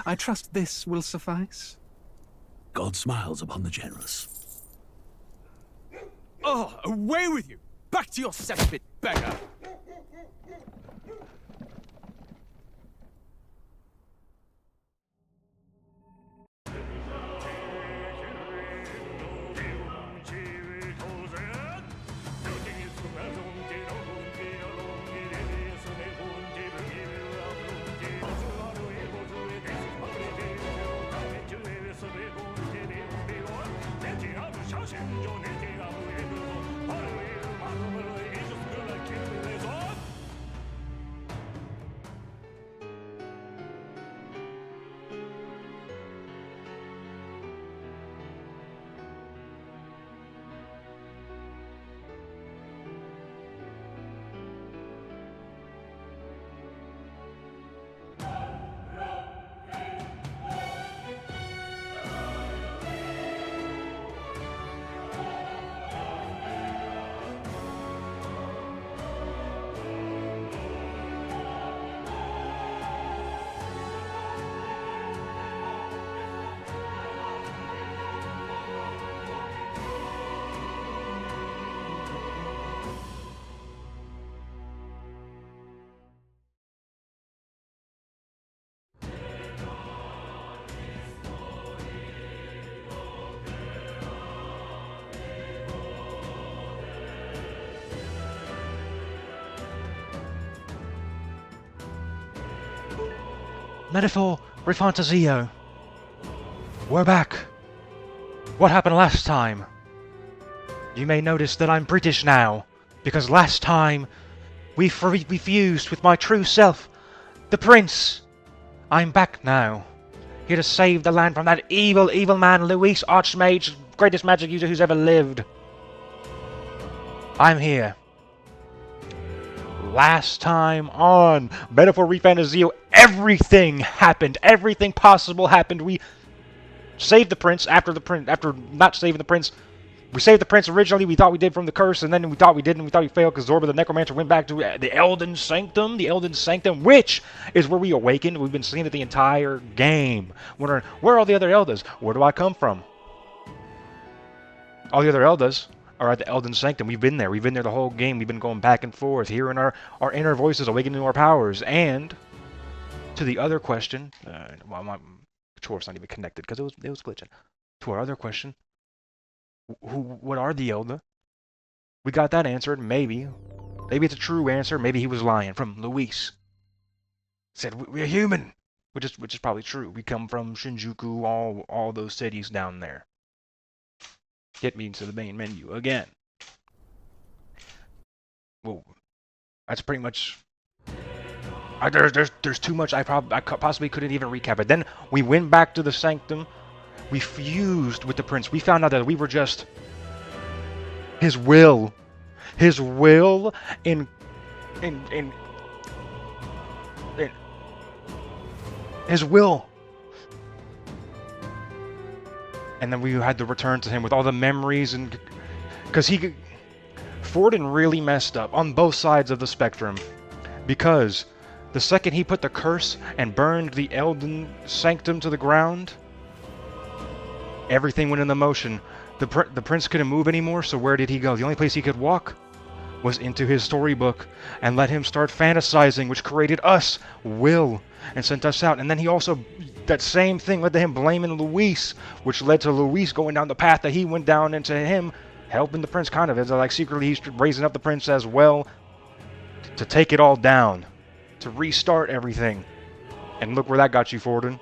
I trust this will suffice. God smiles upon the generous. Oh, away with you! Back to your cesspit, beggar! Metaphor ReFantazio. We're back. What happened last time? You may notice that I'm British now, because last time we fused with my true self, the Prince. I'm back now, here to save the land from that evil, evil man, Luis Archmage, greatest magic user who's ever lived. I'm here. Last time on Metaphor ReFantazio, everything happened. Everything possible happened. We saved the prince after not saving the prince. We saved the prince originally. We thought we did from the curse, and then we thought we didn't. We thought we failed because Zorba the Necromancer went back to the Elden Sanctum, which is where we awakened. We've been seeing it the entire game. Wondering, where are all the other Eldas? Where do I come from? All the other Eldas are at the Elden Sanctum. We've been there. We've been there the whole game. We've been going back and forth, hearing our inner voices, awakening our powers. And to the other question, well, my controller's not even connected because it was glitching. To our other question, what are the Elda? We got that answered. Maybe it's a true answer. Maybe he was lying. From Luis. Said we're human, which is probably true. We come from Shinjuku, all those cities down there. Get me into the main menu again. Well, that's pretty much. There's too much. I possibly couldn't even recap it. Then we went back to the sanctum. We fused with the prince. We found out that we were just his will in his will. And then we had to return to him with all the memories, and because Forden really messed up on both sides of the spectrum, because the second he put the curse and burned the Elden Sanctum to the ground, everything went into motion. The prince couldn't move anymore, so where did he go? The only place he could walk was into his storybook, and let him start fantasizing, which created us, Will, and sent us out. And then he also, that same thing led to him blaming Luis, which led to Luis going down the path that he went down, into him helping the prince, kind of. It's like secretly he's raising up the prince as well to take it all down, to restart everything. And look where that got you, Forden.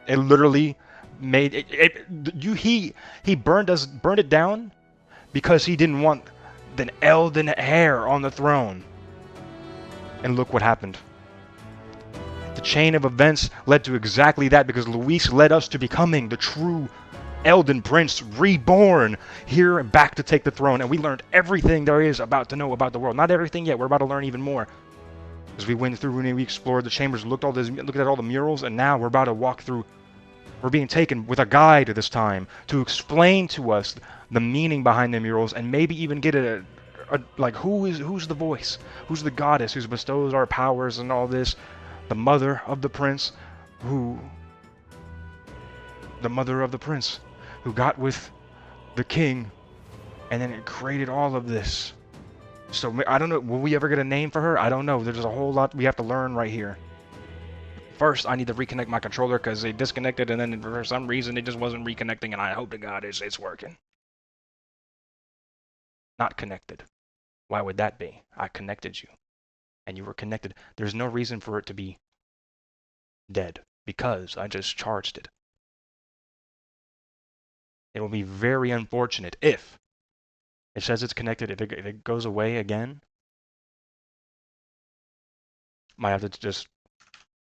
It literally made he burned it down because he didn't want the Elden heir on the throne. And look what happened. The chain of events led to exactly that, because Luis led us to becoming the true Elden Prince, reborn here and back to take the throne. And we learned everything there is to know about the world. Not everything yet. We're about to learn even more. As we went through and we explored the chambers, looked at all the murals, and now we're about to walk through. We're being taken with a guide this time to explain to us the meaning behind the murals, and maybe even get like who's the voice, who's the goddess who bestows our powers and all this, the mother of the prince, who, the mother of the prince, who got with the king, and then it created all of this. So I don't know, will we ever get a name for her? I don't know. There's a whole lot we have to learn right here. First, I need to reconnect my controller because it disconnected, and then for some reason it just wasn't reconnecting, and I hope to God it's working. Not connected. Why would that be? I connected you, and you were connected. There's no reason for it to be dead because I just charged it. It will be very unfortunate if it says it's connected. If it goes away again, might have to just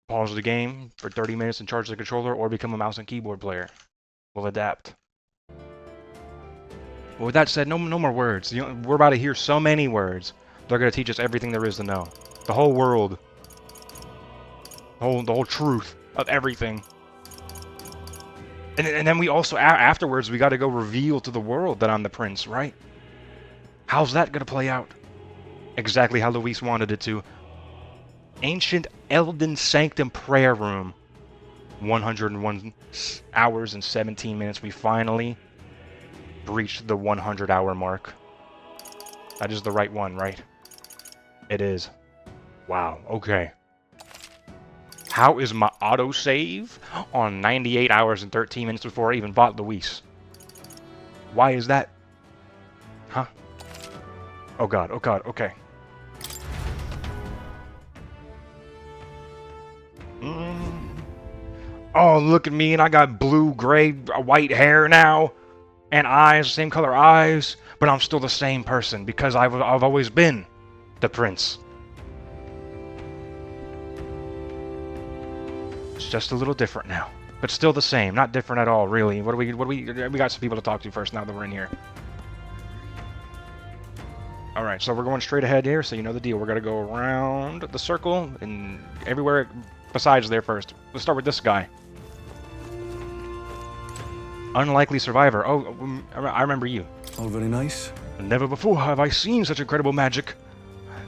pause the game for 30 minutes and charge the controller, or become a mouse and keyboard player. We'll adapt. Well, with that said, no more words. We're about to hear so many words. They're going to teach us everything there is to know. The whole world. The whole truth of everything. And then we also, afterwards, we got to go reveal to the world that I'm the prince, right? How's that going to play out? Exactly how Luis wanted it to. Ancient Elden Sanctum Prayer Room. 101 hours and 17 minutes. We finally breached the 100-hour mark. That is the right one, right? It is. Wow, okay. How is my autosave on 98 hours and 13 minutes before I even bought Luis? Why is that? Huh? Oh god, okay. Oh, look at me, and I got blue, gray, white hair now. And eyes, same color eyes. But I'm still the same person because I've always been the prince. It's just a little different now. But still the same. Not different at all, really. We got some people to talk to first now that we're in here. Alright, so we're going straight ahead here, so you know the deal. We're going to go around the circle and everywhere besides there first. Let's start with this guy. Unlikely survivor. Oh, I remember you. All very nice. Never before have I seen such incredible magic.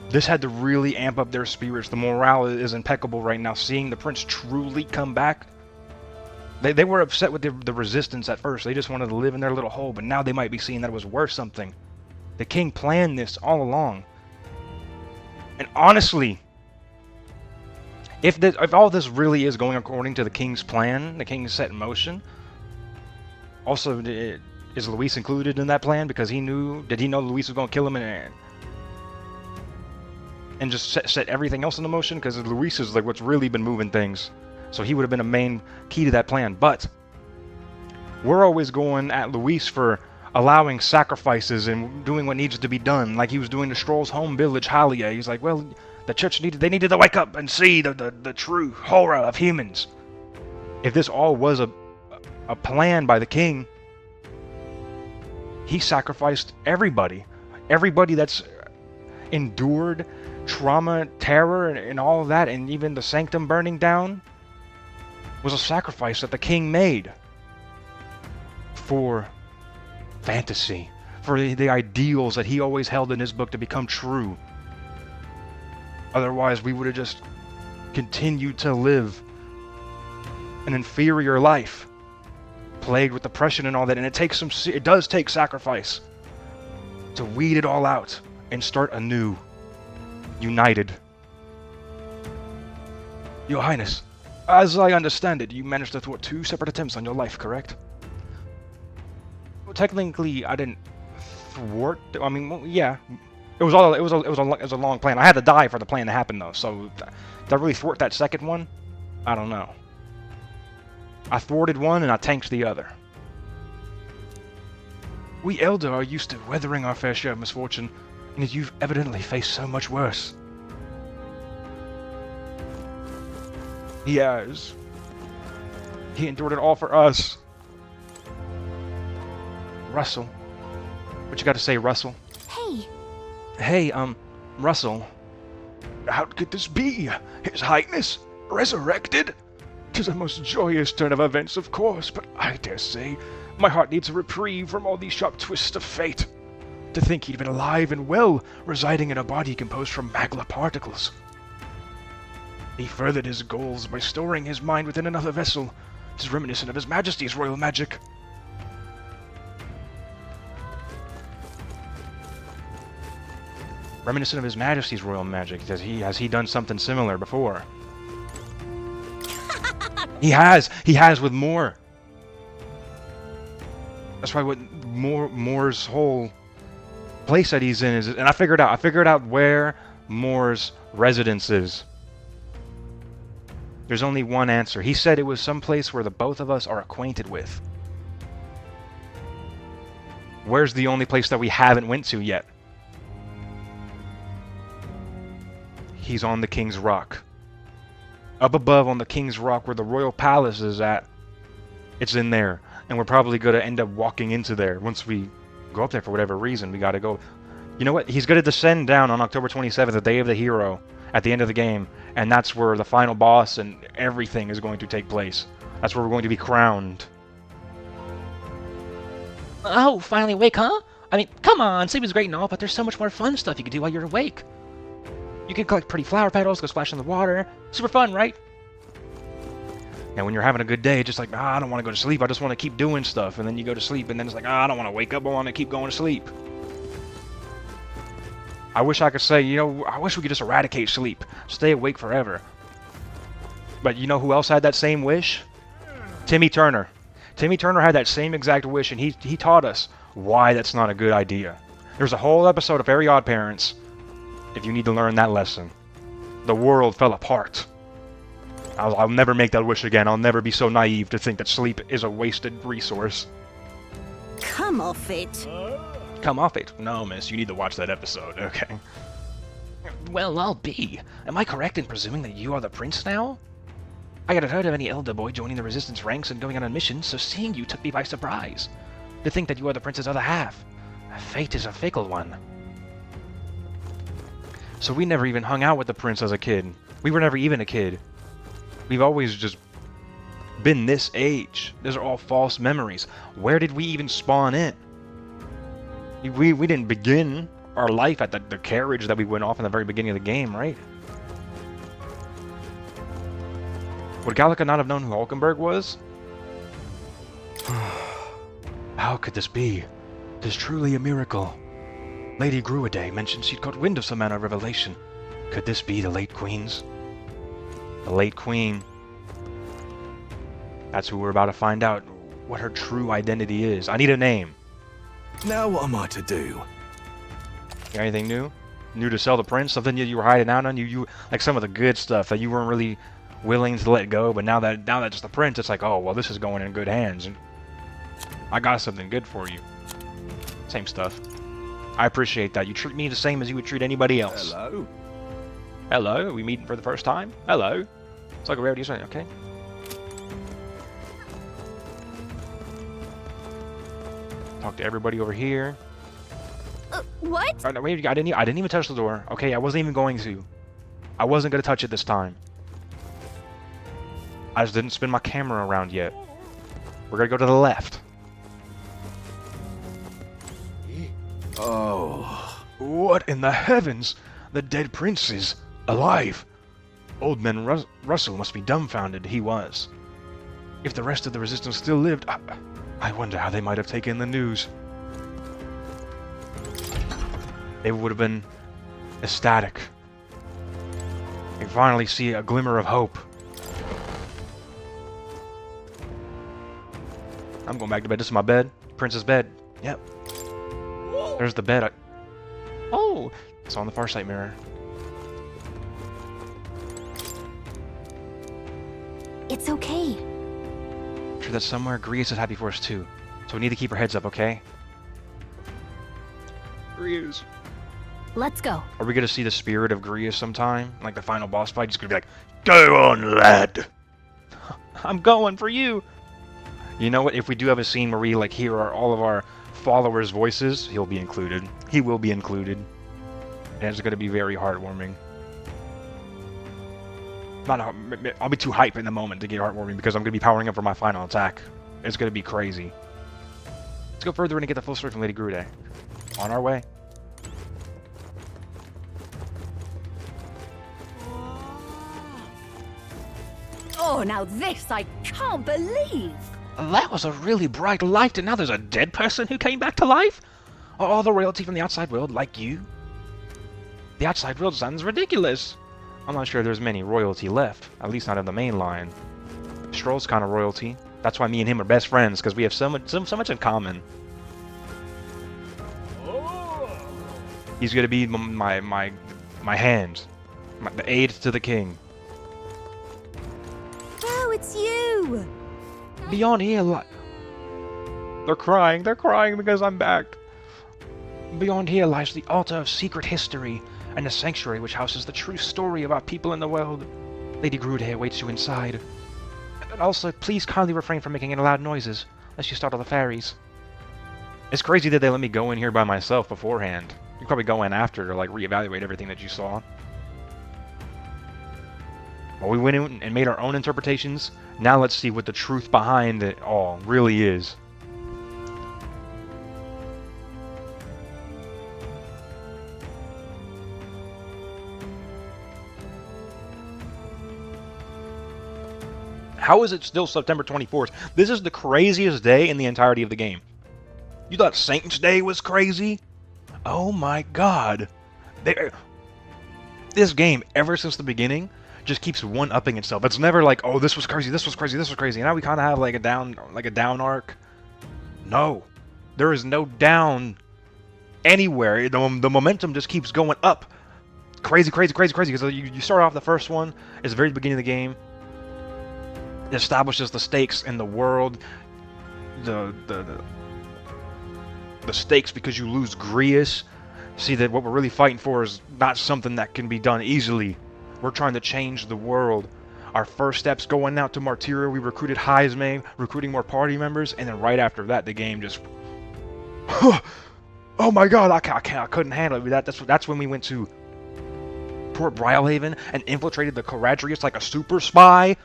This had to really amp up their spirits. The morale is impeccable right now. Seeing the prince truly come back. They were upset with the resistance at first. They just wanted to live in their little hole, but now they might be seeing that it was worth something. The king planned this all along. And honestly, if all this really is going according to the king's plan, the king's set in motion. Also, is Luis included in that plan? Because did he know Luis was going to kill him and just set everything else into motion? Because Luis is like what's really been moving things. So he would have been a main key to that plan. But we're always going at Luis for allowing sacrifices and doing what needs to be done. Like he was doing to Stroll's home village, Halia. He's like, well, the church needed to wake up and see the true horror of humans. If this all was a plan by the king, he sacrificed everybody that's endured trauma, terror, and all of that, and even the sanctum burning down was a sacrifice that the king made for fantasy, for the ideals that he always held in his book to become true. Otherwise, we would have just continued to live an inferior life, plagued with depression and all that. And it does take sacrifice to weed it all out and start anew, united. Your Highness, as I understand it, you managed to thwart 2 separate attempts on your life, correct? Well, technically, I didn't thwart. I mean, well, yeah, it was a long plan. I had to die for the plan to happen, though. So, did I really thwart that second one? I don't know. I thwarted one and I tanked the other. We Elder are used to weathering our fair share of misfortune, and yet you've evidently faced so much worse. He has. He endured it all for us. Russell. What you got to say, Russell? Hey. Hey, Russell. How could this be? His Highness? Resurrected? 'Tis a most joyous turn of events, of course, but I dare say my heart needs a reprieve from all these sharp twists of fate. To think he'd been alive and well, residing in a body composed from magma particles. He furthered his goals by storing his mind within another vessel. It is reminiscent of His Majesty's royal magic. Reminiscent of His Majesty's royal magic. Has he done something similar before? He has with Moore. That's why what Moore's whole place that he's in is, and I figured out where Moore's residence is. There's only one answer. He said it was some place where the both of us are acquainted with. Where's the only place that we haven't went to yet? He's on the King's Rock. Up above on the King's Rock where the Royal Palace is at. It's in there. And we're probably going to end up walking into there. Once we go up there for whatever reason, we got to go. You know what? He's going to descend down on October 27th, the day of the hero, at the end of the game. And that's where the final boss and everything is going to take place. That's where we're going to be crowned. Oh, finally awake, huh? I mean, come on, sleep is great and all, but there's so much more fun stuff you can do while you're awake. You can collect pretty flower petals, go splash in the water. Super fun, right? Now, when you're having a good day, just like, I don't want to go to sleep, I just want to keep doing stuff. And then you go to sleep, and then it's like, I don't want to wake up, I want to keep going to sleep. I wish I could say, I wish we could just eradicate sleep. Stay awake forever. But you know who else had that same wish? Timmy Turner. Timmy Turner had that same exact wish, and he taught us why that's not a good idea. There's a whole episode of Very Odd Parents, if you need to learn that lesson. The world fell apart. I'll never make that wish again. I'll never be so naive to think that sleep is a wasted resource. Come off it. Come off it? No, miss, you need to watch that episode, okay? Well, I'll be. Am I correct in presuming that you are the prince now? I hadn't heard of any elder boy joining the resistance ranks and going on a mission, so seeing you took me by surprise. To think that you are the prince's other half. Fate is a fickle one. So we never even hung out with the prince as a kid. We were never even a kid. We've always just been this age. Those are all false memories. Where did we even spawn in? We didn't begin our life at the carriage that we went off in the very beginning of the game, right? Would Gallica not have known who Hulkenberg was? How could this be? It is truly a miracle. Lady Gruaday mentioned she'd caught wind of some manner of revelation. Could this be the late Queen's? The late Queen. That's who we're about to find out what her true identity is. I need a name. Now what am I to do? Got anything new? New to sell the prince? Something you were hiding out on? You like some of the good stuff that you weren't really willing to let go, but now that it's the prince, it's like, oh well, this is going in good hands, and I got something good for you. Same stuff. I appreciate that. You treat me the same as you would treat anybody else. Hello. Hello, are we meeting for the first time? Hello. It's like a rarity, okay. Talk to everybody over here. What? Oh, no, wait, I didn't even touch the door. Okay, I wasn't even going to. I wasn't gonna touch it this time. I just didn't spin my camera around yet. We're gonna go to the left. Oh. What in the heavens? The dead prince is alive. Old man Russell must be dumbfounded. He was. If the rest of the resistance still lived, I wonder how they might have taken the news. They would have been ecstatic. They finally see a glimmer of hope. I'm going back to bed. This is my bed. Prince's bed. Yep. There's the bed. Oh! It's on the far sight mirror. It's okay. I'm sure that somewhere Grius is happy for us too. So we need to keep our heads up, okay? Grius. Let's go. Are we gonna see the spirit of Grius sometime? Like the final boss fight? He's gonna be like, go on, lad! I'm going for you! You know what? If we do have a scene where we like hear all of our followers' voices, he'll be included. He will be included. And it's gonna be very heartwarming. I'll be too hype in the moment to get heartwarming because I'm gonna be powering up for my final attack. It's gonna be crazy. Let's go further in and get the full story from Lady Gruaday. On our way. Oh, now this I can't believe. That was a really bright light, and now there's a dead person who came back to life? Are all the royalty from the outside world like you? The outside world sounds ridiculous. I'm not sure there's many royalty left, at least not in the main line. Stroll's kind of royalty. That's why me and him are best friends, because we have so much in common. He's gonna be my hand, the aide to the king. Oh, it's you. Beyond here, they're crying because I'm back. Beyond here lies the altar of secret history, and the sanctuary which houses the true story about people in the world. Lady Grude awaits you inside. And also, please kindly refrain from making any loud noises, lest you startle the fairies. It's crazy that they let me go in here by myself beforehand. You could probably go in after to, like, reevaluate everything that you saw. Well, we went in and made our own interpretations. Now let's see what the truth behind it all really is. How is it still September 24th? This is the craziest day in the entirety of the game. You thought Saints' Day was crazy? Oh my god. This game, ever since the beginning, just keeps one-upping itself. It's never like, oh, this was crazy, this was crazy, this was crazy. Now we kind of have like a down arc. No. There is no down anywhere. The momentum just keeps going up. Crazy, crazy, crazy, crazy. Because you start off the first one, it's the very beginning of the game. It establishes the stakes in the world. The stakes because you lose Grius. See that what we're really fighting for is not something that can be done easily. We're trying to change the world. Our first steps going out to Martyria, we recruited Heisme, recruiting more party members, and then right after that, the game just... oh my god, I couldn't handle it. That's when we went to Port Brylehaven and infiltrated the Caradrius like a super spy.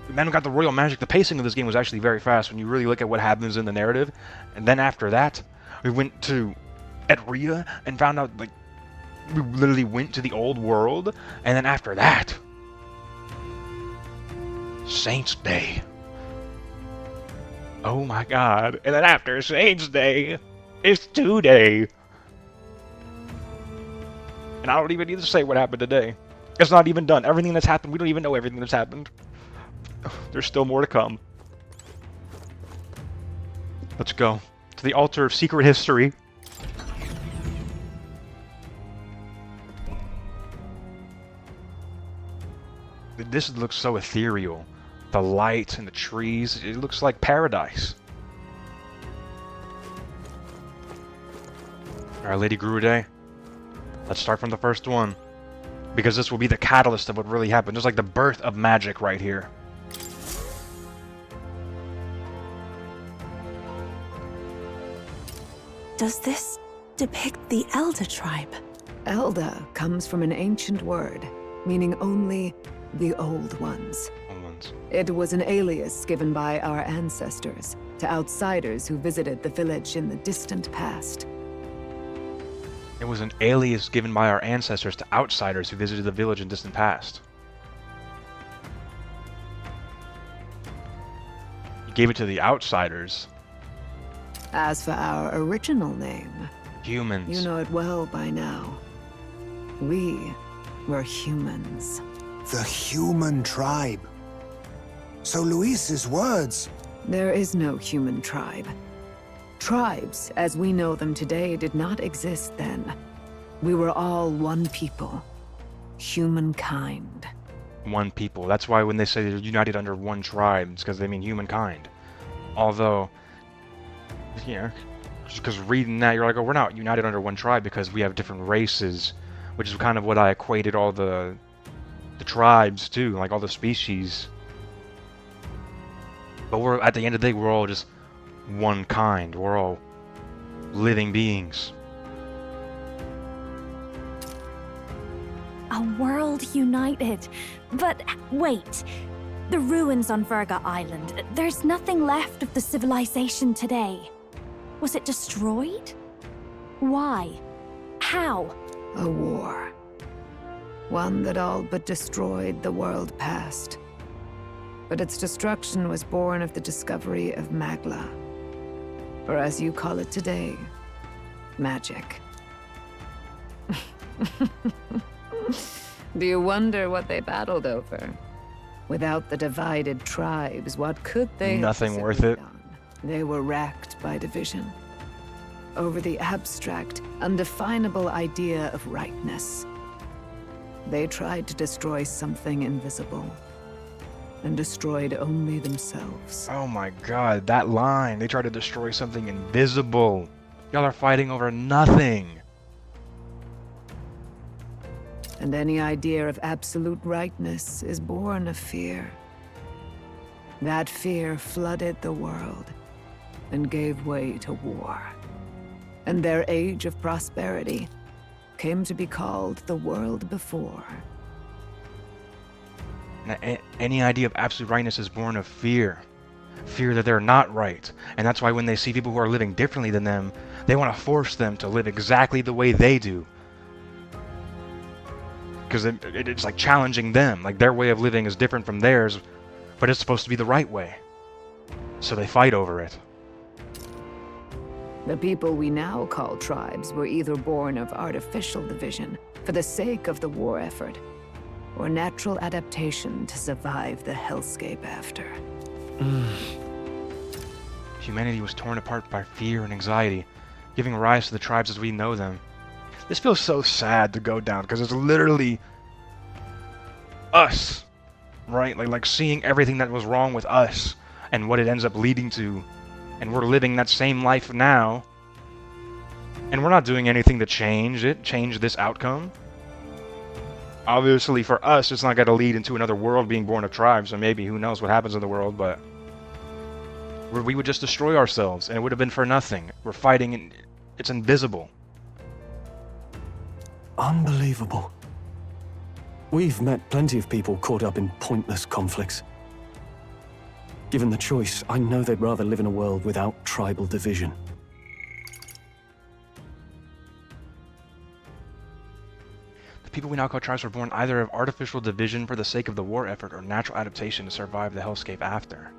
Man, we got the royal magic. The pacing of this game was actually very fast when you really look at what happens in the narrative. And then after that, we went to Etria and found out, like, we literally went to the old world. And then after that, Saints' Day. Oh my god. And then after Saints' Day, it's 2-Day. And I don't even need to say what happened today. It's not even done. Everything that's happened, we don't even know everything that's happened. There's still more to come. Let's go to the altar of secret history. This looks so ethereal. The light and the trees, it looks like paradise. Alright, Lady Grude. Let's start from the first one. Because this will be the catalyst of what really happened. There's like the birth of magic right here. Does this depict the Elder tribe? Elder comes from an ancient word, meaning only the old ones. It was an alias given by our ancestors to outsiders who visited the village in the distant past. It was an alias given by our ancestors to outsiders who visited the village in distant past. You gave it to the outsiders. As for our original name, Humans. you know it well by now. We were humans. The human tribe. So Luis's words... There is no human tribe. Tribes, as we know them today, did not exist then. We were all one people. Humankind. One people. That's why when they say they're united under one tribe, it's because they mean humankind. Although, yeah, just because reading that, you're like, oh, we're not united under one tribe because we have different races, which is kind of what I equated all the tribes to, like all the species. But we're, at the end of the day, we're all just one kind. We're all living beings. A world united. But wait. The ruins on Virga Island. There's nothing left of the civilization today. Was it destroyed? Why? How? A war. One that all but destroyed the world past. But its destruction was born of the discovery of Magla. Or as you call it today, magic. Do you wonder what they battled over? Without the divided tribes, what could they have Nothing worth it. done? They were racked by division. Over the abstract, undefinable idea of rightness. They tried to destroy something invisible. And destroyed only themselves. Oh my god, that line. They tried to destroy something invisible. Y'all are fighting over nothing. And any idea of absolute rightness is born of fear. That fear flooded the world and gave way to war. And their age of prosperity came to be called the world before. Any idea of absolute rightness is born of fear. Fear that they're not right. And that's why when they see people who are living differently than them, they want to force them to live exactly the way they do. Because it's like challenging them. Like their way of living is different from theirs, but it's supposed to be the right way. So they fight over it. The people we now call tribes were either born of artificial division for the sake of the war effort, or natural adaptation to survive the hellscape after. Humanity was torn apart by fear and anxiety, giving rise to the tribes as we know them. This feels so sad to go down, because it's literally us, right? Like seeing everything that was wrong with us, and what it ends up leading to, and we're living that same life now, and we're not doing anything to change this outcome. Obviously, for us, it's not going to lead into another world being born of tribes, so maybe who knows what happens in the world, but we would just destroy ourselves, and it would have been for nothing. We're fighting, and it's invisible. Unbelievable. We've met plenty of people caught up in pointless conflicts. Given the choice, I know they'd rather live in a world without tribal division. The people we now call tribes were born either of artificial division for the sake of the war effort or natural adaptation to survive the hellscape after.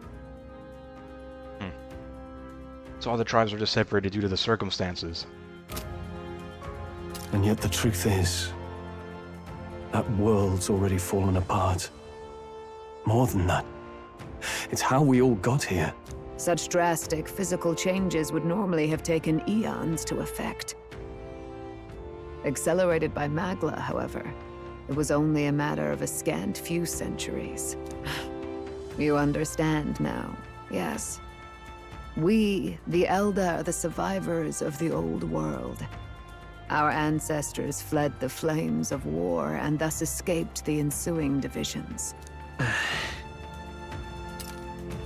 So all the tribes are just separated due to the circumstances. And yet the truth is, that world's already fallen apart. More than that, it's how we all got here. Such drastic physical changes would normally have taken eons to effect. Accelerated by Magla, however, it was only a matter of a scant few centuries. You understand now, yes? We, the Elder, are the survivors of the old world. Our ancestors fled the flames of war and thus escaped the ensuing divisions.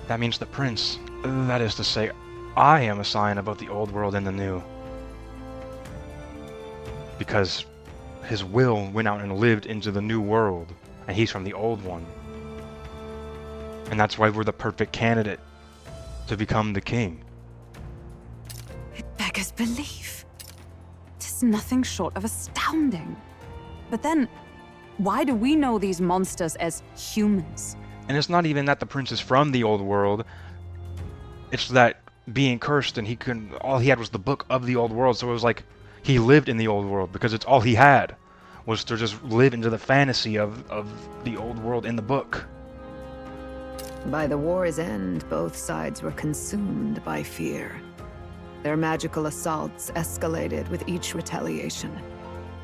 That means the prince, that is to say, I am a sign of both the old world and the new. Because his will went out and lived into the new world, and he's from the old one. And that's why we're the perfect candidate to become the king. It beggars belief. Tis nothing short of astounding. But then, why do we know these monsters as humans? And it's not even that the prince is from the old world. It's that being cursed and all he had was the book of the old world, so it was like he lived in the old world because it's all he had was to just live into the fantasy of the old world in the book. By the war's end, both sides were consumed by fear. Their magical assaults escalated with each retaliation,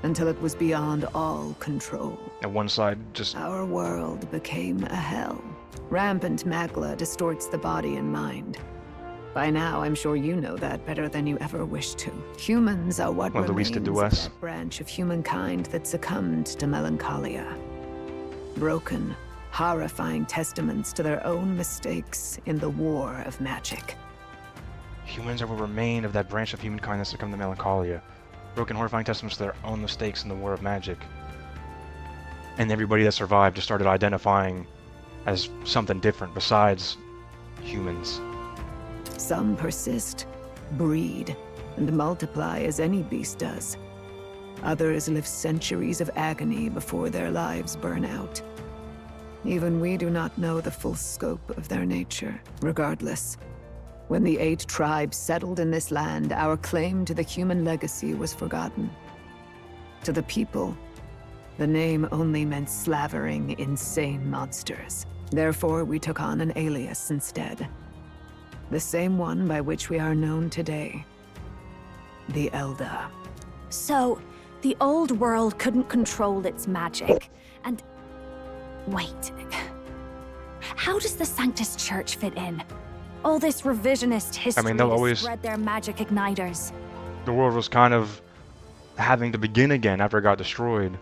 until it was beyond all control. And one side just... Our world became a hell. Rampant Magla distorts the body and mind. By now, I'm sure you know that better than you ever wished to. Humans are what Luis remains did to of us. that branch of humankind that succumbed to melancholia. Broken, horrifying testaments to their own mistakes in the war of magic. Humans are what remain of that branch of humankind that succumbed to melancholia. Broken, horrifying testaments to their own mistakes in the war of magic. And everybody that survived just started identifying as something different besides humans. Some persist, breed, and multiply as any beast does. Others live centuries of agony before their lives burn out. Even we do not know the full scope of their nature. Regardless, when the 8 tribes settled in this land, our claim to the human legacy was forgotten. To the people, the name only meant slavering, insane monsters. Therefore, we took on an alias instead. The same one by which we are known today. The Elder. So, the old world couldn't control its magic, and... Wait. How does the Sanctus Church fit in? All this revisionist history they'll to always... spread their magic igniters. The world was kind of having to begin again after it got destroyed.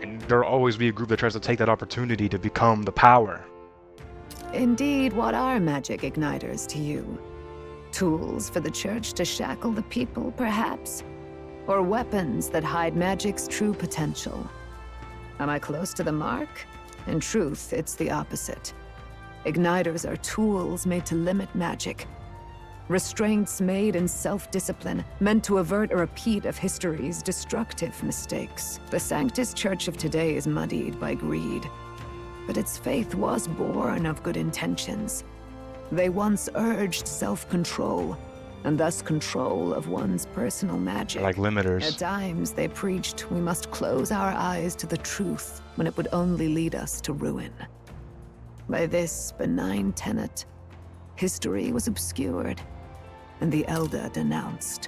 And there'll always be a group that tries to take that opportunity to become the power. Indeed, what are magic igniters to you? Tools for the Church to shackle the people, perhaps? Or weapons that hide magic's true potential? Am I close to the mark? In truth, it's the opposite. Igniters are tools made to limit magic. Restraints made in self-discipline, meant to avert a repeat of history's destructive mistakes. The Sanctus Church of today is muddied by greed, but its faith was born of good intentions. They once urged self-control, and thus control of one's personal magic. Like limiters. At times, they preached we must close our eyes to the truth when it would only lead us to ruin. By this benign tenet, history was obscured, and the Elder denounced.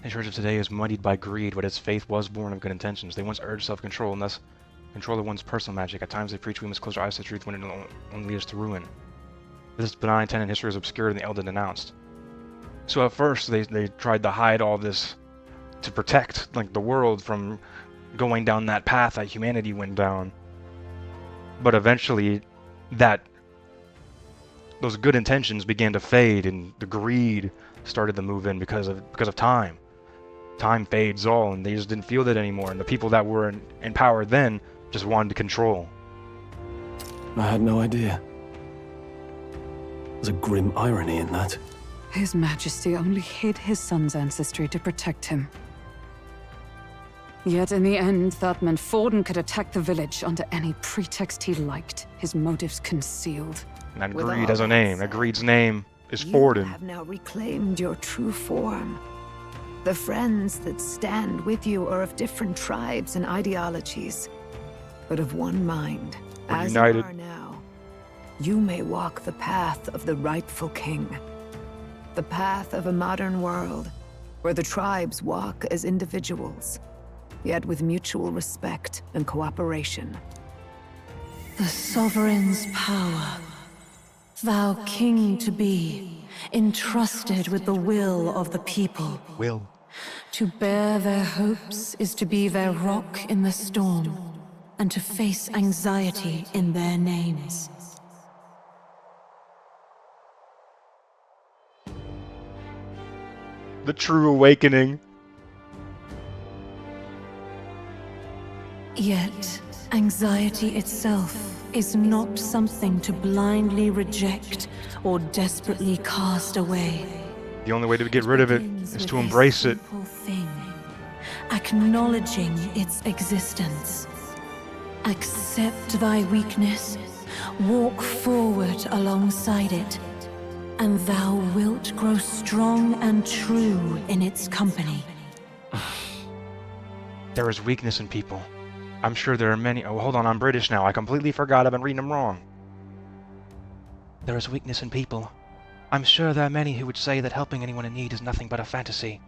The Church of today is muddied by greed, but its faith was born of good intentions. They once urged self-control and thus control of one's personal magic. At times they preach we must close our eyes to the truth when it will only lead us to ruin. This benign tenet history is obscured and the Elder denounced. So at first they tried to hide all this to protect the world from going down that path that humanity went down. But eventually those good intentions began to fade and the greed started to move in because of time. Time fades all and they just didn't feel that anymore, and the people that were in power then just wanted to control. I had no idea. There's a grim irony in that. His Majesty only hid his son's ancestry to protect him. Yet in the end, that meant Forden could attack the village under any pretext he liked, his motives concealed. And that With greed all has a that name. said, That greed's name is You Forden. have now reclaimed your true form. The friends that stand with you are of different tribes and ideologies, but of one mind. We're As united. you are now, you may walk the path of the rightful king. The path of a modern world, where the tribes walk as individuals, yet with mutual respect and cooperation. The sovereign's power, thou king to be, entrusted with the will of the people. Will. To bear their hopes is to be their rock in the storm, and to face anxiety in their names. The true awakening. Yet, anxiety itself is not something to blindly reject or desperately cast away. The only way to get rid of it is to embrace it. Simple thing, acknowledging its existence. Accept thy weakness, walk forward alongside it, and thou wilt grow strong and true in its company. There is weakness in people. I'm sure there are many. Oh, hold on, I'm British now. I completely forgot I've been reading them wrong. There is weakness in people. I'm sure there are many who would say that helping anyone in need is nothing but a fantasy.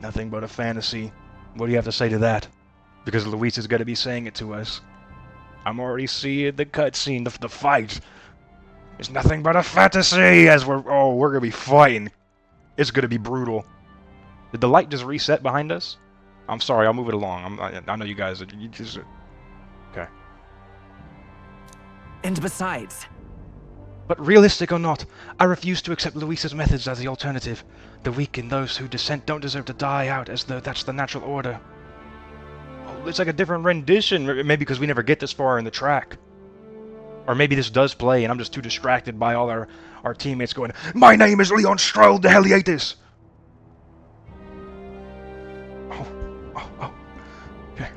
Nothing but a fantasy. What do you have to say to that? Because Luis is going to be saying it to us. I'm already seeing the cutscene, the fight. It's nothing but a fantasy as we're going to be fighting. It's going to be brutal. Did the light just reset behind us? I'm sorry, I'll move it along. I know you guys, you just... Okay. And besides, But realistic or not, I refuse to accept Luis's methods as the alternative. The weak and those who dissent don't deserve to die out as though that's the natural order. Oh, it's like a different rendition, maybe because we never get this far in the track. Or maybe this does play and I'm just too distracted by all our teammates going, "My name is Leon Stroud, the hell you hate this?" Oh. Okay.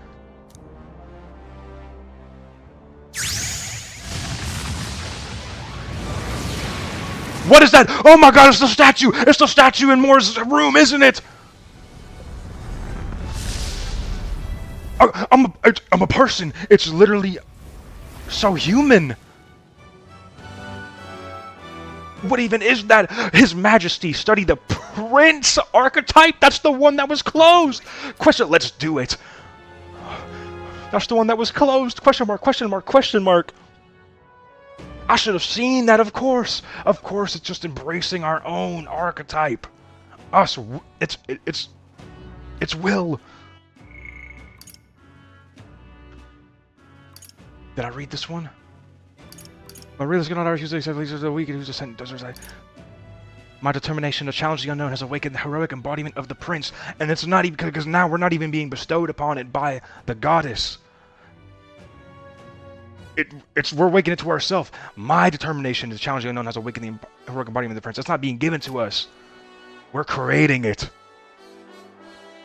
What is that? Oh my god, it's the statue! It's the statue in Moore's room, isn't it? I'm a person. It's literally so human. What even is that? His Majesty, study the Prince archetype? That's the one that was closed. Question, let's do it. That's the one that was closed. Question mark, question mark, question mark. I should have seen that, of course. Of course, it's just embracing our own archetype. Us, it's will. Did I read this one? My realist cannot use the weak and who's a sent does my determination to challenge the unknown has awakened the heroic embodiment of the prince, and it's not even because now we're not even being bestowed upon it by the goddess. We're waking it to ourselves. My determination to challenge the unknown has awakened the heroic embodiment of the prince. It's not being given to us. We're creating it.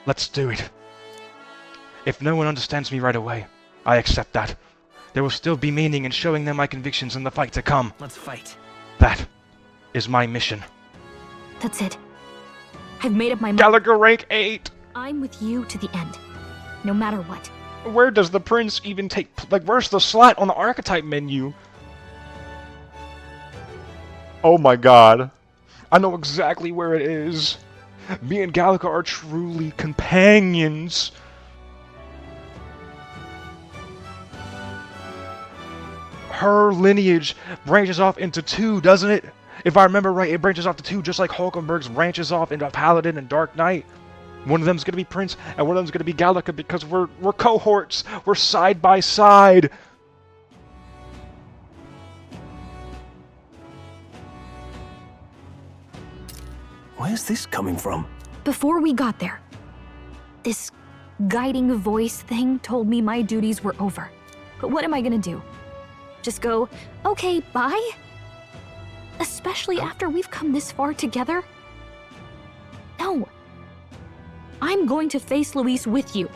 Let's do it. If no one understands me right away, I accept that. There will still be meaning in showing them my convictions in the fight to come. Let's fight. That is my mission. That's it. I've made up my mind. Gallagher rank 8. I'm with you to the end, no matter what. Where does the prince even take... Like, where's the slot on the archetype menu? Oh my god. I know exactly where it is. Me and Gallagher are truly companions. Her lineage branches off into 2, doesn't it? If I remember right, it branches off to 2, just like Hulkenberg's branches off into Paladin and Dark Knight. One of them's gonna be Prince, and one of them's gonna be Gallagher because we're cohorts. We're side by side. Where's this coming from? Before we got there, this guiding voice thing told me my duties were over. But what am I gonna do? Just go, okay, bye? Especially after we've come this far together? No. I'm going to face Luis with you.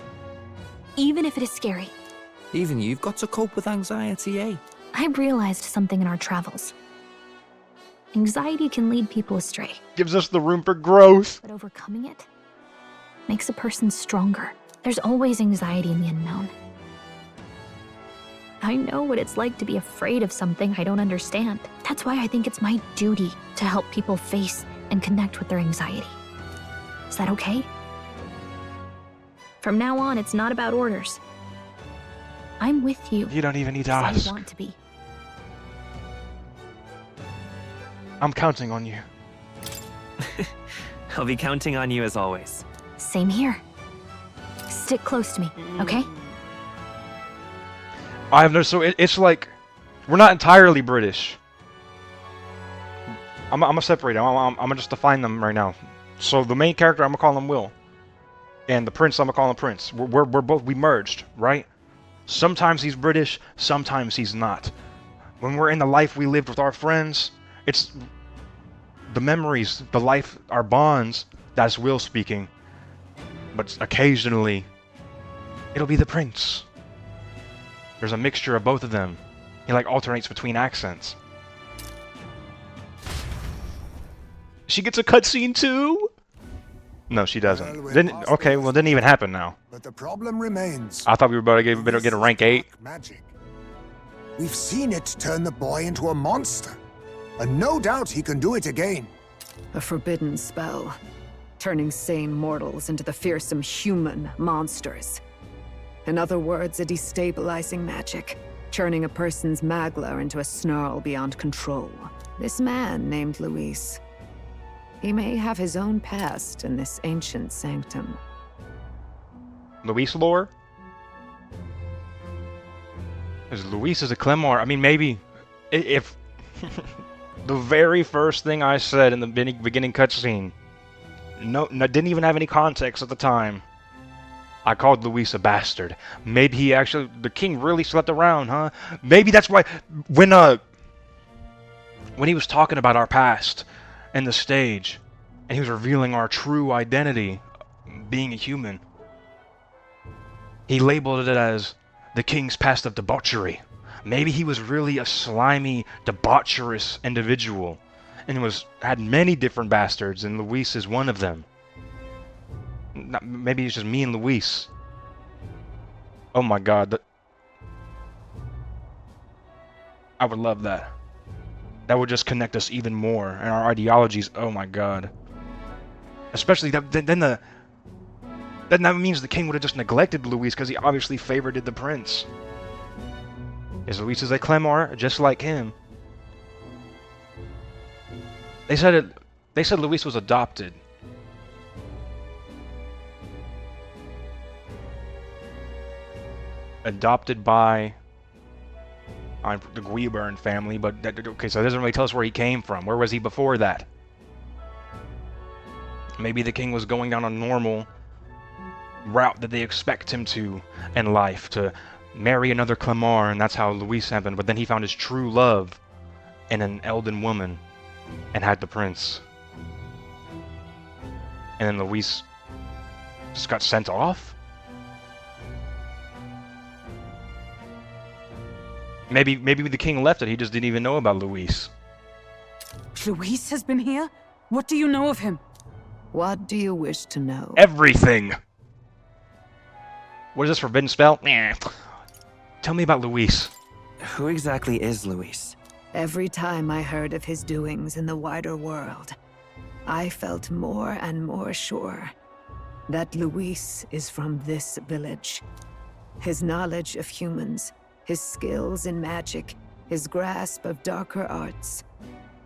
Even if it is scary. Even you've got to cope with anxiety, eh? I realized something in our travels. Anxiety can lead people astray. Gives us the room for growth. But overcoming it makes a person stronger. There's always anxiety in the unknown. I know what it's like to be afraid of something I don't understand. That's why I think it's my duty to help people face and connect with their anxiety. Is that okay? From now on, it's not about orders. I'm with you. You don't even need to because ask. I want to be. I'm counting on you. I'll be counting on you as always. Same here. Stick close to me, okay? I have no... So it's like... We're not entirely British. I'm gonna separate them. I'm gonna just define them right now. So the main character, I'm gonna call him Will. And the prince, I'm gonna call him Prince. We're both... We merged, right? Sometimes he's British, sometimes he's not. When we're in the life we lived with our friends, it's... the memories, the life, our bonds, that's Will speaking. But occasionally, it'll be the prince. There's a mixture of both of them. He like alternates between accents. She gets a cutscene too? No, she doesn't. Well, Didn't, okay, well, it didn't even happen now. But the problem remains. I thought we were about to get a rank 8. Magic. We've seen it turn the boy into a monster. And no doubt he can do it again. A forbidden spell, turning sane mortals into the fearsome human monsters. In other words, a destabilizing magic, turning a person's magla into a snarl beyond control. This man named Luis. He may have his own past in this ancient sanctum. Luis lore? Because Luis is a Clemor. I mean, maybe if the very first thing I said in the beginning cutscene, no, didn't even have any context at the time. I called Luis a bastard. Maybe he actually, the king really slept around, huh? Maybe that's why, when he was talking about our past and the stage, and he was revealing our true identity, being a human, he labeled it as the king's past of debauchery. Maybe he was really a slimy, debaucherous individual, and had many different bastards, and Luis is one of them. Maybe it's just me and Luis. Oh my god. I would love that. That would just connect us even more, and our ideologies, oh my god. Especially, then that means the king would have just neglected Luis, because he obviously favored the prince. Is Luis a Clemar, just like him? They said Luis was adopted. Adopted by the Guiburn family, but okay, so it doesn't really tell us where he came from. Where was he before that? Maybe the king was going down a normal route that they expect him to in life, to marry another Clemar, and that's how Luis happened. But then he found his true love in an Elden woman and had the prince. And then Luis just got sent off? Maybe the king left it, he just didn't even know about Luis. Luis has been here? What do you know of him? What do you wish to know? Everything! What is this, forbidden spell? Nah. Tell me about Luis. Who exactly is Luis? Every time I heard of his doings in the wider world, I felt more and more sure that Luis is from this village. His knowledge of humans, his skills in magic, his grasp of darker arts.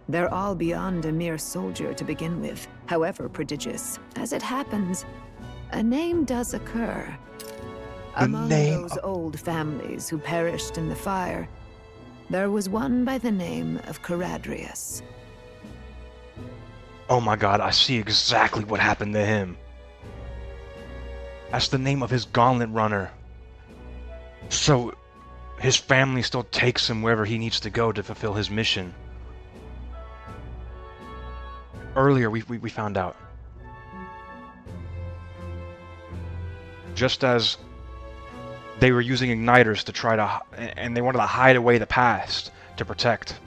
They're all beyond a mere soldier to begin with, however prodigious. As it happens, a name does occur. Among those old families who perished in the fire, there was one by the name of Caradrius. Oh my god, I see exactly what happened to him. That's the name of his gauntlet runner. So, his family still takes him wherever he needs to go to fulfill his mission. Earlier, we found out. Just as they were using igniters to try to, and they wanted to hide away the past to protect.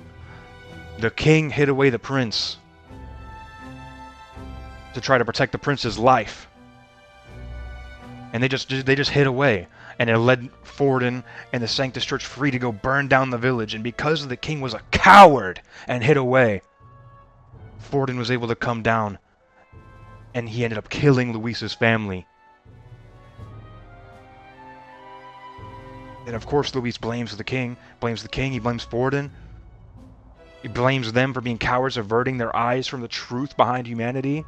The king hid away the prince to try to protect the prince's life. And they just hid away. And it led Forden and the Sanctus Church free to go burn down the village. And because the king was a coward and hid away, Forden was able to come down, and he ended up killing Luis's family. And of course Luis blames the king, he blames Forden. He blames them for being cowards, averting their eyes from the truth behind humanity.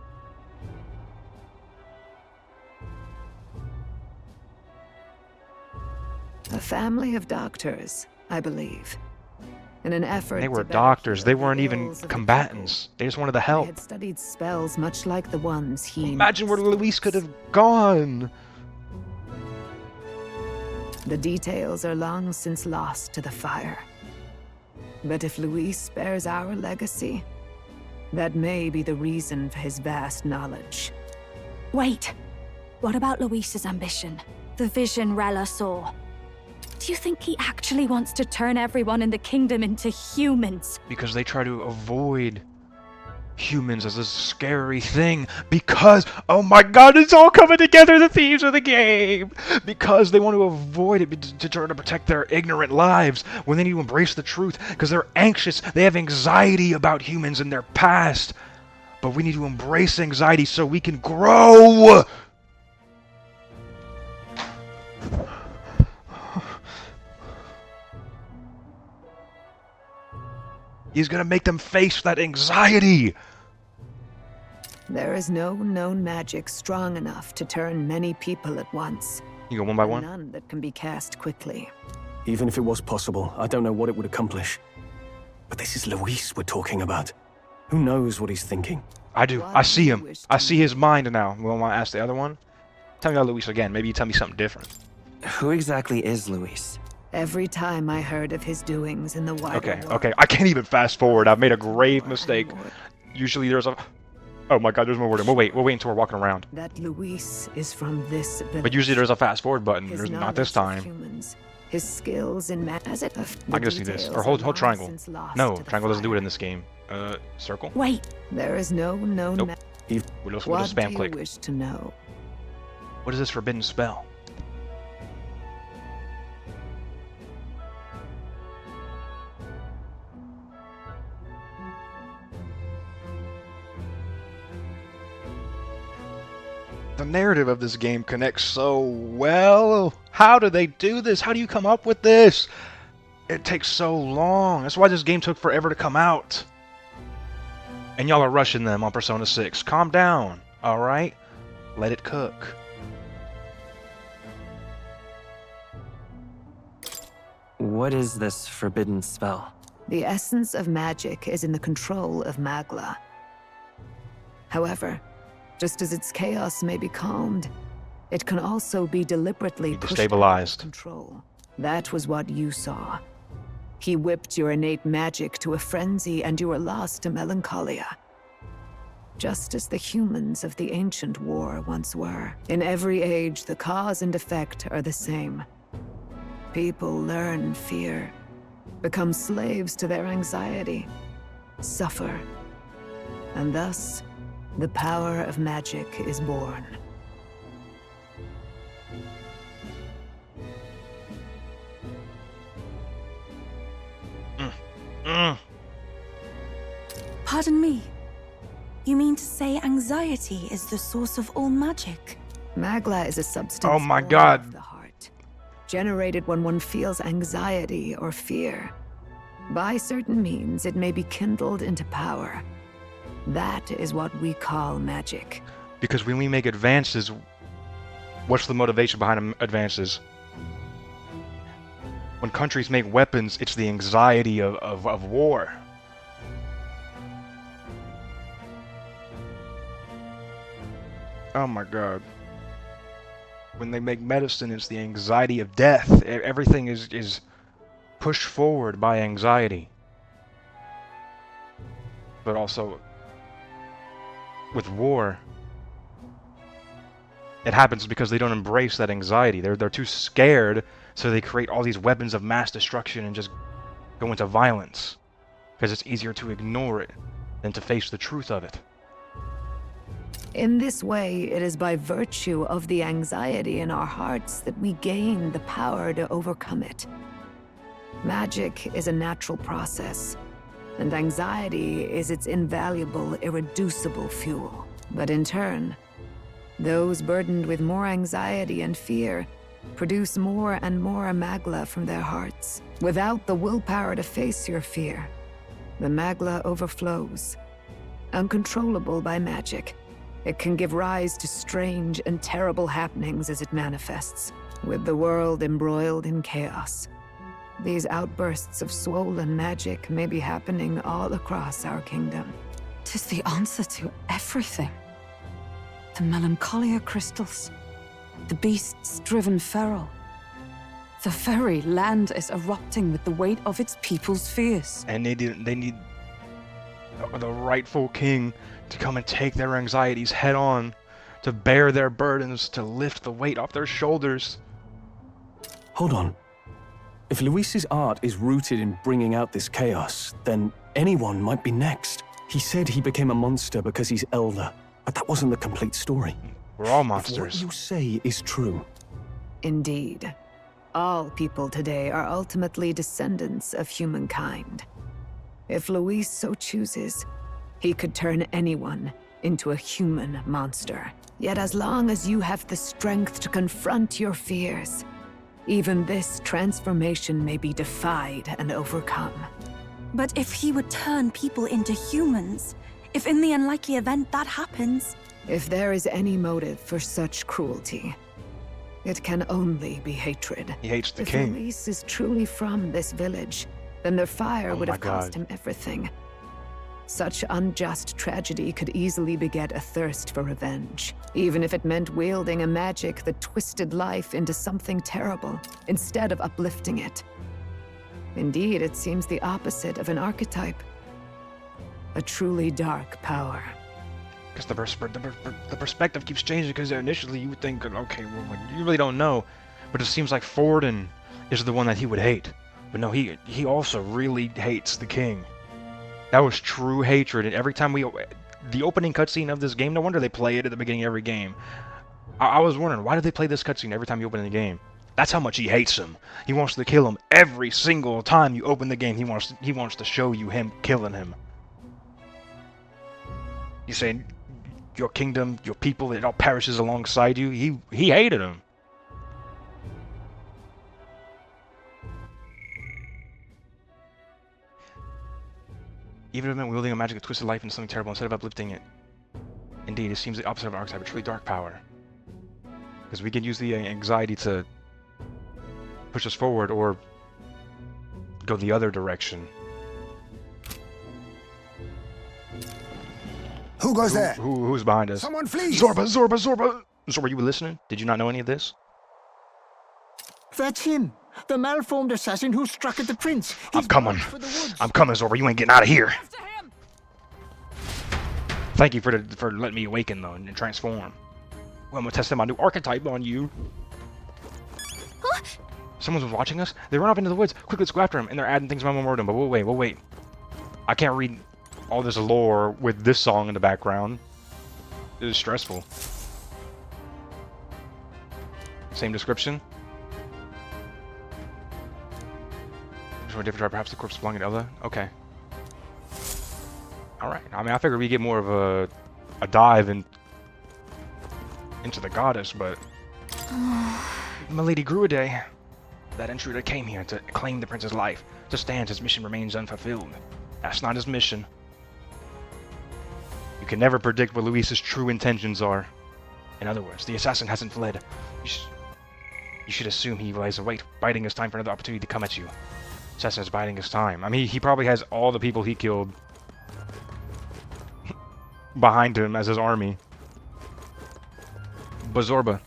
A family of doctors, I believe. In an effort They were to doctors, they weren't the even ills of the combatants. They just wanted to people. help. They had studied spells much like the ones he Imagine where Luis could have gone. The details are long since lost to the fire. But if Luis bears our legacy, that may be the reason for his vast knowledge. Wait. What about Luis's ambition? The vision Rella saw? Do you think he actually wants to turn everyone in the kingdom into humans? Because they try to avoid humans as a scary thing. Because, oh my god, it's all coming together, the themes of the game! Because they want to avoid it to try to protect their ignorant lives when they need to embrace the truth. Because they're anxious, they have anxiety about humans and their past. But we need to embrace anxiety so we can grow! He's gonna make them face that anxiety! There is no known magic strong enough to turn many people at once. You go one by one? None that can be cast quickly. Even if it was possible, I don't know what it would accomplish. But this is Luis we're talking about. Who knows what he's thinking? I do. I see him. I see his mind now. Well, I want to ask the other one. Tell me about Luis again. Maybe you tell me something different. Who exactly is Luis? Every time I heard of his doings in the wider Okay, world, okay. I can't even fast forward. I've made a grave more mistake. and more Usually there's a... Oh my god, there's more wording. We'll wait until we're walking around. that Luis is from this village. But usually there's a fast forward button. His There's not this knowledge of time. humans, his skills in I can just do this. details Or hold are long triangle. since lost No, to the triangle doesn't do it fire. in this game. Circle? Wait, There is no known Nope. ma- We'll just What spam do you click. wish to know? What is this forbidden spell? The narrative of this game connects so well. How do they do this? How do you come up with this? It takes so long. That's why this game took forever to come out. And y'all are rushing them on Persona 6. Calm down, alright? Let it cook. What is this forbidden spell? The essence of magic is in the control of Magla. However, just as its chaos may be calmed, it can also be deliberately pushed out of Destabilized. control. That was what you saw. He whipped your innate magic to a frenzy and you were lost to melancholia. Just as the humans of the ancient war once were. In every age, the cause and effect are the same. People learn fear, become slaves to their anxiety, suffer, and thus, the power of magic is born. Pardon me. You mean to say anxiety is the source of all magic? Magla is a substance Oh my born God. of the heart, generated when one feels anxiety or fear. By certain means, it may be kindled into power. That is what we call magic. Because when we make advances, what's the motivation behind advances? When countries make weapons, it's the anxiety of war. Oh my god. When they make medicine, it's the anxiety of death. Everything is pushed forward by anxiety. But also, with war, it happens because they don't embrace that anxiety. They're too scared, so they create all these weapons of mass destruction and just go into violence. Because it's easier to ignore it than to face the truth of it. In this way, it is by virtue of the anxiety in our hearts that we gain the power to overcome it. Magic is a natural process, and anxiety is its invaluable, irreducible fuel. But in turn, those burdened with more anxiety and fear produce more and more Magla from their hearts. Without the willpower to face your fear, the Magla overflows. Uncontrollable by magic, it can give rise to strange and terrible happenings as it manifests, with the world embroiled in chaos. These outbursts of swollen magic may be happening all across our kingdom. 'Tis the answer to everything. The melancholia crystals, the beasts driven feral. The very land is erupting with the weight of its people's fears. And they need the rightful king to come and take their anxieties head on, to bear their burdens, to lift the weight off their shoulders. Hold on. If Luis's art is rooted in bringing out this chaos, then anyone might be next. He said he became a monster because he's elder, but that wasn't the complete story. We're all If monsters. what you say is true, Indeed, all people today are ultimately descendants of humankind. If Luis so chooses, he could turn anyone into a human monster. Yet as long as you have the strength to confront your fears, even this transformation may be defied and overcome. But if he would turn people into humans, if in the unlikely event that happens, If there is any motive for such cruelty, it can only be hatred. He hates the If king. Luis is truly from this village, then their fire Oh would my have cost God. him everything. Such unjust tragedy could easily beget a thirst for revenge, even if it meant wielding a magic that twisted life into something terrible, instead of uplifting it. Indeed, it seems the opposite of an archetype. A truly dark power. Because the perspective keeps changing, because initially you would think, okay, well, you really don't know. But it seems like Forden is the one that he would hate. But no, he also really hates the king. That was true hatred, and every time the opening cutscene of this game, no wonder they play it at the beginning of every game. I was wondering, why do they play this cutscene every time you open the game? That's how much he hates him. He wants to kill him every single time you open the game. He wants to show you him killing him. You say, your kingdom, your people, it all perishes alongside you. He hated him. Even if it meant wielding a magic that twisted life into something terrible instead of uplifting it. Indeed, it seems the opposite of archetype, a truly dark power. Because we can use the anxiety to push us forward or go the other direction. Who goes there? Who's behind us? Someone flee! Zorba! Zorba, you were listening? Did you not know any of this? That's him. The malformed assassin who struck at the prince. I'm coming, Zorba. You ain't getting out of here. Thank you for letting me awaken though and transform. Well, I'm gonna test my new archetype on you. Huh? Someone was watching us. They run off into the woods. Quick, let's go after him. And they're adding things to my memoriam. But we'll wait. I can't read all this lore with this song in the background. It is stressful. Same description. A different tribe, perhaps the corpse belonging to Ella. Okay. Alright. I mean, I figured we get more of a dive into the goddess, but... Milady Gruiday. That intruder came here to claim the prince's life. To stand, his mission remains unfulfilled. That's not his mission. You can never predict what Luis's true intentions are. In other words, the assassin hasn't fled. You should assume he lies await, biding his time for another opportunity to come at you. Assassin is biding his time. I mean, he probably has all the people he killed behind him as his army. But Zorba,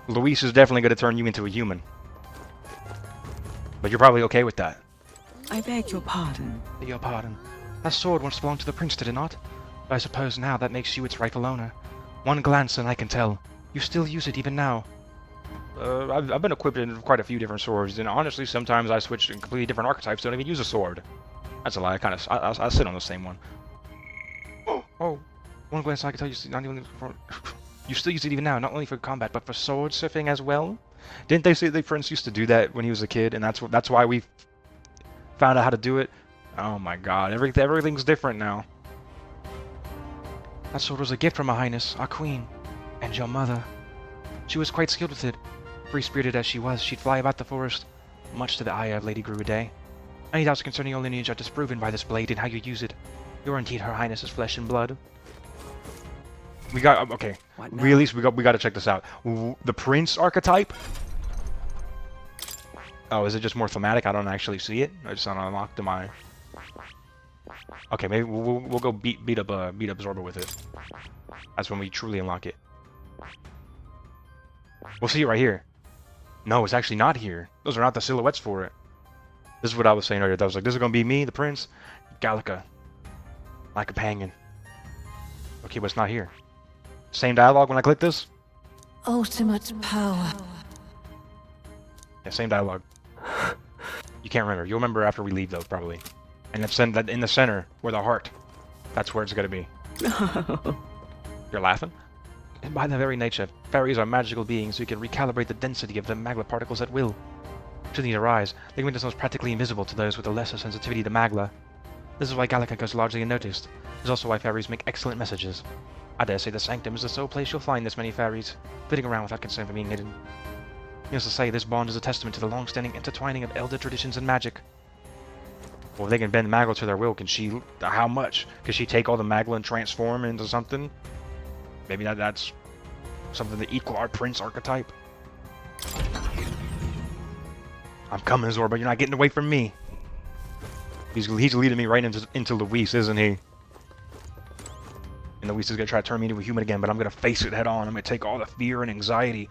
Luis is definitely going to turn you into a human. But you're probably okay with that. I beg your pardon. Your pardon. That sword once belonged to the prince, did it not? But I suppose now that makes you its rightful owner. One glance and I can tell. You still use it even now. I've been equipped in quite a few different swords, and honestly, sometimes I switch to completely different archetypes, don't even use a sword. That's a lie. I sit on the same one. Oh, one glance I can tell you still use it even now, not only for combat, but for sword surfing as well. Didn't they say the prince used to do that when he was a kid, and that's why we found out how to do it? Oh my God, everything's different now. That sword was a gift from Her Highness, our queen, and your mother. She was quite skilled with it. Free-spirited as she was, she'd fly about the forest, much to the eye of Lady Gruiday. Any doubts concerning your lineage are disproven by this blade and how you use it. You're indeed Her Highness's flesh and blood. We got okay. Really, we got to check this out. The prince archetype. Oh, is it just more thematic? I don't actually see it. I just unlocked my. Okay, maybe we'll go beat up Zorba with it. That's when we truly unlock it. We'll see it right here. No, it's actually not here. Those are not the silhouettes for it. This is what I was saying earlier. I was like, this is gonna be me, the prince, Gallica, my companion. Okay, but it's not here. Same dialogue when I click this? Ultimate power. Yeah, same dialogue. You can't remember. You'll remember after we leave, though, probably. And it's in the center, where the heart. That's where it's gonna be. You're laughing? And by their very nature, fairies are magical beings who can recalibrate the density of the magma particles at will. Should need arise, they can make themselves practically invisible to those with a lesser sensitivity to magma. This is why Gallica goes largely unnoticed. This is also why fairies make excellent messages. I dare say the Sanctum is the sole place you'll find this many fairies, flitting around without concern for being hidden. Needless to say, this bond is a testament to the long-standing intertwining of elder traditions and magic. Well, if they can bend Magla to their will, can she... how much? Can she take all the Magla and transform into something? Maybe that's something to equal our prince archetype. I'm coming, Zorba. You're not getting away from me. He's leading me right into Luis, isn't he? And Luis is gonna try to turn me into a human again, but I'm gonna face it head on. I'm gonna take all the fear and anxiety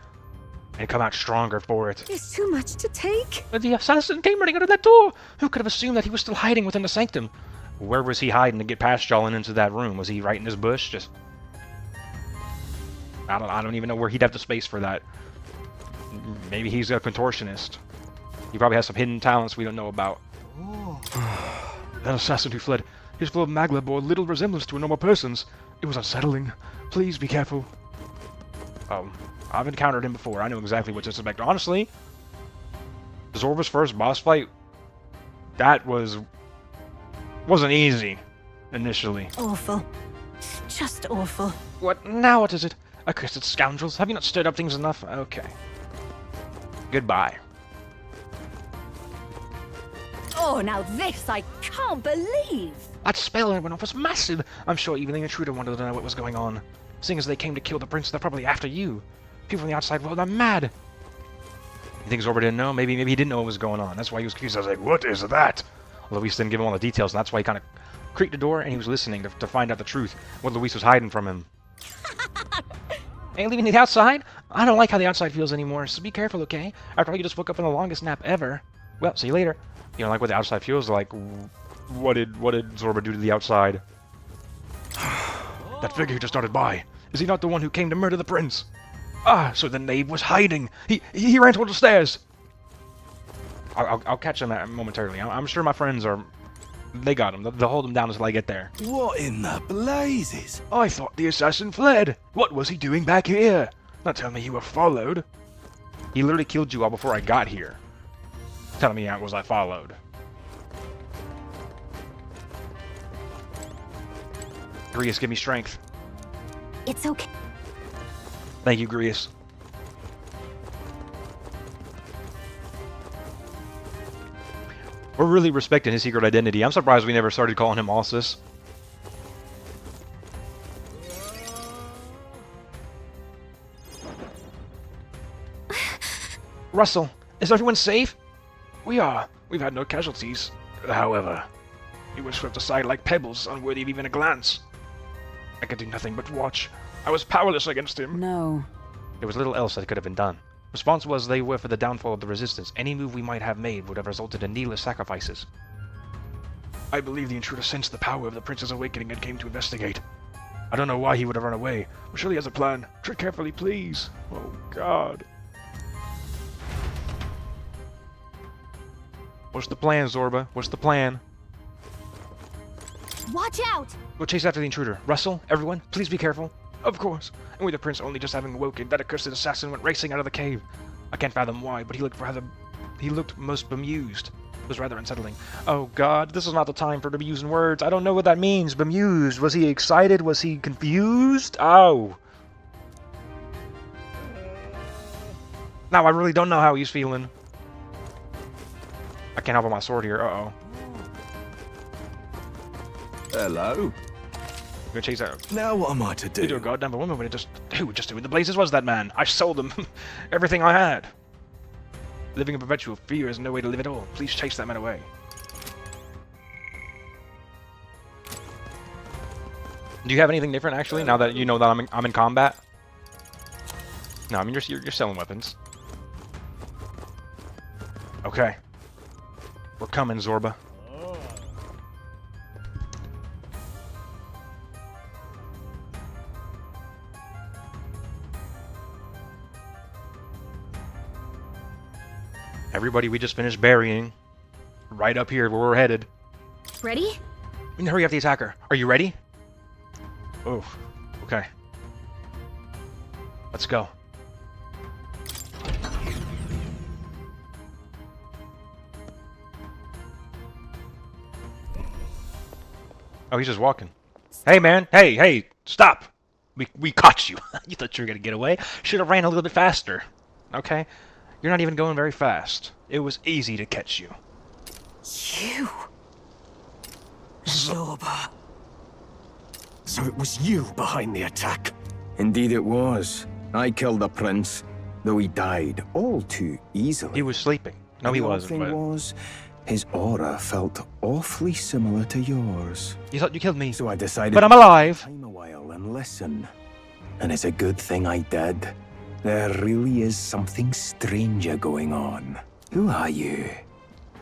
and come out stronger for it. It's too much to take. But the assassin came running out of that door. Who could have assumed that he was still hiding within the sanctum? Where was he hiding to get past y'all and into that room? Was he right in his bush? Just I don't even know where he'd have the space for that. Maybe he's a contortionist. He probably has some hidden talents we don't know about. That assassin who fled. His flow of magla bore little resemblance to a normal person's. It was unsettling. Please be careful. I've encountered him before. I know exactly what to expect. Honestly, Zorba's first boss fight, that wasn't easy initially. Awful. Just awful. What? Now what is it? Accursed scoundrels. Have you not stirred up things enough? Okay. Goodbye. Oh, now this I can't believe! That spell that went off was massive. I'm sure even the intruder wanted to know what was going on. Seeing as they came to kill the prince, they're probably after you. People from the outside world are mad. You think Zorba didn't know? Maybe he didn't know what was going on. That's why he was confused. I was like, what is that? Luis didn't give him all the details, and that's why he kind of creaked the door and he was listening to find out the truth. What Luis was hiding from him. Ain't leaving the outside? I don't like how the outside feels anymore, so be careful, okay? After all, you just woke up in the longest nap ever. Well, see you later. You don't like what the outside feels like. What did Zorba do to the outside? That figure just started by. Is he not the one who came to murder the prince? Ah, so the knave was hiding. He ran toward the stairs. I'll catch him momentarily. I'm sure my friends are... They got him. They'll hold him down until I get there. What in the blazes? I thought the assassin fled. What was he doing back here? Not tell me you were followed. He literally killed you all before I got here. Telling me how was I followed. Grius, give me strength. It's okay. Thank you, Grius. We're really respecting his secret identity. I'm surprised we never started calling him Alsus. Russell, is everyone safe? We are. We've had no casualties. However, he was swept aside like pebbles, unworthy of even a glance. I could do nothing but watch. I was powerless against him. No. There was little else that could have been done. Response was they were for the downfall of the resistance. Any move we might have made would have resulted in needless sacrifices. I believe the intruder sensed the power of the prince's awakening and came to investigate. I don't know why he would have run away, but surely he has a plan. Tread carefully, please. Oh, God. What's the plan, Zorba? What's the plan? Watch out! Go chase after the intruder. Russell, everyone, please be careful. Of course. And with the prince only just having awoken, that accursed assassin went racing out of the cave. I can't fathom why, but he looked most bemused. It was rather unsettling. Oh God, this is not the time for to be using words. I don't know what that means. Bemused. Was he excited? Was he confused? Oh. Now I really don't know how he's feeling. I can't help with my sword here. Uh-oh. Hello. Gonna chase out. Now what am I to do? You do a goddamn woman when it just... Who in the blazes was that man? I sold him everything I had. Living in perpetual fear is no way to live at all. Please chase that man away. Do you have anything different, actually, now that you know that I'm in combat? No, I mean, you're selling weapons. Okay. We're coming, Zorba. Everybody, we just finished burying. Right up here where we're headed. Ready? We can hurry up the attacker. Are you ready? Oh, okay. Let's go. Oh, he's just walking. Hey, man. Hey, stop. We caught you. You thought you were going to get away? Should have ran a little bit faster. Okay? You're not even going very fast. It was easy to catch you. You? Zorba. So it was you behind the attack? Indeed it was. I killed the prince, though he died all too easily. He was sleeping. No, he wasn't. The thing was, his aura felt awfully similar to yours. You thought you killed me. So I decided... But I'm alive! ...time a while and Listen, and it's a good thing I did. There really is something stranger going on. Who are you?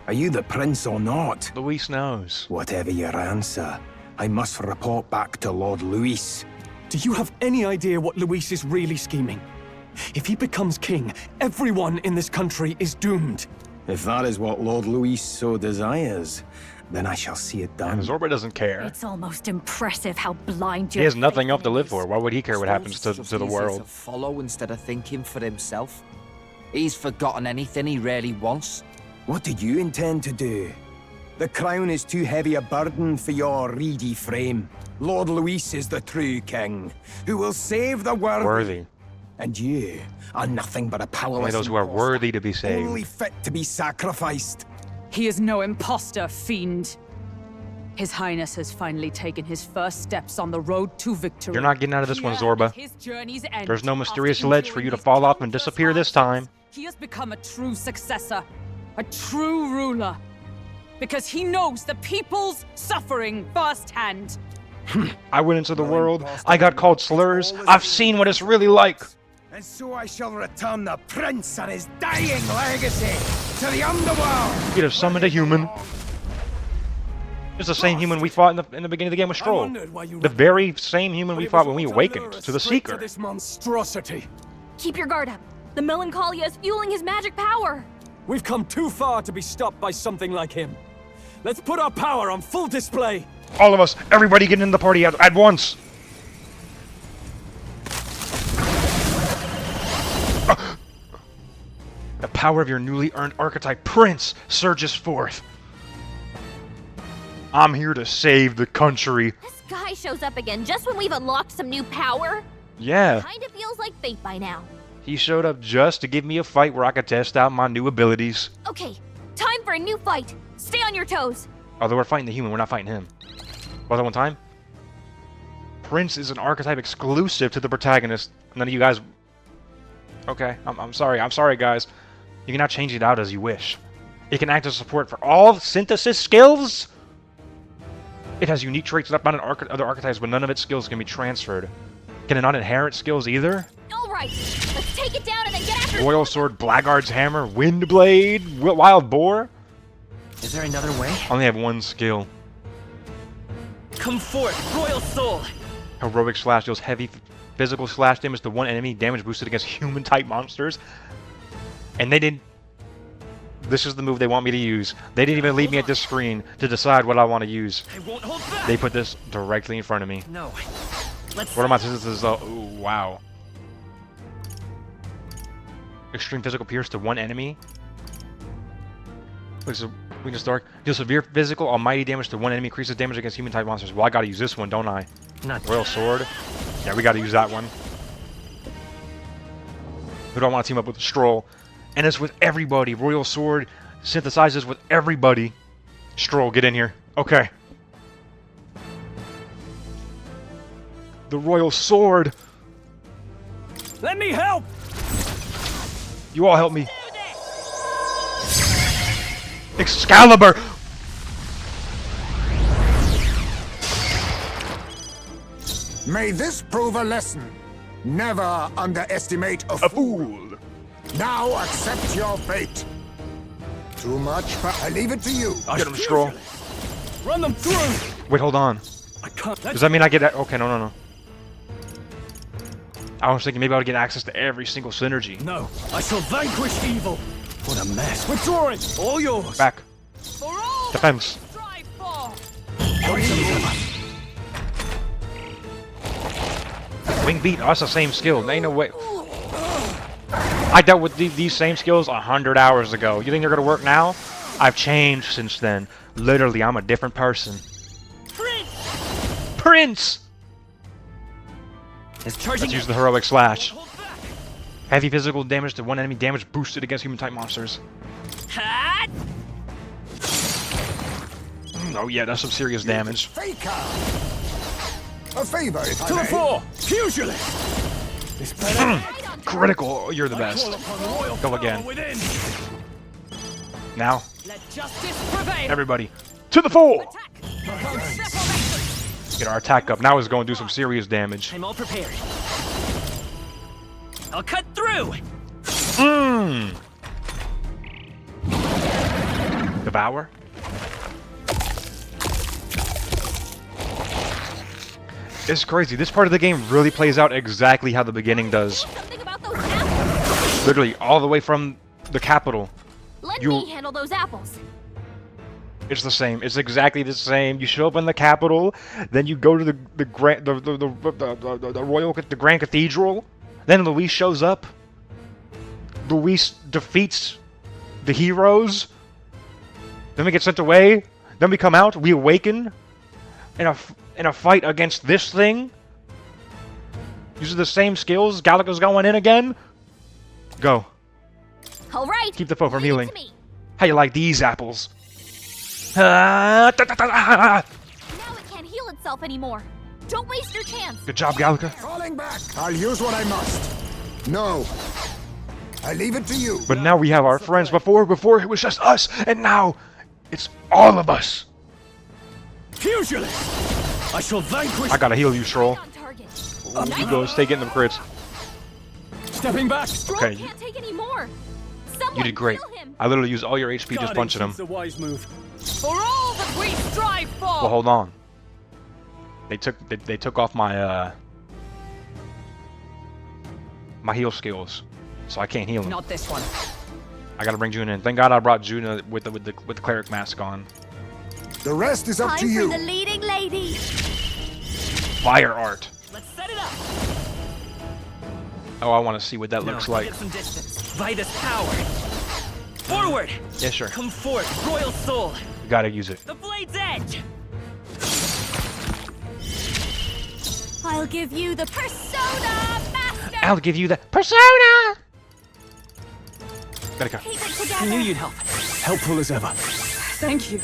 Are you the prince or not? Luis knows. Whatever your answer, I must report back to Lord Luis. Do you have any idea what Luis is really scheming? If he becomes king, everyone in this country is doomed. If that is what Lord Luis so desires, then I shall see it done. And Zorba doesn't care. It's almost impressive how blind you. He has nothing else to live for. Why would he care what happens to the world? To follow instead of thinking for himself. He's forgotten anything he really wants. What did you intend to do? The crown is too heavy a burden for your reedy frame. Lord Luis is the true king, who will save the world. Worthy. And you are nothing but a powerless Only those who are worthy to be saved. only fit to be sacrificed. He is no imposter, fiend. His Highness has finally taken his first steps on the road to victory. You're not getting out of this one, Zorba. His journey's end. There's no mysterious After ledge for you to enduring fall off these and disappear this time. He has become a true successor, a true ruler, because he knows the people's suffering firsthand. I went into the world. I got called slurs. I've seen what it's really like. And so I shall return the prince and his dying legacy to the underworld. You'd have summoned a human. It's the same human we fought in the beginning of the game with Stroll. The very same human we fought when we awakened to the Seeker. This monstrosity. Keep your guard up. The Melancholia is fueling his magic power. We've come too far to be stopped by something like him. Let's put our power on full display. All of us, everybody get in the party at once. The power of your newly earned archetype Prince surges forth. I'm here to save the country. This guy shows up again just when we've unlocked some new power. Yeah. Kinda feels like fate by now. He showed up just to give me a fight where I could test out my new abilities. Okay, time for a new fight. Stay on your toes. Although we're fighting the human, we're not fighting him. Well, that one time. Prince is an archetype exclusive to the protagonist. None of you guys... Okay, I'm sorry. I'm sorry, guys. You can now change it out as you wish. It can act as support for all synthesis skills. It has unique traits that found in other archetypes, but none of its skills can be transferred. Can it not inherit skills either? Alright, let's take it down and then get after it. Royal Sword, Blackguard's Hammer, Windblade, Wild Boar? Is there another way? I only have one skill. Come forth, Royal Soul! Heroic Slash deals heavy physical slash damage to one enemy, damage boosted against human-type monsters. And they didn't... This is the move they want me to use. They didn't even leave me at this screen to decide what I want to use. I won't hold back. They put this directly in front of me. No. Let's... What are my synthesis? Oh, wow. Extreme physical pierce to one enemy. Weakness dark. Deals severe physical, almighty damage to one enemy. Increases damage against human-type monsters. Well, I gotta use this one, don't I? Not Royal Sword. Yeah, we gotta use that one. Who do I want to team up with? Stroll. And it's with everybody. Royal Sword synthesizes with everybody. Stroll, get in here. Okay. The Royal Sword. Let me help! You all help me. Excalibur! May this prove a lesson. Never underestimate a fool. Now accept your fate. Too much, but I leave it to you. Get him, Stroll. Run them through! Wait, hold on. I can't. Does that mean I get that? Okay, no. I was thinking maybe I would get access to every single synergy. No, I shall vanquish evil. What a mess. Withdrawing! All yours! Back. Defense. Wing beat. Oh, that's the same skill. There ain't no way. I dealt with these same skills 100 hours ago. You think they're gonna work now? I've changed since then. Literally, I'm a different person. Prince! Let's use the Heroic Slash. Heavy physical damage to one enemy, damage boosted against human-type monsters. Oh yeah, that's some serious damage. A favor, if I To the may. floor! Pugilist! This better. Critical! You're the best. Go again. Now. Let justice prevail. Everybody. To the floor! Get our attack up. Now it's going to do some serious damage. I'm all prepared. I'll cut through. Devour. It's crazy. This part of the game really plays out exactly how the beginning does. Literally, all the way from the capital. Let me handle those apples. It's the same. It's exactly the same. You show up in the capital, then you go to the Grand Cathedral. Then Luis shows up. Luis defeats the heroes. Then we get sent away. Then we come out. We awaken in a fight against this thing. Using the same skills. Gallica's going in again. Go. All right. Keep the foe from healing. How you like these apples? Now it can't heal itself anymore. Don't waste your chance. Good job, Gallica. Falling back. I'll use what I must. No. I leave it to you. But now we have our friends. Before it was just us, and now it's all of us. Pugilist! I shall vanquish. I gotta heal you, Stroll. Up he goes. Stay getting them crits. Stepping back. Okay. Can't take any more. You did great. I literally used all your HP just punching him. The wise move. For all that we strive for. Well, hold on. They took off my my heal skills, so I can't heal him. Not this one. I gotta bring Juna in. Thank God I brought Juna with the cleric mask on. The rest is up to you. Time for the leading lady. Fire art. Let's set it up. Oh, I want to see what that looks like. Get some distance. Vitus power. Forward. Yeah, sure. Come forth, royal soul. You gotta use it. The blade's edge. I'll give you the persona, master. I'll give you the persona. Gotta go. Keep it together. I knew you'd help. Helpful as ever. Thank you.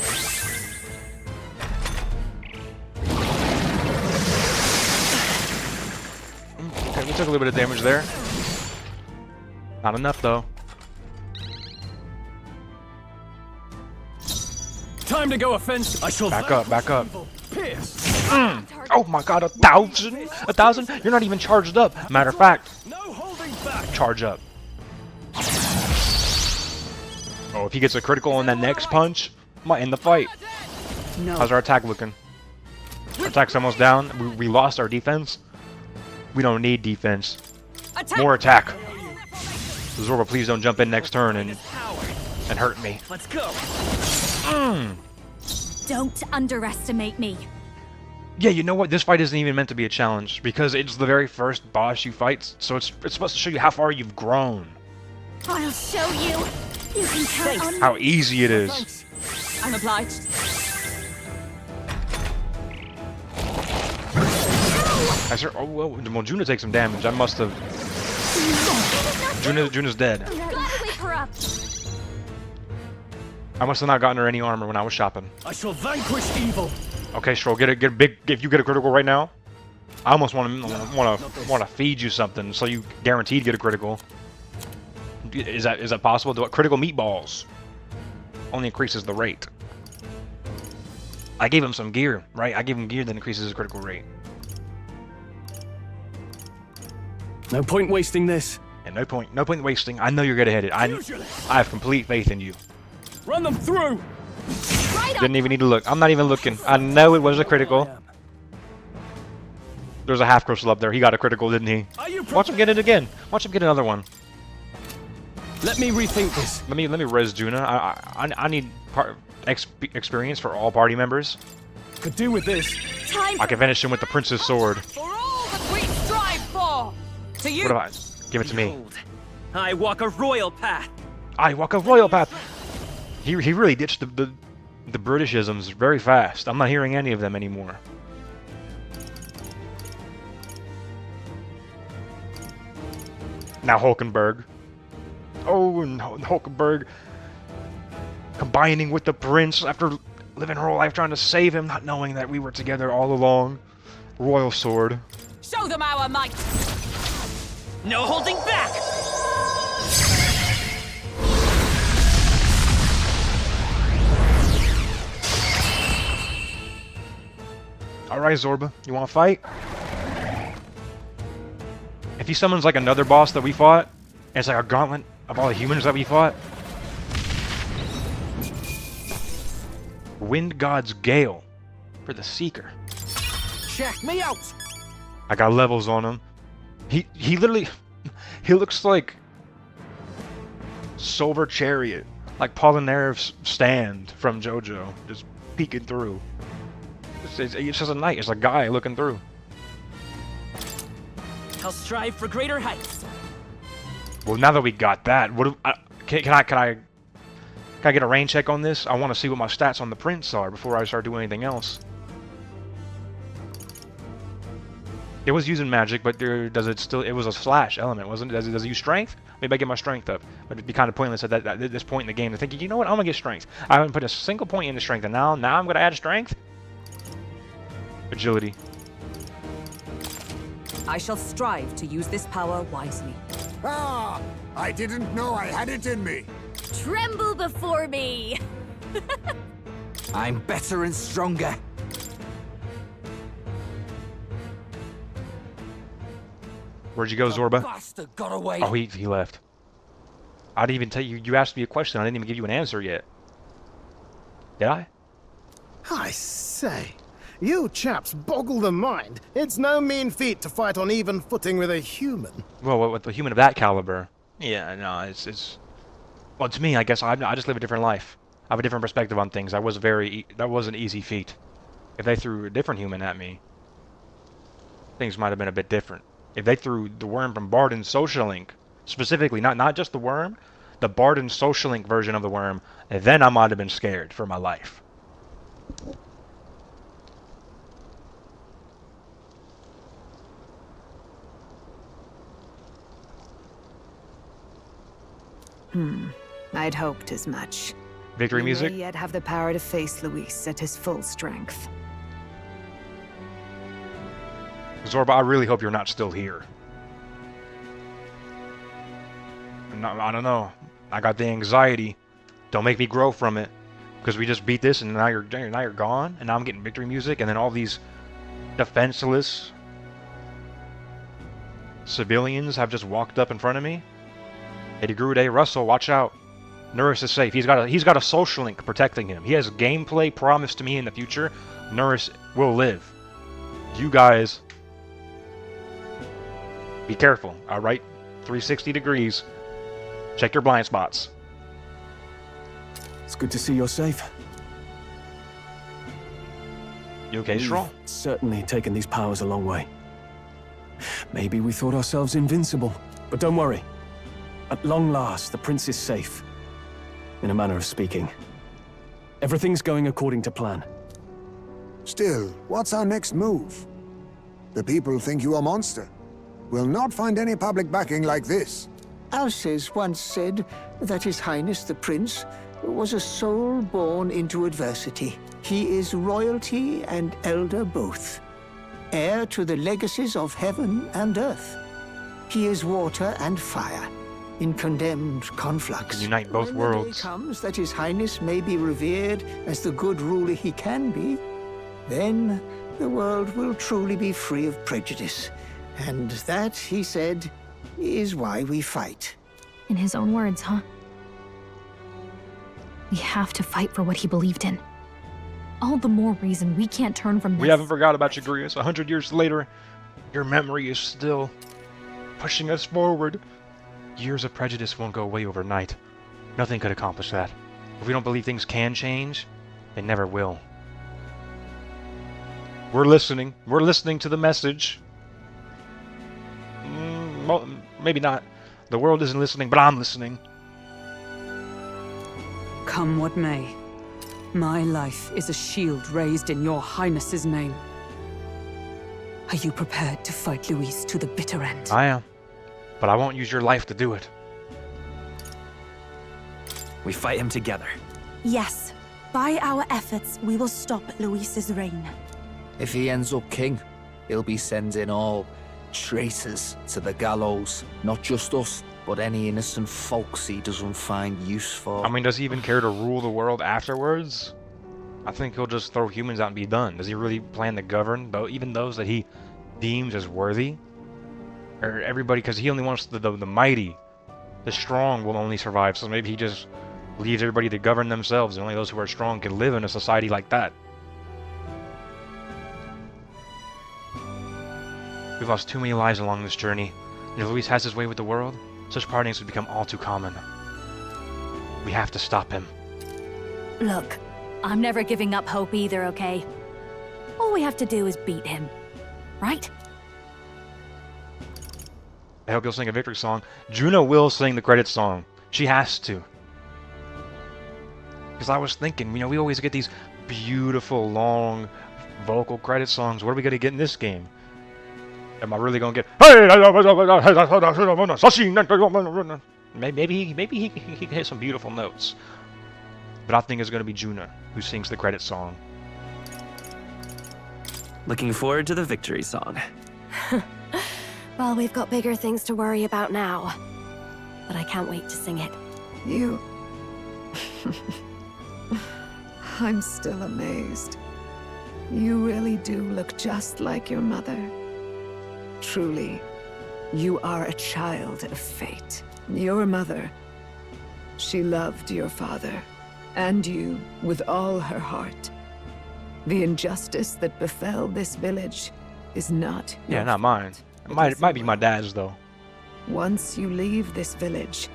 Okay, we took a little bit of damage there. Not enough though. Time to go offense. I shall Back up, back up. Pierce. Oh my God, 1,000? 1,000? You're not even charged up. Matter of fact, No holding back. charge up. Oh, if he gets a critical on that next punch, might end the fight. No. How's our attack looking? Our attack's almost down. We lost our defense. We don't need defense. More attack. Zorba, please don't jump in next turn and hurt me. Let's go. Don't underestimate me. Yeah, you know what? This fight isn't even meant to be a challenge because it's the very first boss you fight, so it's supposed to show you how far you've grown. I'll show you. You can count on me. How easy it is. I'm obliged. I said, oh, well, Juna takes some damage. I must have. Juna's dead. Gotta wake her up. I must have not gotten her any armor when I was shopping. I shall vanquish evil. Okay, Stroll, get a big. If you get a critical right now, I almost want to feed you something so you guaranteed get a critical. Is that possible? Do it. Critical meatballs only increases the rate. I gave him some gear, right? I gave him gear that increases his critical rate. No point wasting this. And no point wasting. I know you're gonna hit it. I have complete faith in you. Run them through. Didn't even need to look. I'm not even looking. I know it was a critical. There's a half crystal up there. He got a critical, didn't he? Watch him get it again. Watch him get another one. Let me rethink this. Let me res Juna. I need experience for all party members. Could do with this. I can finish him with the Prince's sword. For all that we strive for. To you. What about? Give it to me. I walk a royal path. I walk a royal path. He really ditched the Britishisms very fast. I'm not hearing any of them anymore. Now Hulkenberg. Oh, no, Hulkenberg combining with the prince after living her whole life trying to save him, not knowing that we were together all along. Royal sword. Show them our might. No holding back. All Alright, Zorba, you wanna fight? If he summons like another boss that we fought, and it's like a gauntlet of all the humans that we fought. Wind God's Gale for the Seeker. Check me out! I got levels on him. He literally, he looks like Silver Chariot, like Polynaire's stand from JoJo, just peeking through. It's just a knight, it's a guy looking through. I'll strive for greater heights. Well, now that we got that, what do, can I get a rain check on this? I want to see what my stats on the prince are before I start doing anything else. It was using magic, but does it still? It was a slash element, wasn't it? Does it use strength? Maybe I get my strength up. But it'd be kind of pointless at this point in the game to think, you know what? I'm gonna get strength. I haven't put a single point into strength, and now I'm gonna add strength. Agility. I shall strive to use this power wisely. Ah! I didn't know I had it in me. Tremble before me! I'm better and stronger. Where'd you go, Zorba? Bastard got away. Oh, he left. I didn't even tell you. You asked me a question. I didn't even give you an answer yet. Did I? I say, you chaps boggle the mind. It's no mean feat to fight on even footing with a human. Well, with a human of that caliber. Yeah, no, it's. Well, to me, I guess I just live a different life. I have a different perspective on things. That was an easy feat. If they threw a different human at me, things might have been a bit different. If they threw the worm from Barden's Social Link, specifically, not just the worm, the Barden's Social Link version of the worm, then I might have been scared for my life. I'd hoped as much. Victory music? You may yet have the power to face Luis at his full strength. Zorba, I really hope you're not still here. I don't know. I got the anxiety. Don't make me grow from it. Because we just beat this and now you're gone. And now I'm getting victory music. And then all these defenseless civilians have just walked up in front of me. Eddie Grude, Russell, watch out. Norris is safe. He's got a social link protecting him. He has gameplay promised to me in the future. Norris will live. You guys, be careful, alright? 360 degrees. Check your blind spots. It's good to see you're safe. You okay, Stroll? We've certainly taken these powers a long way. Maybe we thought ourselves invincible, but don't worry. At long last, the prince is safe. In a manner of speaking. Everything's going according to plan. Still, what's our next move? The people think you a monster. We'll not find any public backing like this. Alces once said that His Highness the Prince was a soul born into adversity. He is royalty and elder both, heir to the legacies of heaven and earth. He is water and fire, in condemned conflux. Unite both when worlds. The day comes that His Highness may be revered as the good ruler he can be, then the world will truly be free of prejudice. And that, he said, is why we fight. In his own words, huh? We have to fight for what he believed in. All the more reason we can't turn from this. We haven't forgot about you, Grius. 100 years later, your memory is still pushing us forward. Years of prejudice won't go away overnight. Nothing could accomplish that. If we don't believe things can change, they never will. We're listening. We're listening to the message. Well, maybe not. The world isn't listening, but I'm listening. Come what may, my life is a shield raised in your highness's name. Are you prepared to fight Luis to the bitter end? I am. But I won't use your life to do it. We fight him together. Yes. By our efforts, we will stop Luis's reign. If he ends up king, he'll be sending all traitors to the gallows. Not just us, but any innocent folks he doesn't find use for. I mean, does he even care to rule the world afterwards? I think he'll just throw humans out and be done. Does he really plan to govern, though, even those that he deems as worthy? Or everybody, because he only wants the mighty. The strong will only survive, so maybe he just leaves everybody to govern themselves, and only those who are strong can live in a society like that. We've lost too many lives along this journey, and if Luis has his way with the world, such partings would become all too common. We have to stop him. Look, I'm never giving up hope either, okay? All we have to do is beat him, right? I hope you'll sing a victory song. Juno will sing the credits song. She has to. Because I was thinking, you know, we always get these beautiful, long vocal credit songs. What are we going to get in this game? Am I really going to get... Maybe he can hit some beautiful notes. But I think it's going to be Juno who sings the credit song. Looking forward to the victory song. Well, we've got bigger things to worry about now. But I can't wait to sing it. You... I'm still amazed. You really do look just like your mother. Truly, you are a child of fate. Your mother, she loved your father, and you with all her heart. The injustice that befell this village is not your Yeah, not mine. It might be my dad's, though. Once you leave this village,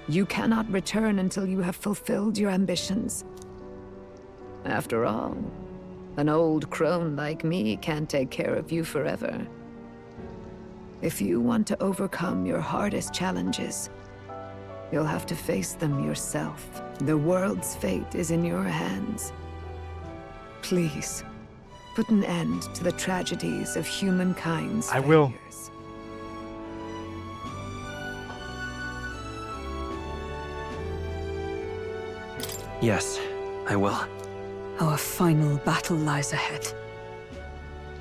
you cannot return until you have fulfilled your ambitions. After all, an old crone like me can't take care of you forever. If you want to overcome your hardest challenges, you'll have to face them yourself. The world's fate is in your hands. Please, put an end to the tragedies of humankind's I will. failures. Yes, I will. Our final battle lies ahead.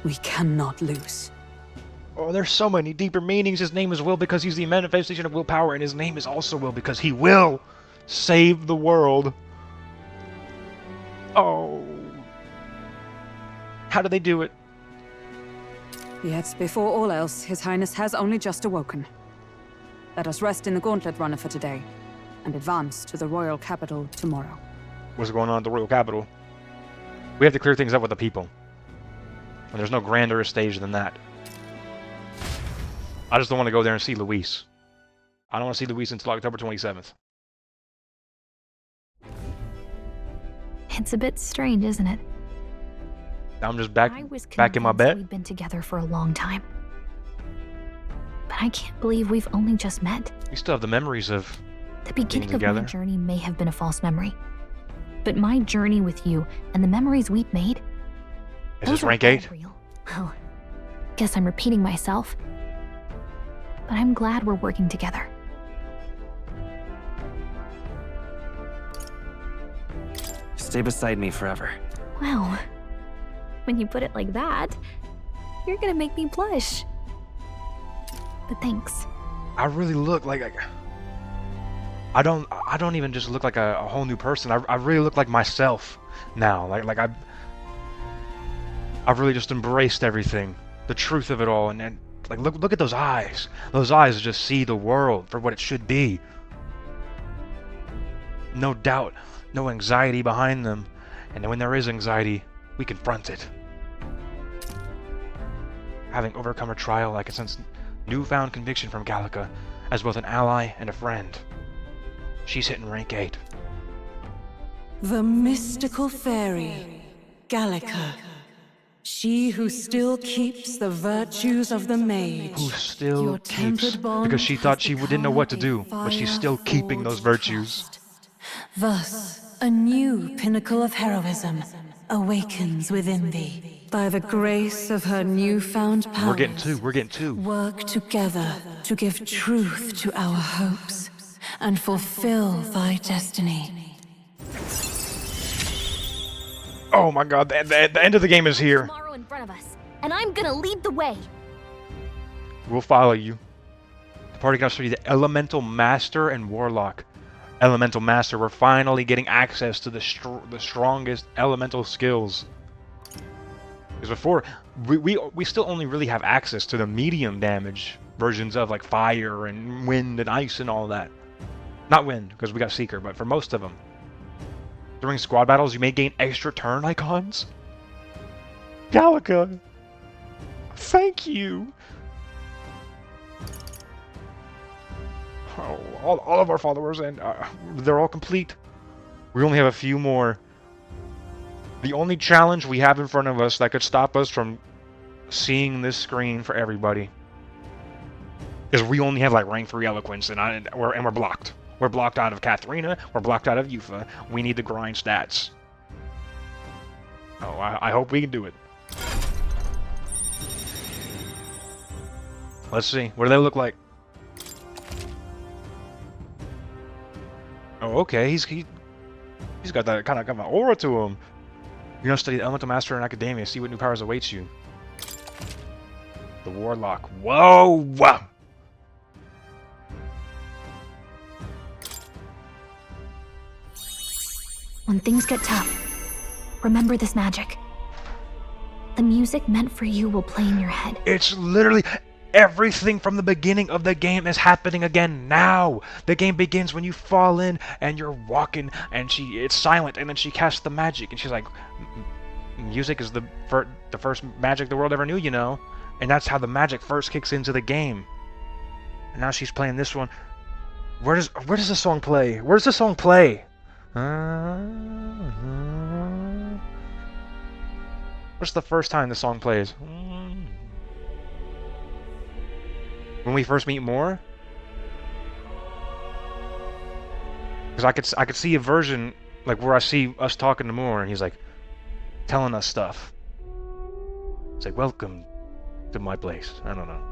We cannot lose. Oh, there's so many deeper meanings. His name is Will because he's the manifestation of willpower, and his name is also Will because he will save the world. Oh. How do they do it? Yet, before all else, His Highness has only just awoken. Let us rest in the Gauntlet Runner for today, and advance to the royal capital tomorrow. What's going on at the royal capital? We have to clear things up with the people. And there's no grander stage than that. I just don't want to go there and see Luis. I don't want to see Luis until October 27th. It's a bit strange, isn't it? Now I'm just back in my convinced bed. We've been together for a long time. But I can't believe we've only just met. We still have the memories of The beginning being of together. my journey may have been a false memory. But my journey with you and the memories we've made... Is those this are rank all 8? real. Well, guess I'm repeating myself. But I'm glad we're working together. Stay beside me forever. Wow. When you put it like that, you're gonna make me blush. But thanks. I really look like I don't even just look like a whole new person. I really look like myself now. Like I've really just embraced everything, the truth of it all, and like look at those eyes. Those eyes just see the world for what it should be. No doubt, no anxiety behind them, and when there is anxiety, we confront it. Having overcome a trial, I can sense newfound conviction from Gallica as both an ally and a friend. She's hitting rank 8. The mystical fairy, Gallica. She who still keeps the virtues of the mage. Who still Your keeps, tempered bond because she thought she didn't know what to do, become a but she's fire still keeping those forged virtues. Thus, a new pinnacle of heroism awakens within thee. By the grace of her newfound powers, We're getting two. work together to give truth to our hopes and fulfill thy destiny. Oh my god, the end of the game is here. Tomorrow in front of us, and I'm gonna lead the way. We'll follow you. The party can also be the Elemental Master and Warlock. Elemental Master. We're finally getting access to the strongest elemental skills. Because before, we still only really have access to the medium damage versions of like fire and wind and ice and all that. Not wind, because we got Seeker, but for most of them. During squad battles, you may gain extra turn icons. Gallica! Thank you! Oh, all of our followers, and they're all complete. We only have a few more. The only challenge we have in front of us that could stop us from seeing this screen for everybody is we only have like rank 3 eloquence, and we're blocked. We're blocked out of Katharina. We're blocked out of Yufa. We need to grind stats. Oh, I hope we can do it. Let's see. What do they look like? Oh, okay. He's got that kind of an aura to him. You're gonna study the Elemental Master in Academia. See what new powers awaits you. The Warlock. Whoa! Wow! When things get tough, remember this magic. The music meant for you will play in your head. It's literally everything from the beginning of the game is happening again now. The game begins when you fall in and you're walking and it's silent, and then she casts the magic and she's like, music is the first magic the world ever knew, you know? And that's how the magic first kicks into the game. And now she's playing this one. Where does the song play? Where does the song play? What's the first time the song plays? When we first meet Moore? Because I could see a version like where I see us talking to Moore and he's like telling us stuff. It's like, welcome to my place. I don't know.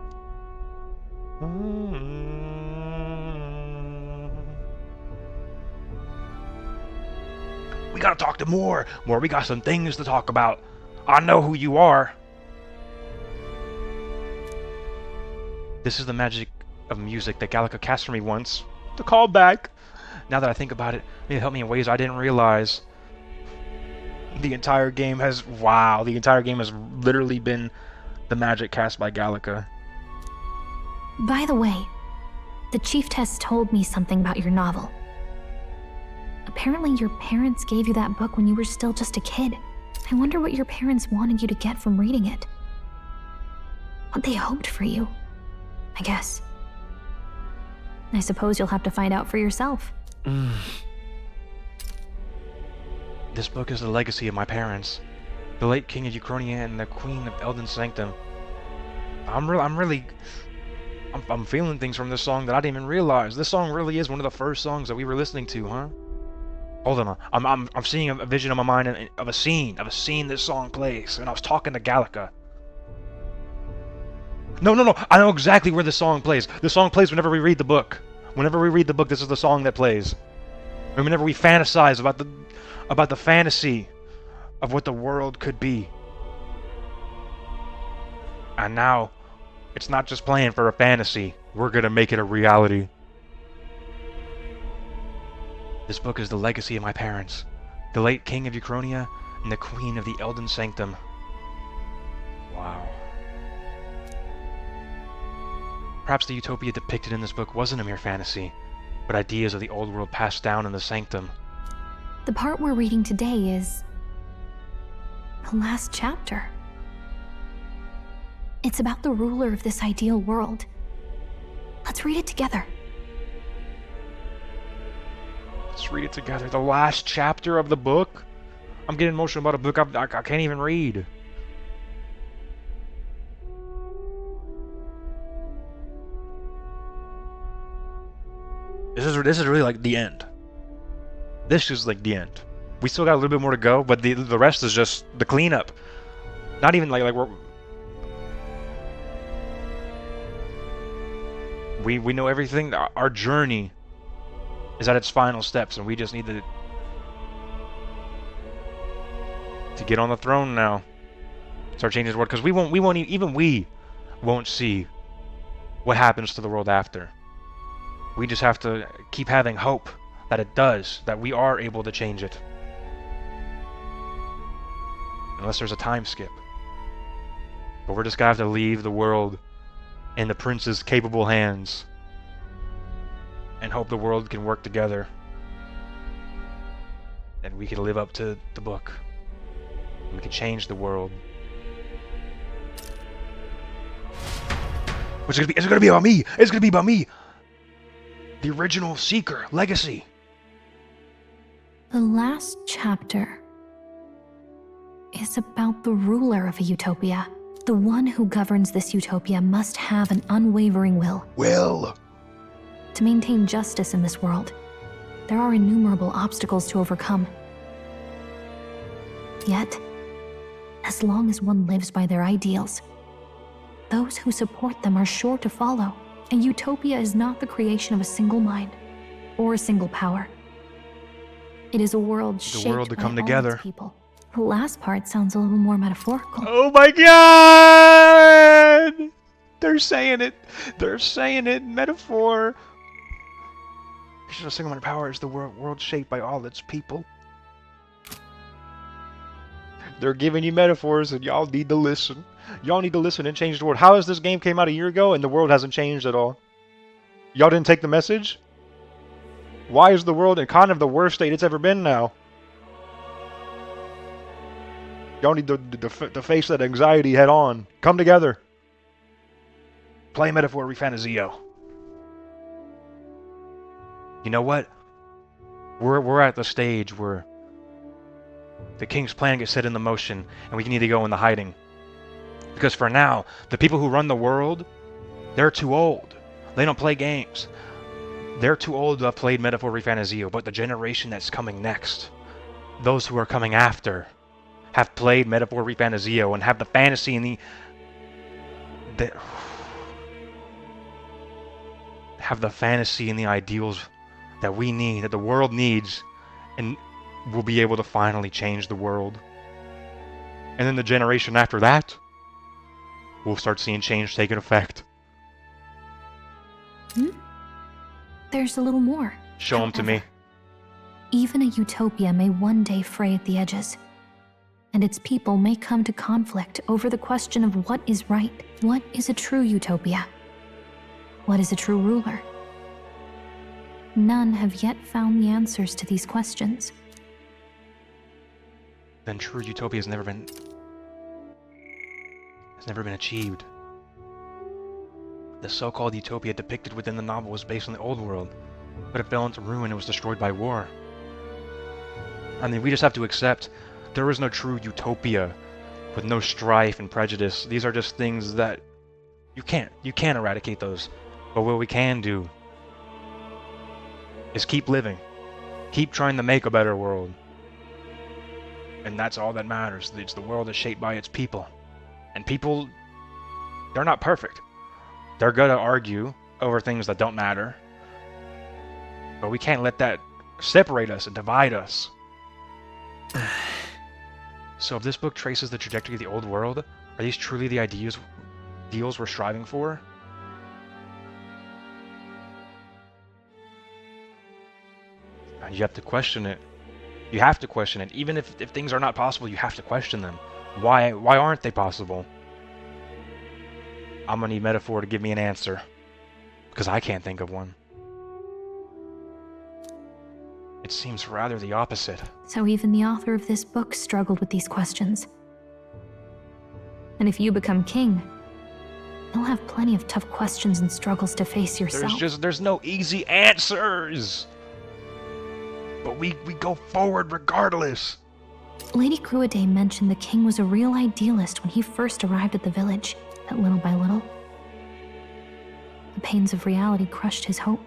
We gotta talk to Moore. Moore, we got some things to talk about. I know who you are. This is the magic of music that Gallica cast for me once. To call back. Now that I think about it, it helped me in ways I didn't realize. The entire game has... Wow, the entire game has literally been the magic cast by Gallica. By the way, the Chieftess told me something about your novel. Apparently your parents gave you that book when you were still just a kid. I wonder what your parents wanted you to get from reading it. What they hoped for you, I guess. I suppose you'll have to find out for yourself. This book is the legacy of my parents. The late King of Uchronia and the Queen of Elden Sanctum. I'm feeling things from this song that I didn't even realize. This song really is one of the first songs that we were listening to, huh? Hold on, I'm seeing a vision in my mind of a scene this song plays, and I was talking to Gallica. No, I know exactly where the song plays. The song plays whenever we read the book. Whenever we read the book, this is the song that plays. And whenever we fantasize about the fantasy of what the world could be. And now, it's not just playing for a fantasy. We're gonna make it a reality. This book is the legacy of my parents, the late King of Uchronia and the Queen of the Elden Sanctum. Wow. Perhaps the utopia depicted in this book wasn't a mere fantasy, but ideas of the old world passed down in the Sanctum. The part we're reading today is the last chapter. It's about the ruler of this ideal world. Let's read it together. Let's read it together. The last chapter of the book? I'm getting emotional about a book I can't even read. This is really like the end. This is like the end. We still got a little bit more to go, but the rest is just the cleanup. Not even like we're... We know everything. Our journey is at its final steps, and we just need to get on the throne now. Start changing the world, because we won't see what happens to the world after. We just have to keep having hope that it does, that we are able to change it. Unless there's a time skip. But we're just gonna have to leave the world in the prince's capable hands and hope the world can work together and we can live up to the book. We can change the world. It's gonna be about me. It's gonna be about me. The original Seeker legacy. The last chapter is about the ruler of a utopia. The one who governs this utopia must have an unwavering will. To maintain justice in this world, there are innumerable obstacles to overcome. Yet, as long as one lives by their ideals, those who support them are sure to follow. A utopia is not the creation of a single mind or a single power. It is a world shaped by all its people. The last part sounds a little more metaphorical. Oh my god! They're saying it. They're saying it. Metaphor. A single mind power is the world shaped by all its people. They're giving you metaphors and y'all need to listen. Y'all need to listen and change the world. How is this game came out a year ago and the world hasn't changed at all? Y'all didn't take the message? Why is the world in kind of the worst state it's ever been now? Y'all need to face that anxiety head on. Come together. Play Metaphor ReFantazio. You know what? We're at the stage where the king's plan gets set into motion and we need to go into hiding. Because for now, the people who run the world, they're too old. They don't play games. They're too old to have played Metaphor ReFantazio, but the generation that's coming next, those who are coming after, have played Metaphor ReFantazio and have the fantasy and the ideals that we need, that the world needs, and we'll be able to finally change the world. And then the generation after that, we'll start seeing change taking effect. There's a little more. Show them to me. Even a utopia may one day fray at the edges, and its people may come to conflict over the question of what is right. What is a true utopia? What is a true ruler? None have yet found the answers to these questions. Then true utopia has never been achieved. The so-called utopia depicted within the novel was based on the old world, but it fell into ruin and was destroyed by war. I mean, we just have to accept there is no true utopia with no strife and prejudice. These are just things that you can't eradicate those. But what we can do is keep living, keep trying to make a better world. And that's all that matters. It's the world that's shaped by its people. And people, they're not perfect. They're gonna argue over things that don't matter. But we can't let that separate us and divide us. So if this book traces the trajectory of the old world, are these truly the ideals we're striving for? And you have to question it. You have to question it. Even if things are not possible, you have to question them. Why aren't they possible? I'm gonna need Metaphor to give me an answer, because I can't think of one. It seems rather the opposite. So even the author of this book struggled with these questions. And if you become king, you'll have plenty of tough questions and struggles to face yourself. There's no easy answers. But we go forward regardless. Lady Cruaday mentioned the king was a real idealist when he first arrived at the village, that little by little, the pains of reality crushed his hope.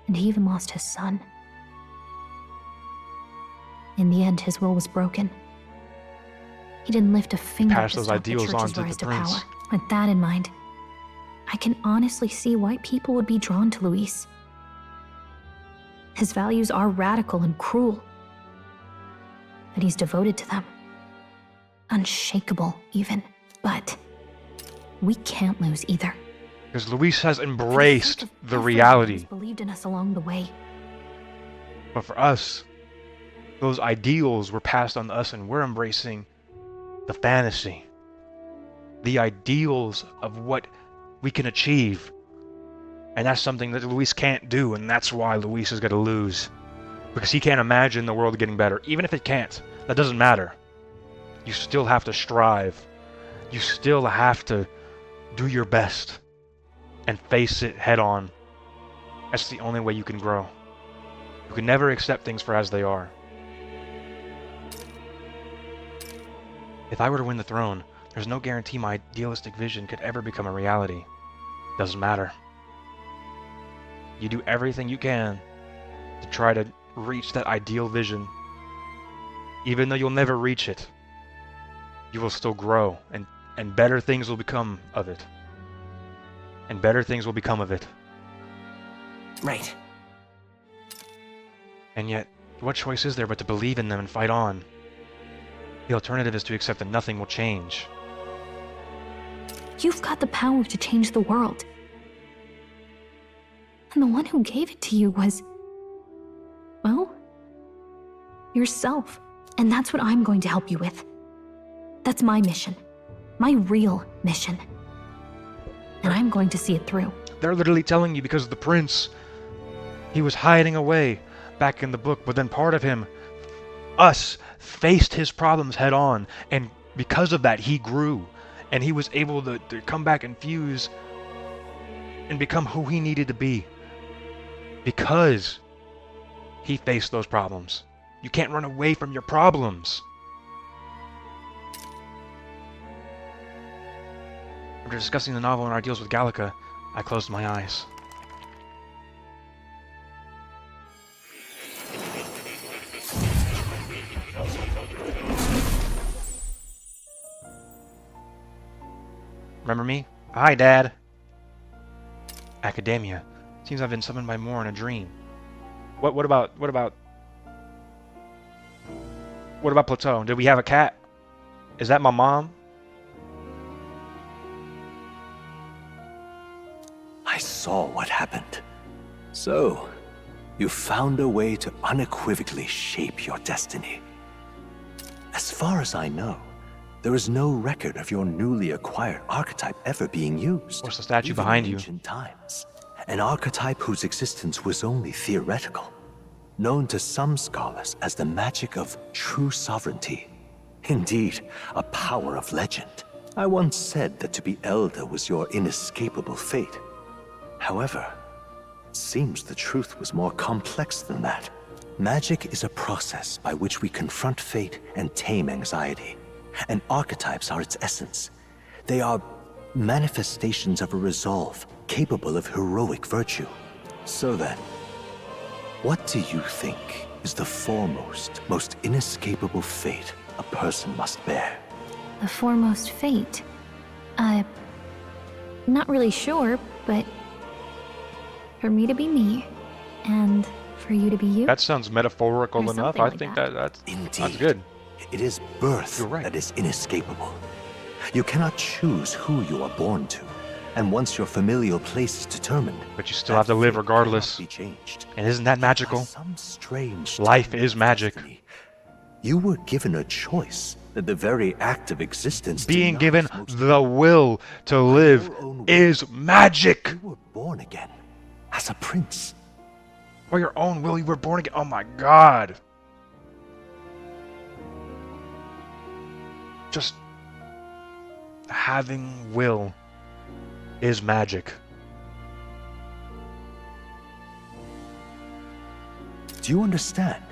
And he even lost his son. In the end, his will was broken. He didn't lift a finger to stop the church's rise to power. With that in mind, I can honestly see why people would be drawn to Luis. His values are radical and cruel, but he's devoted to them. Unshakable, even. But we can't lose either. Because Luis has embraced the Everyone reality. who's believed in us along the way. But for us, those ideals were passed on to us, and we're embracing the fantasy. The ideals of what we can achieve. And that's something that Luis can't do, and that's why Luis is going to lose. Because he can't imagine the world getting better. Even if it can't, that doesn't matter. You still have to strive. You still have to do your best and face it head on. That's the only way you can grow. You can never accept things for as they are. If I were to win the throne, there's no guarantee my idealistic vision could ever become a reality. Doesn't matter. You do everything you can to try to reach that ideal vision. Even though you'll never reach it, you will still grow, and better things will become of it. And better things will become of it. Right. And yet, what choice is there but to believe in them and fight on? The alternative is to accept that nothing will change. You've got the power to change the world. And the one who gave it to you was, well, yourself. And that's what I'm going to help you with. That's my mission. My real mission. And I'm going to see it through. They're literally telling you because the prince, he was hiding away back in the book, but then part of him, us, faced his problems head on, and because of that he grew, and he was able to come back and fuse and become who he needed to be because he faced those problems. You can't run away from your problems. After discussing the novel and our deals with Gallica, I closed my eyes. Remember me? Hi, Dad. Academia. Seems I've been summoned by more in a dream. What about Plateau? Did we have a cat? Is that my mom? I saw what happened. So, you found a way to unequivocally shape your destiny. As far as I know, there is no record of your newly acquired archetype ever being used. What's the statue Even behind in you? ancient times, an archetype whose existence was only theoretical, known to some scholars as the magic of true sovereignty. Indeed, a power of legend. I once said that to be elder was your inescapable fate. However, it seems the truth was more complex than that. Magic is a process by which we confront fate and tame anxiety. And archetypes are its essence. They are manifestations of a resolve capable of heroic virtue. So then, what do you think is the foremost, most inescapable fate a person must bear? The foremost fate? Not really sure, but for me to be me, and for you to be you. That sounds metaphorical Or enough. something I like think that. that's good. It is birth that is inescapable. You cannot choose who you are born to, and once your familial place is determined, but you still have to live regardless. Be changed. And isn't that magical? Some strange life is magic. You were given a choice that the very act of existence being given the will to live is magic. You were born again as a prince. For your own will, you were born again. Oh my God. Just having will is magic. Do you understand?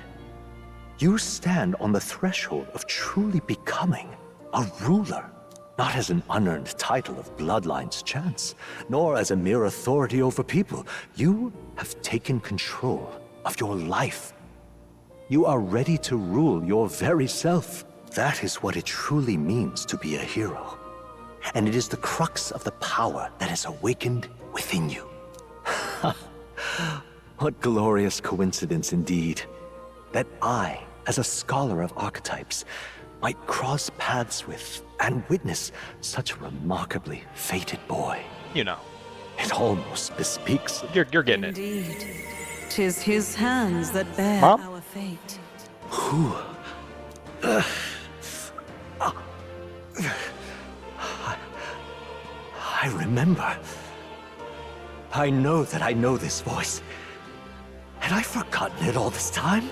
You stand on the threshold of truly becoming a ruler, not as an unearned title of bloodline's chance, nor as a mere authority over people. You have taken control of your life. You are ready to rule your very self. That is what it truly means to be a hero. And it is the crux of the power that is awakened within you. What glorious coincidence indeed, that I, as a scholar of archetypes, might cross paths with and witness such a remarkably fated boy. You know, It almost bespeaks. You're getting it. Indeed. 'Tis his hands that bear Mom? our fate. Who? I remember. I know that I know this voice. Had I forgotten it all this time?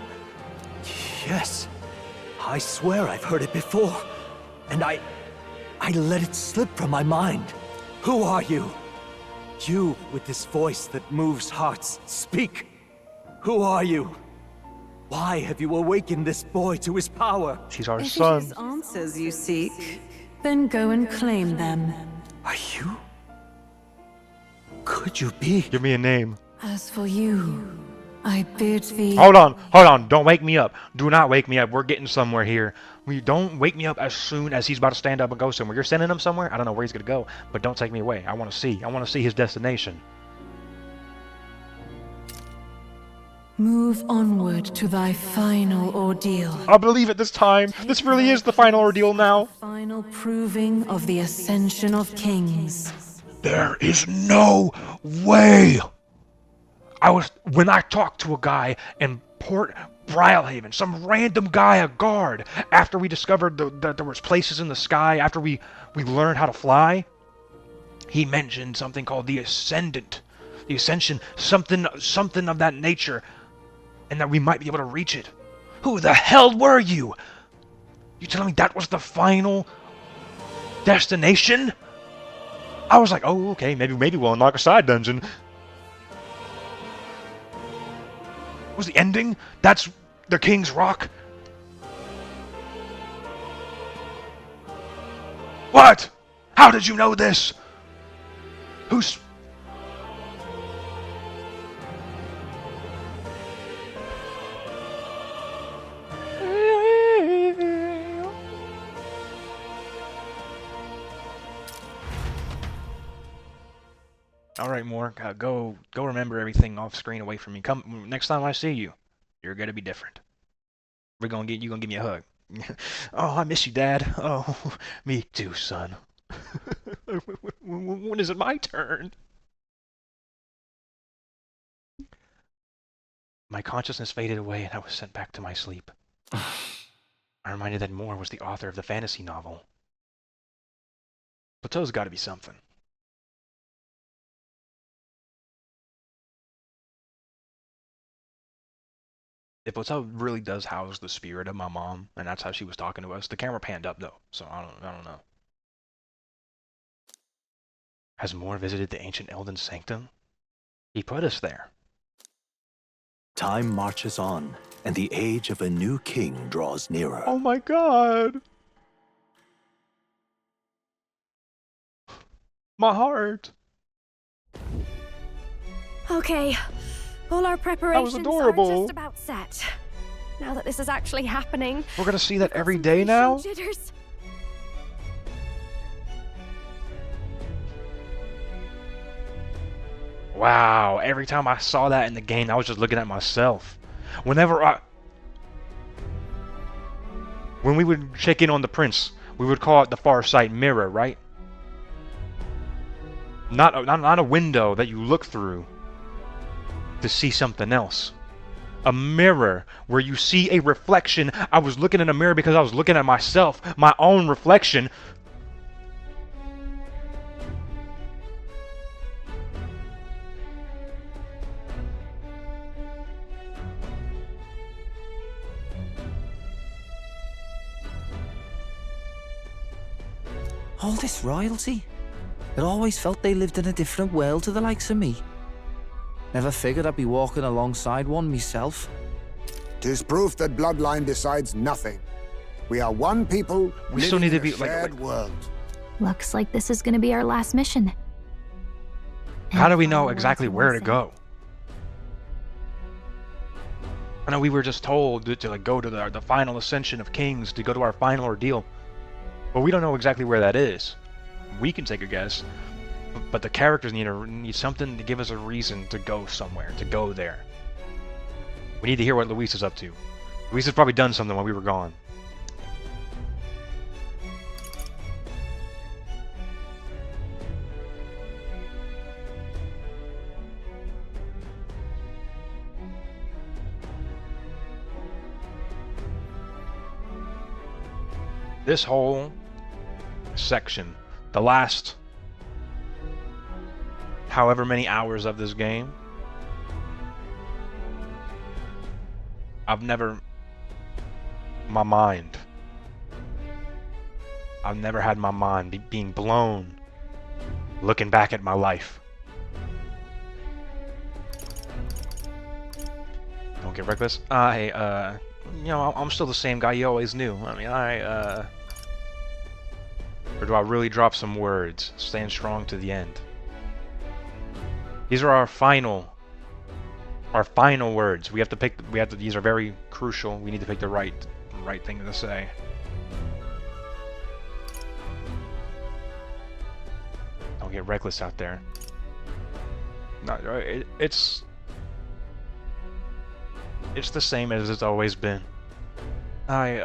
Yes. I swear I've heard it before. And I let it slip from my mind. Who are you? You with this voice that moves hearts. Speak. Who are you? Why have you awakened this boy to his power? She's our If son. it is answers you seek, then go and claim them. Are you? Could you be? Give me a name. As for you, I bid thee... Hold on. Don't wake me up. Do not wake me up. We're getting somewhere here. We don't wake me up as soon as he's about to stand up and go somewhere. You're sending him somewhere? I don't know where he's going to go, but don't take me away. I want to see. I want to see his destination. Move onward to thy final ordeal. I believe it this time. This really is the final ordeal now. Final proving of the ascension of kings. There is no way. When I talked to a guy in Port Brilehaven, some random guy, a guard, after we discovered that there was places in the sky, after we learned how to fly, he mentioned something called the Ascendant, the Ascension, something of that nature, and that we might be able to reach it. Who the hell were you? You telling me that was the final destination? I was like, oh, okay, maybe we'll unlock a side dungeon. Was the ending? That's the King's Rock? What? How did you know this? Who's... All right, Moore, go remember everything off screen away from me. Come next time I see you, you're gonna be different. You gonna give me a hug. Oh, I miss you, Dad. Oh, me too, son. When is it my turn? My consciousness faded away and I was sent back to my sleep. I reminded that Moore was the author of the fantasy novel. Plateau's gotta be something. If Plateau really does house the spirit of my mom, and that's how she was talking to us, the camera panned up though, so I don't know. Has Moore visited the ancient Elden Sanctum? He put us there. Time marches on, and the age of a new king draws nearer. Oh my god! My heart! Okay, all our preparations are adorable. just about set. Now that this is actually happening, We're gonna see that every day now? jitters. Wow, every time I saw that in the game, I was just looking at myself. When we would check in on the prince, we would call it the far sight mirror, right? Not a window that you look through to see something else. A mirror where you see a reflection. I was looking in a mirror because I was looking at myself, my own reflection. All this royalty? It always felt they lived in a different world to the likes of me. Never figured I'd be walking alongside one myself. 'Tis proof that bloodline decides nothing. We are one people. We still need to living be in a shared world. Looks like this is gonna be our last mission. How do we know exactly where to go? I know we were just told to like, go to the final ascension of kings, to go to our final ordeal. But we don't know exactly where that is. We can take a guess, but the characters need something to give us a reason to go somewhere, to go there. We need to hear what Luis is up to. Luis has probably done something while we were gone. This whole section, the last however many hours of this game, I've never had my mind being blown looking back at my life. Don't get reckless. You know, I'm still the same guy you always knew. I mean, or do I really drop some words? Stand strong to the end. These are our final words. We have to pick. These are very crucial. We need to pick the right thing to say. Don't get reckless out there. No, it's the same as it's always been. What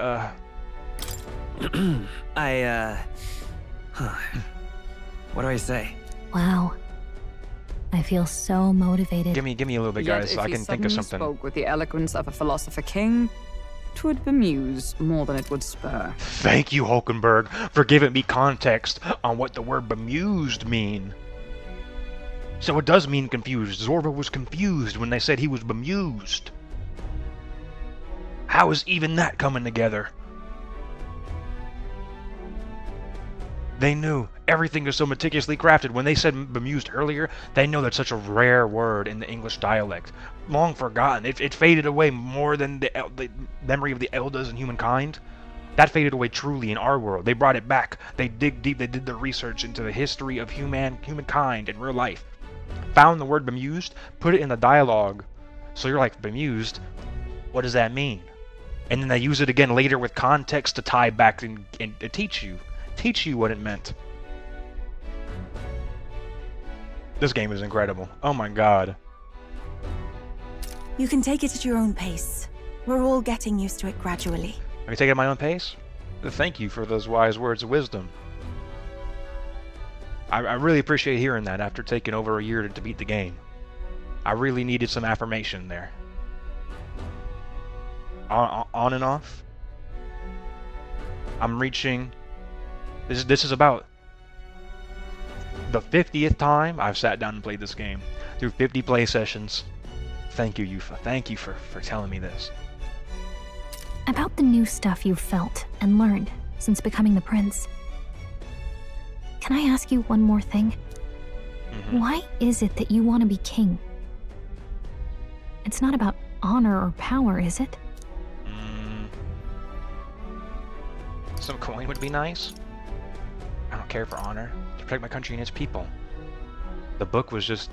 do I say? Wow. I feel so motivated. Give me a little bit, guys, so I can think of something. Spoke with the eloquence of a philosopher king, 'twould bemuse more than it would spur. Thank you, Hulkenberg, for giving me context on what the word bemused mean. So it does mean confused. Zorba was confused when they said he was bemused. How is even that coming together? They knew. Everything is so meticulously crafted. When they said bemused earlier, they know that's such a rare word in the English dialect. Long forgotten. It faded away more than the memory of the Eldas and humankind. That faded away truly in our world. They brought it back. They dig deep. They did the research into the history of humankind in real life. Found the word bemused, put it in the dialogue. So you're like, bemused? What does that mean? And then they use it again later with context to tie back and to teach you what it meant. This game is incredible. Oh my god. You can take it at your own pace. We're all getting used to it gradually. I can take it at my own pace? Thank you for those wise words of wisdom. I really appreciate hearing that after taking over a year to beat the game. I really needed some affirmation there. On and off. I'm reaching... This is about the 50th time I've sat down and played this game. Through 50 play sessions. Thank you, Yufa. Thank you for telling me this. About the new stuff you've felt and learned since becoming the prince. Can I ask you one more thing? Why is it that you want to be king? It's not about honor or power, is it? Some coin would be nice. I don't care for honor. To protect my country and its people. The book was just...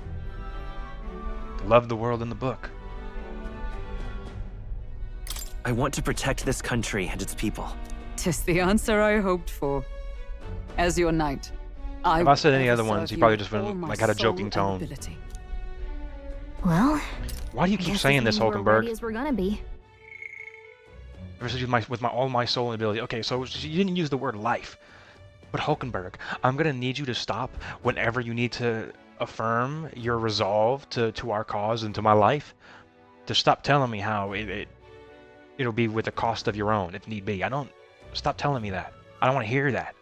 love the world in the book. I want to protect this country and its people. 'Tis the answer I hoped for. As your knight, if I said any other ones, he probably just went, like, had a joking tone. Well, why do you keep saying this, Hulkenberg? As we're gonna be. Versus with all my soul and ability. Okay, so you didn't use the word life. But Hulkenberg, I'm gonna need you to stop whenever you need to affirm your resolve to our cause and to my life. To stop telling me how it'll be with the cost of your own, if need be. Stop telling me that. I don't want to hear that.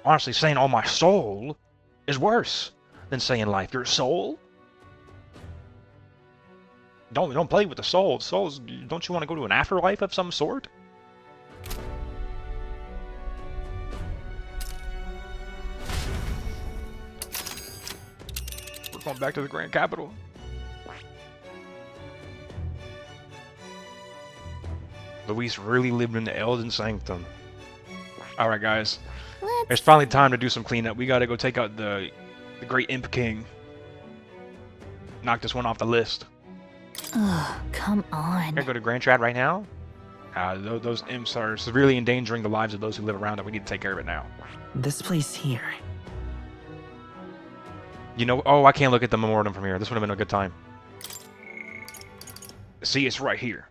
Honestly, saying all my soul is worse than saying life. Your soul? Don't play with the soul. Souls, don't you want to go to an afterlife of some sort? We're going back to the Grand Capital. Luis really lived in the Elden Sanctum. Alright, guys. It's finally time to do some cleanup. We gotta go take out the Great Imp King. Knock this one off the list. Ugh, come on. Can I go to Grand Chat right now? Those imps are severely endangering the lives of those who live around it. We need to take care of it now. This place here. You know, oh, I can't look at the memoriam from here. This would have been a good time. See, it's right here.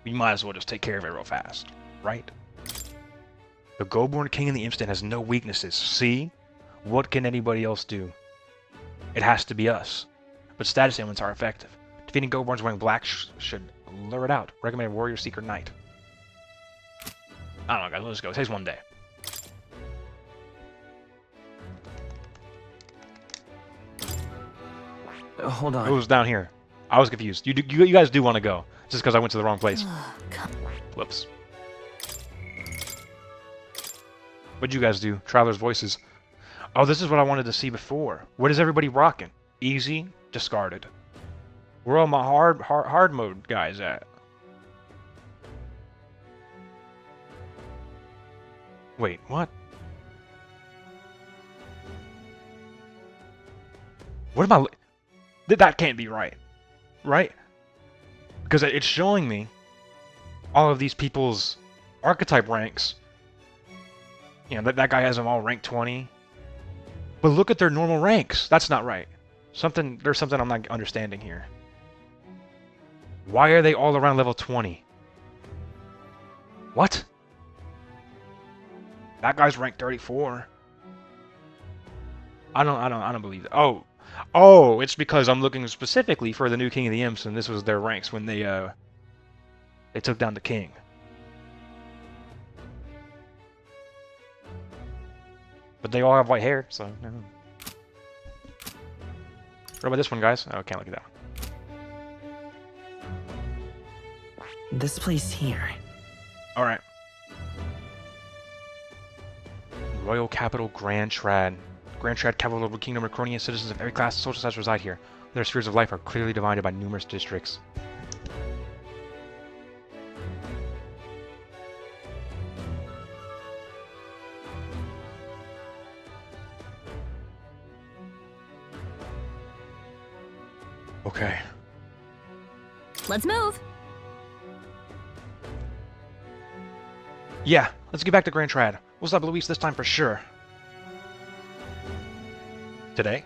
We might as well just take care of it real fast, right? The Goldborn King in the Imp Stand has no weaknesses. See? What can anybody else do? It has to be us. But status ailments are effective. Defeating Goldborns wearing black should lure it out. Recommended Warrior Seeker Knight. I don't know, guys. Let's go. It takes one day. Hold on. It was down here. I was confused. You guys do want to go. Just because I went to the wrong place. Whoops. What'd you guys do? Traveler's Voices. Oh, this is what I wanted to see before. What is everybody rocking? Easy, discarded. Where all my hard mode guys at? Wait, what? What am I... That can't be right. Right? Because it's showing me all of these people's archetype ranks. You know, that guy has them all ranked 20. But look at their normal ranks. That's not right. There's something I'm not understanding here. Why are they all around level 20? What? That guy's ranked 34. I don't believe that. Oh, it's because I'm looking specifically for the new King of the Imps, and this was their ranks when they took down the king. But they all have white hair, so... No. What about this one, guys? Oh, I can't look at that one. This place here. Alright. Royal Capital Grand Trad. Grand Trad capital of the Kingdom of Cronia. Citizens of every class and social status reside here. Their spheres of life are clearly divided by numerous districts. Okay. Let's move. Yeah, let's get back to Grand Trad. We'll stop Luis this time for sure. Today?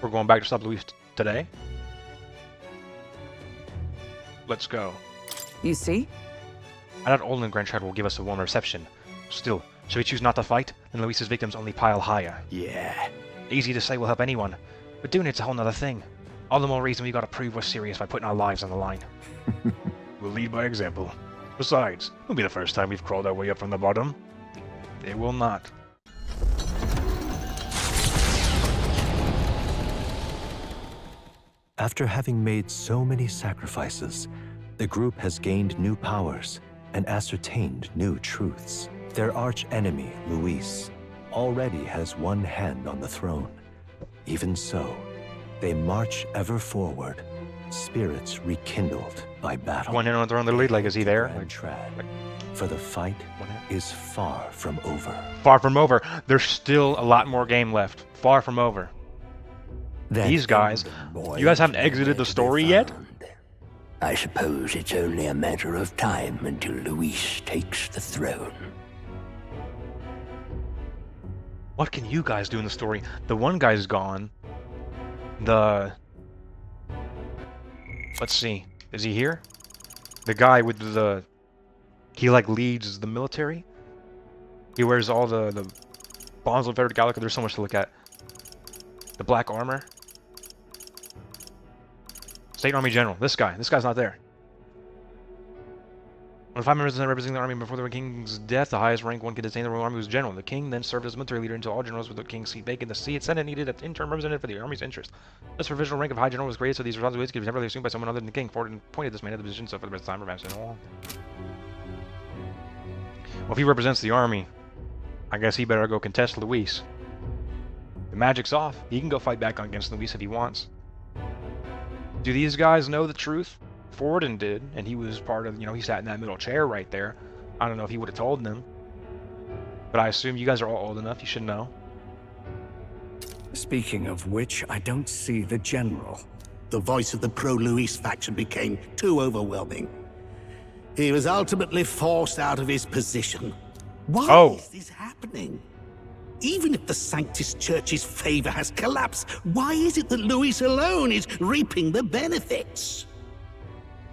We're going back to stop Luis today? Let's go. You see? I doubt Olin and Grand Trad will give us a warm reception. Still, should we choose not to fight, then Luis's victims only pile higher. Yeah. Easy to say will help anyone, but doing it's a whole nother thing. All the more reason we gotta prove we're serious by putting our lives on the line. We'll lead by example. Besides, it'll be the first time we've crawled our way up from the bottom. It will not. After having made so many sacrifices, the group has gained new powers and ascertained new truths. Their arch-enemy, Luis, already has one hand on the throne. Even so, they march ever forward, spirits rekindled by battle. One hand on the throne, the lead, like, is he there? For the fight is far from over. Far from over. There's still a lot more game left. Far from over. These guys, you guys haven't exited the story yet? I suppose it's only a matter of time until Luis takes the throne. What can you guys do in the story? The one guy's gone. Let's see. Is he here? The guy with the... He, like, leads the military? He wears all the bonds of Federal Gallica. There's so much to look at. The black armor. State Army General. This guy's not there. When 5 members representing the army before the king's death, the highest rank one could attain the royal army was general. The king then served as military leader until all generals with the king's seat vacant. The Senate needed an interim representative for the army's interest. This provisional rank of high general was created so these responsibilities could be temporarily assumed by someone other than the king. Ford appointed this man to the position so for the rest of the time remains in all. Well, if he represents the army, I guess he better go contest Luis. The magic's off. He can go fight back against Luis if he wants. Do these guys know the truth? Forden did, and he was part of, he sat in that middle chair right there. I don't know if he would have told them. But I assume you guys are all old enough, you should know. Speaking of which, I don't see the general. The voice of the pro-Luis faction became too overwhelming. He was ultimately forced out of his position. Why is this happening? Even if the Sanctus Church's favor has collapsed, why is it that Luis alone is reaping the benefits?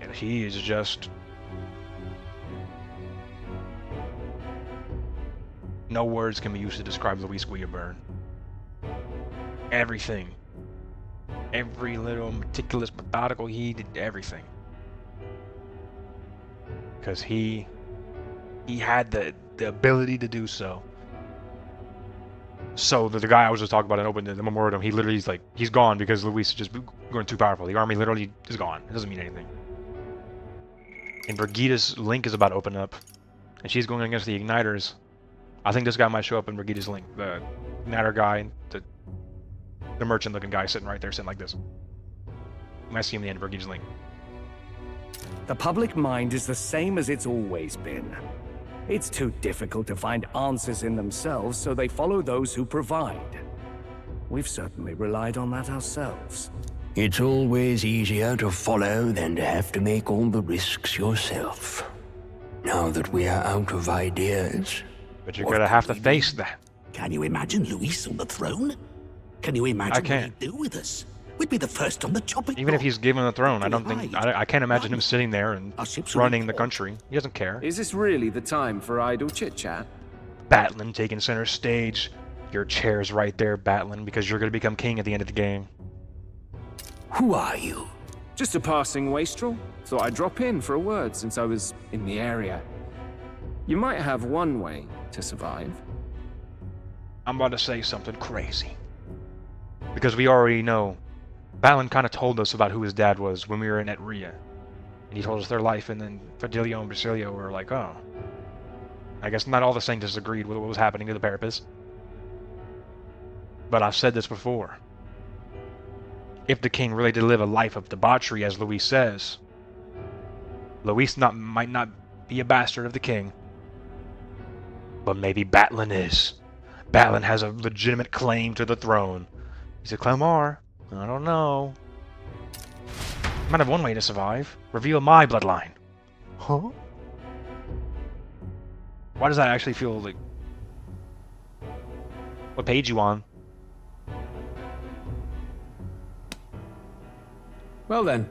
And he is just... No words can be used to describe Luis Guillaburn. Everything. Every little meticulous, methodical, he did everything. Because he He had the ability to do so. So the guy I was just talking about and opened the memoriam, he literally is like, he's gone because Luis is just going too powerful. The army literally is gone. It doesn't mean anything. And Brigida's link is about to open up, and she's going against the Igniters. I think this guy might show up in Brigida's link. The Igniter guy, the merchant-looking guy sitting right there, sitting like this. You might see him in the end of Brigida's link. The public mind is the same as it's always been. It's too difficult to find answers in themselves, so they follow those who provide. We've certainly relied on that ourselves. It's always easier to follow than to have to make all the risks yourself. Now that we are out of ideas... But you're gonna have to face that. Can you imagine Luis on the throne? Can you imagine what he'd do with us? We'd be the first on the chopping Even if he's given the throne, I can't imagine him sitting there and running the country. He doesn't care. Is this really the time for idle chit-chat? Batlin taking center stage. Your chair's right there, Batlin, because you're gonna become king at the end of the game. Who are you? Just a passing wastrel. Thought I'd drop in for a word since I was in the area. You might have one way to survive. I'm about to say something crazy. Because we already know. Batlin kind of told us about who his dad was when we were in Etria. And he told us their life, and then Fidelio and Basilio were like, oh. I guess not all the Sanctus agreed with what was happening to the Parapus. But I've said this before. If the king really did live a life of debauchery, as Luis says, Luis might not be a bastard of the king, but maybe Batlin is. Batlin has a legitimate claim to the throne. He's a Clemar. I don't know. Might have one way to survive. Reveal my bloodline. Huh? Why does that actually feel like... What page you on? Well then,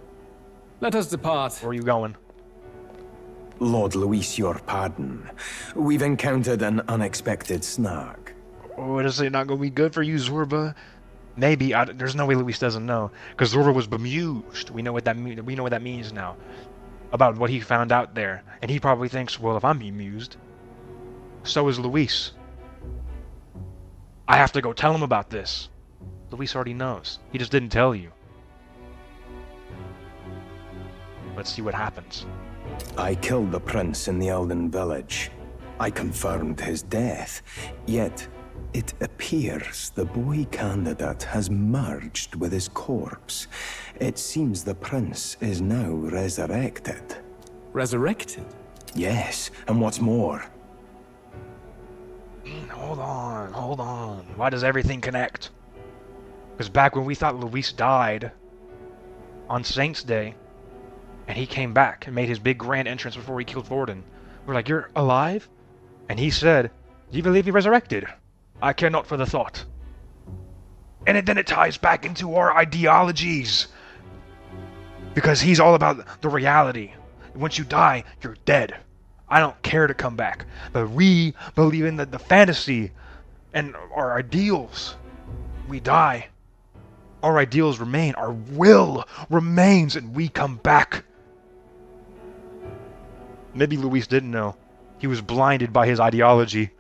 let us depart. Where are you going? Lord Luis, your pardon. We've encountered an unexpected snag. Oh, is it not going to be good for you, Zorba? Maybe. There's no way Luis doesn't know, because Zorba was bemused. We know what that means now, about what he found out there, and he probably thinks, well, if I'm bemused, so is Luis. I have to go tell him about this. Luis already knows. He just didn't tell you. Let's see what happens. I killed the prince in the Elden village. I confirmed his death, yet it appears the boy candidate has merged with his corpse. It seems the prince is now resurrected. Resurrected? Yes, and what's more... Hold on. Why does everything connect? Because back when we thought Luis died on Saint's Day, and he came back and made his big grand entrance before he killed Vorden, we're like, you're alive? And he said, do you believe he resurrected? I care not for the thought. And then it ties back into our ideologies. Because he's all about the reality. Once you die, you're dead. I don't care to come back. But we believe in the fantasy and our ideals. We die. Our ideals remain. Our will remains, and we come back. Maybe Luis didn't know. He was blinded by his ideology.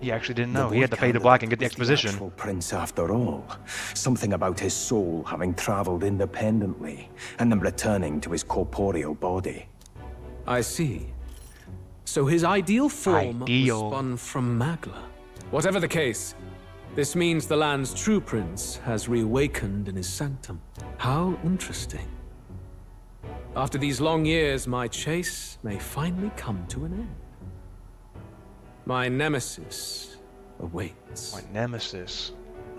He actually didn't know. He had to fade to black and get the exposition. The prince after all. Something about his soul having traveled independently and then returning to his corporeal body. I see. So his ideal form was spun from Magla. Whatever the case, this means the land's true prince has reawakened in his sanctum. How interesting. After these long years, my chase may finally come to an end. My nemesis awaits. My nemesis?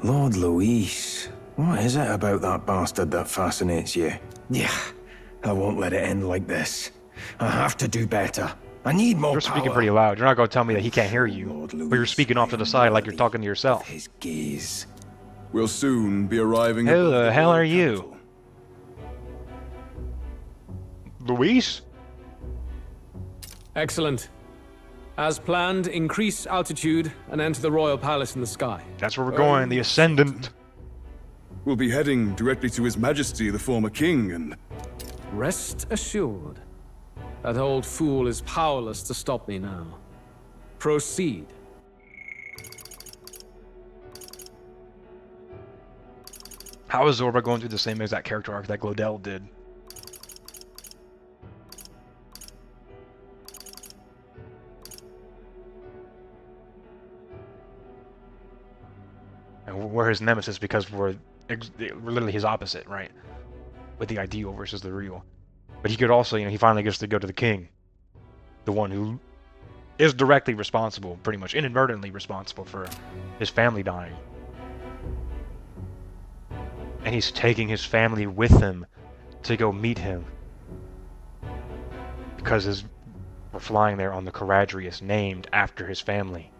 Lord Luis, what is it about that bastard that fascinates you? Yeah, I won't let it end like this. I have to do better. I need more You're speaking pretty loud. You're not going to tell me that he can't hear you. But you're speaking off to the side like you're talking to yourself. His gaze. We'll soon be arriving at Who the hell are you? Luis? Excellent. As planned, increase altitude and enter the royal palace in the sky. That's where we're going, the Ascendant. We'll be heading directly to His Majesty, the former king, and... Rest assured, that old fool is powerless to stop me now. Proceed. How is Zorba going through the same exact character arc that Glodell did? And we're his nemesis because we're literally his opposite, right? With the ideal versus the real. But he could also, he finally gets to go to the king. The one who is directly responsible, pretty much inadvertently responsible for his family dying. And he's taking his family with him to go meet him. Because we're flying there on the Caradrius, named after his family.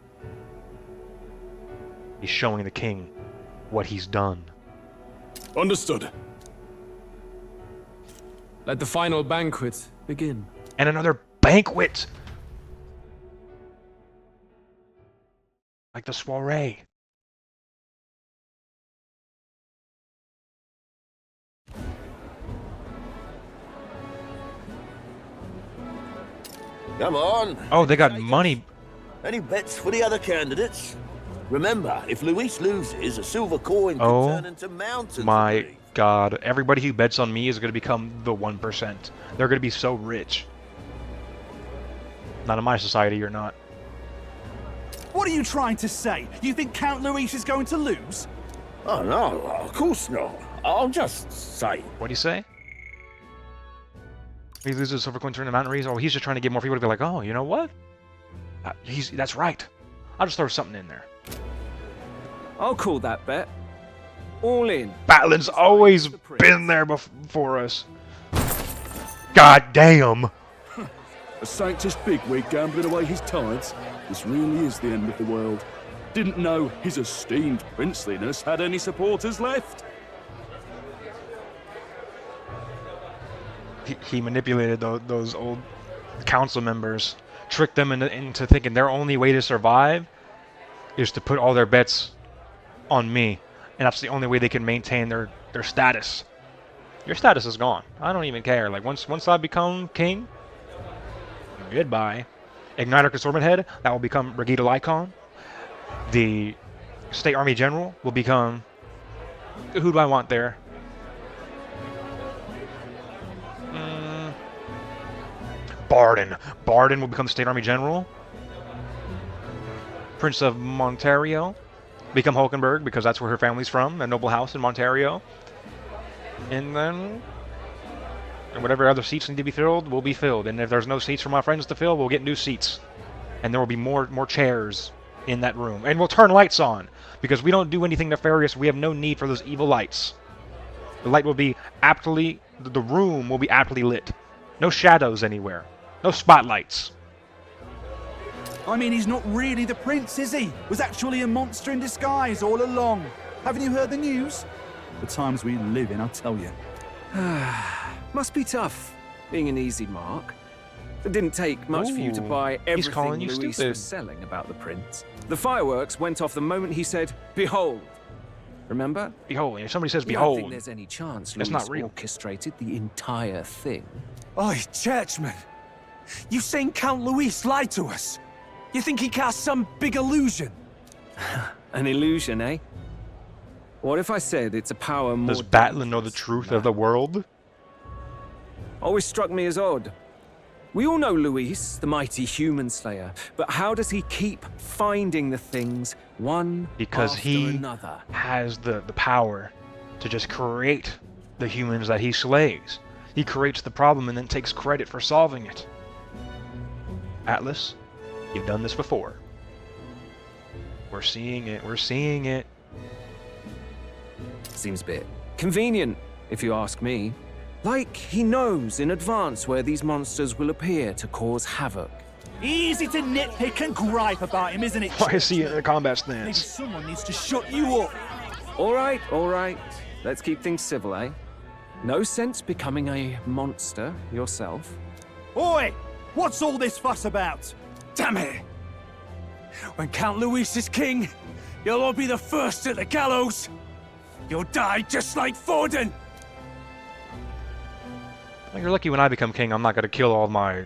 He's showing the king what he's done. Understood. Let the final banquet begin. And another banquet! Like the soiree. Come on. Oh, they got money. Any bets for the other candidates? Remember, if Luis loses, a silver coin can turn into mountains. My God, everybody who bets on me is going to become the 1%. They're going to be so rich. Not in my society, you're not. What are you trying to say? You think Count Luis is going to lose? Oh, no, of course not. I'll just say. What do you say? He loses a silver coin turn to mountain race? Oh, he's just trying to get more people to be like, oh, you know what? That's right. I'll just throw something in there. I'll call that bet. All in. Batlin's always been there before us. God damn. A Sanctus bigwig gambling away his tides? This really is the end of the world. Didn't know his esteemed princeliness had any supporters left. He manipulated those old council members, tricked them into thinking their only way to survive is to put all their bets on me, and that's the only way they can maintain their status. Your status is gone. I don't even care. Like once I become king, goodbye. Igniter Consortment Head, that will become Brigida Lycon. The State Army General will become... Who do I want there? Barden. Barden will become State Army General. Prince of Montario become Hulkenberg because that's where her family's from, a noble house in Montario. And then whatever other seats need to be filled will be filled. And if there's no seats for my friends to fill, we'll get new seats. And there will be more chairs in that room. And we'll turn lights on because we don't do anything nefarious. We have no need for those evil lights. The light will be the room will be aptly lit. No shadows anywhere. No spotlights. I mean, he's not really the prince, is he? Was actually a monster in disguise all along. Haven't you heard the news? The times we live in, I tell you. Must be tough, being an easy mark. It didn't take much for you to buy everything Luis was selling about the prince. The fireworks went off the moment he said, "Behold." Remember? Behold. If somebody says I behold, don't think there's any chance it's Luis not real. orchestrated the entire thing. Oi, churchman. You saying Count Luis lied to us? You think he cast some big illusion? An illusion, eh? What if I said it's a power more... Does Batlin know the truth of the world? Always struck me as odd. We all know Luis, the mighty human slayer, but how does he keep finding the things one because after he another? Has the power to just create the humans that he slays. He creates the problem and then takes credit for solving it. Atlas, you've done this before. We're seeing it. We're seeing it. Seems a bit convenient, if you ask me. Like he knows in advance where these monsters will appear to cause havoc. Easy to nitpick and gripe about him, isn't it? Why is he in a combat Maybe stance? someone needs to shut you up. All right. Let's keep things civil, eh? No sense becoming a monster yourself. Oi! What's all this fuss about? Damn it! When Count Luis is king, you'll all be the first at the gallows. You'll die just like Forden! Well, you're lucky when I become king, I'm not going to kill all my...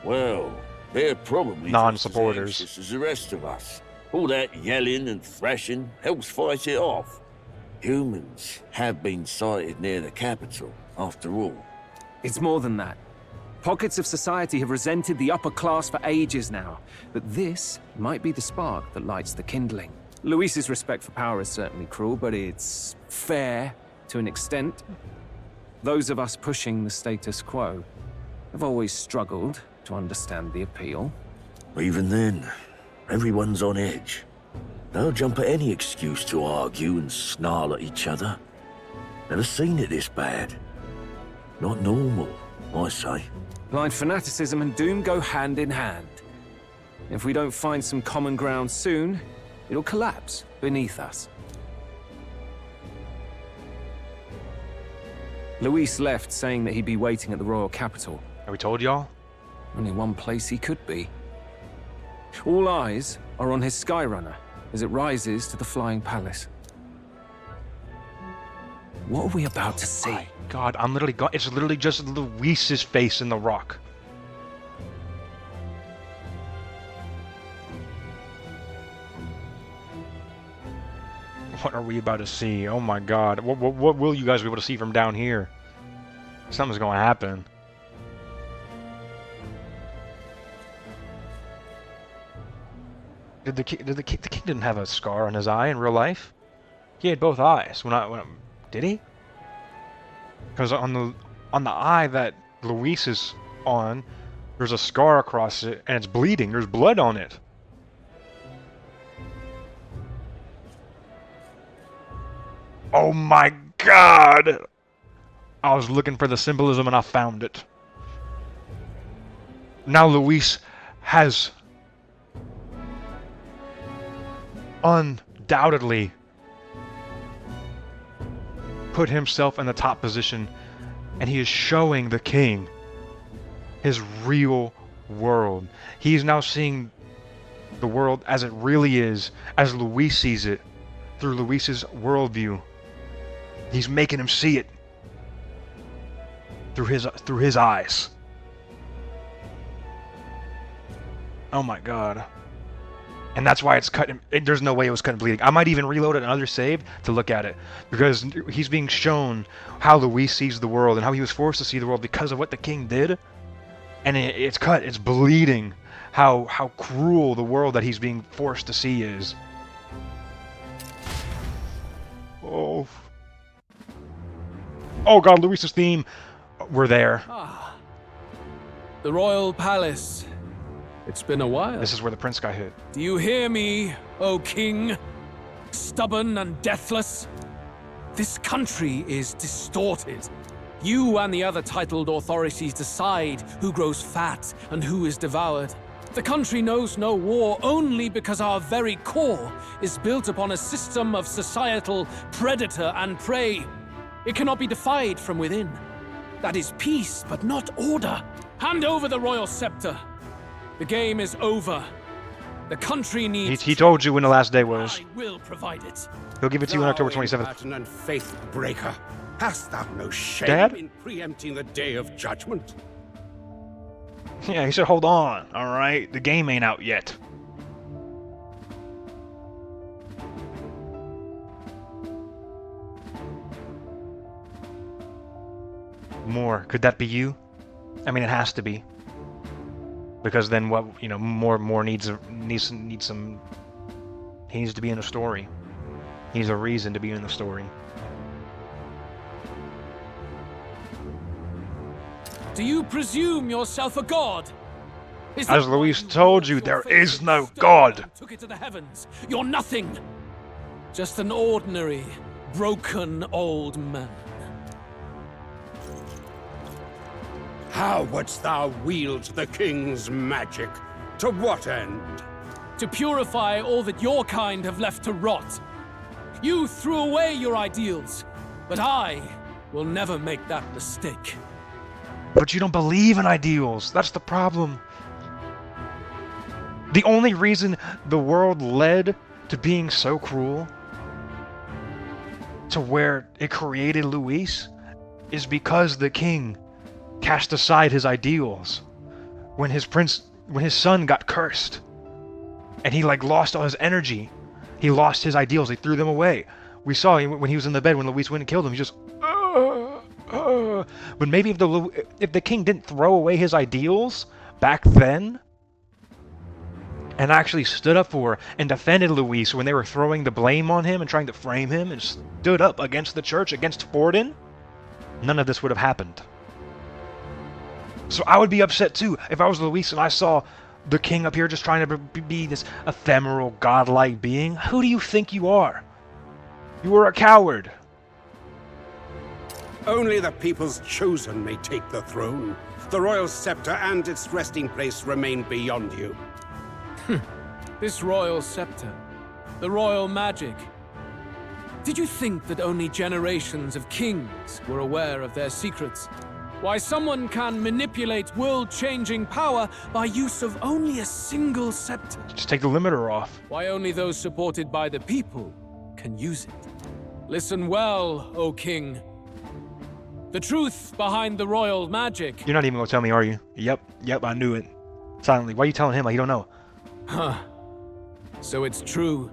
Well, they're probably non-supporters. just as anxious as the rest of us. All that yelling and thrashing helps fight it off. Humans have been sighted near the capital, after all. It's more than that. Pockets of society have resented the upper class for ages now, but this might be the spark that lights the kindling. Luis's respect for power is certainly cruel, but it's fair to an extent. Those of us pushing the status quo have always struggled to understand the appeal. Even then, everyone's on edge. They'll jump at any excuse to argue and snarl at each other. Never seen it this bad. Not normal, I say. Blind fanaticism and doom go hand in hand. If we don't find some common ground soon, it'll collapse beneath us. Luis left saying that he'd be waiting at the royal capital. Have we told y'all? Only one place he could be. All eyes are on his Skyrunner as it rises to the flying palace. What are we about to see? My God, I'm literally it's literally just Luis's face in the rock. What are we about to see? Oh my God. What will you guys be able to see from down here? Something's going to happen. The king didn't have a scar on his eye in real life? He had both eyes. Did he? Because on the eye that Luis is on, there's a scar across it and it's bleeding. There's blood on it. Oh my God! I was looking for the symbolism and I found it. Now Luis has undoubtedly put himself in the top position, and he is showing the king his real world. He is now seeing the world as it really is, as Luis sees it, through Luis's worldview. He's making him see it through his eyes. Oh my God. And that's why it's cut. There's no way it was cut and bleeding. I might even reload another save to look at it, because he's being shown how Luis sees the world and how he was forced to see the world because of what the king did. And it's cut. It's bleeding. How cruel the world that he's being forced to see is. Oh. Oh God, Luis's theme. We're there. The royal palace. It's been a while. This is where the prince got hit. Do you hear me, O king? Stubborn and deathless? This country is distorted. You and the other titled authorities decide who grows fat and who is devoured. The country knows no war only because our very core is built upon a system of societal predator and prey. It cannot be defied from within. That is peace, but not order. Hand over the royal scepter. The game is over. The country needs... He told you when the last day was. I will provide it. He'll give it to you on October 27th. Impertinent faith breaker. Hast thou no shame Dad? in preempting the day of judgment? Yeah, he said, hold on, alright? The game ain't out yet. More. Could that be you? I mean, it has to be. Because then what, you know, more needs some... He needs to be in the story. He needs a reason to be in the story. Do you presume yourself a god? As Luis told you, there is no god. Took it to the heavens. You're nothing. Just an ordinary, broken old man. How wouldst thou wield the king's magic? To what end? To purify all that your kind have left to rot. You threw away your ideals, but I will never make that mistake. But you don't believe in ideals. That's the problem. The only reason the world led to being so cruel, to where it created Luis is because the king cast aside his ideals when his son got cursed, and he like lost all his energy. He lost his ideals. He threw them away. We saw him when he was in the bed when Luis went and killed him. He just But maybe if the king didn't throw away his ideals back then and actually stood up for and defended Luis when they were throwing the blame on him and trying to frame him, and stood up against the church, against Forden, none of this would have happened. So I would be upset too if I was Luis and I saw the king up here just trying to be this ephemeral, godlike being. Who do you think you are? You are a coward. Only the people's chosen may take the throne. The royal scepter and its resting place remain beyond you. This royal scepter, the royal magic. Did you think that only generations of kings were aware of their secrets? Why someone can manipulate world-changing power by use of only a single scepter? Just take the limiter off. Why only those supported by the people can use it? Listen well, O king. The truth behind the royal magic. You're not even gonna tell me, are you? Yep, I knew it. Silently. Why are you telling him like you don't know? Huh. So it's true.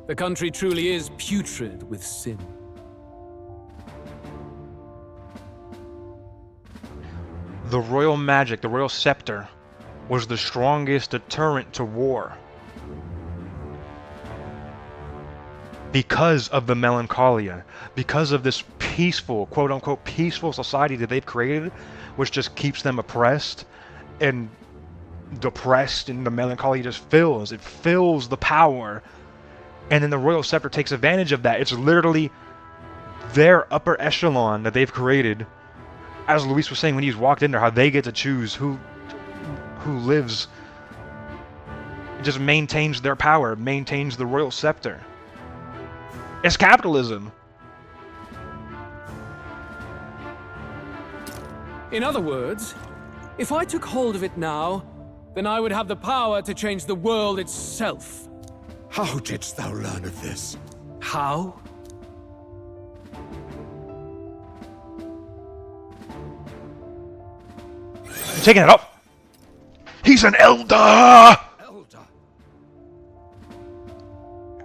The country truly is putrid with sin. The royal magic, the royal scepter, was the strongest deterrent to war. Because of the melancholia, because of this peaceful, quote-unquote peaceful society that they've created, which just keeps them oppressed and depressed, and the melancholy just fills. It fills the power, and then the royal scepter takes advantage of that. It's literally their upper echelon that they've created. As Luis was saying when he's walked in there, how they get to choose who lives. It just maintains their power, maintains the royal scepter. It's capitalism. In other words, if I took hold of it now, then I would have the power to change the world itself. How didst thou learn of this? How? I'm taking it up. He's an elder!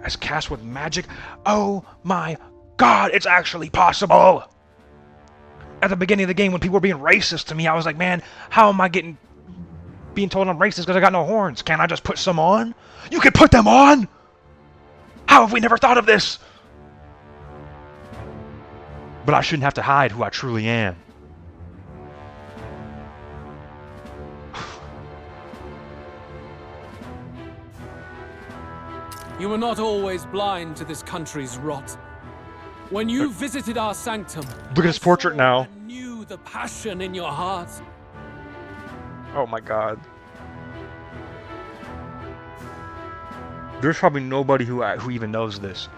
As cast with magic? Oh my god, it's actually possible! At the beginning of the game, when people were being racist to me, I was like, man, how am I being told I'm racist because I got no horns? Can't I just put some on? You can put them on? How have we never thought of this? But I shouldn't have to hide who I truly am. You were not always blind to this country's rot. When you visited our sanctum, look at his portrait now. I knew the passion in your heart. Oh my god. There's probably nobody who even knows this.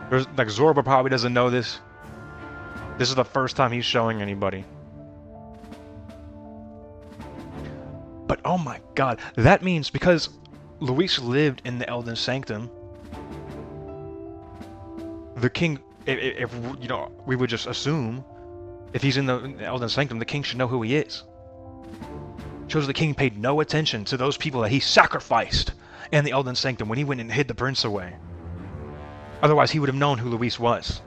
There's like Zorba probably doesn't know this. This is the first time he's showing anybody. But oh my god, that means because Luis lived in the Elden Sanctum, the king, if you know, we would just assume if he's in the Elden Sanctum, the king should know who he is. Shows the king paid no attention to those people that he sacrificed in the Elden Sanctum when he went and hid the prince away. Otherwise, he would have known who Luis was.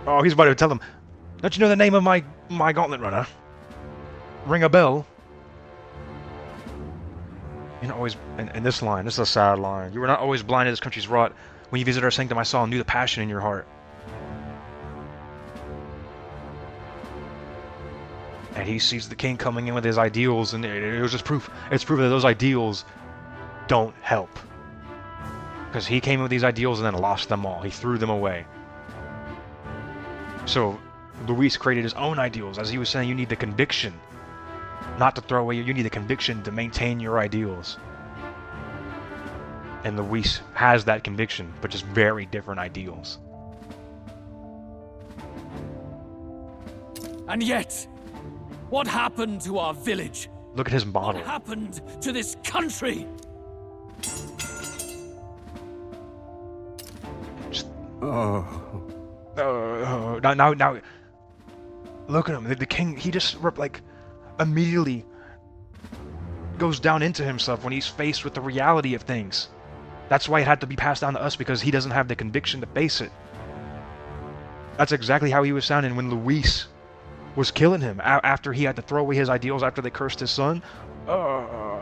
Oh, he's about to tell him, don't you know the name of my gauntlet runner? Ring a bell. You're not always, in this line, this is a sad line. You were not always blind to this country's rot. When you visited our sanctum, I saw and knew the passion in your heart. And he sees the king coming in with his ideals, and it was just proof. It's proof that those ideals don't help. Because he came in with these ideals and then lost them all. He threw them away. So Luis created his own ideals. As he was saying, you need the conviction. Not to throw away, you need the conviction to maintain your ideals. And Luis has that conviction, but just very different ideals. And yet, what happened to our village? Look at his model. What happened to this country? Now, look at him. The king, he just, like, immediately goes down into himself when he's faced with the reality of things. That's why it had to be passed down to us, because he doesn't have the conviction to face it. That's exactly how he was sounding when Luis was killing him after he had to throw away his ideals after they cursed his son.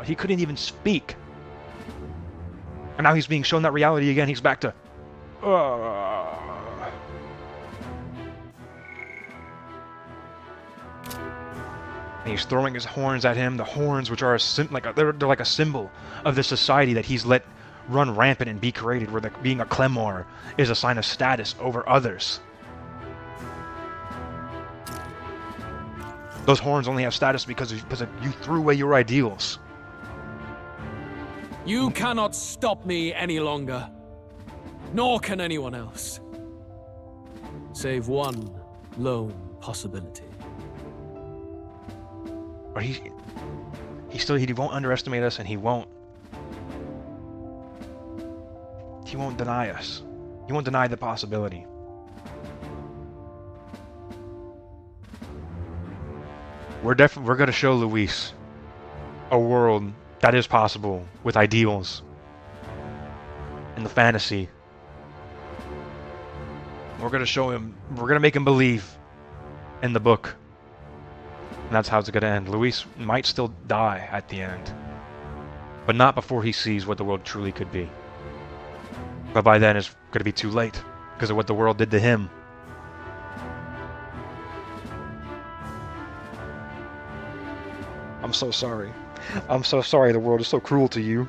He couldn't even speak. And now he's being shown that reality again. He's back to... And he's throwing his horns at him. The horns, which are they're like a symbol of the society that he's let run rampant and be created, where being a Clemor is a sign of status over others. Those horns only have status because you threw away your ideals. You cannot stop me any longer. Nor can anyone else. Save one lone possibility. But he won't underestimate us, and he won't deny us. He won't deny the possibility. We're going to show Luis a world that is possible with ideals and the fantasy. We're going to show him, we're going to make him believe in the book. And that's how it's going to end. Luis might still die at the end, but not before he sees what the world truly could be. But by then it's going to be too late because of what the world did to him. I'm so sorry. I'm so sorry the world is so cruel to you.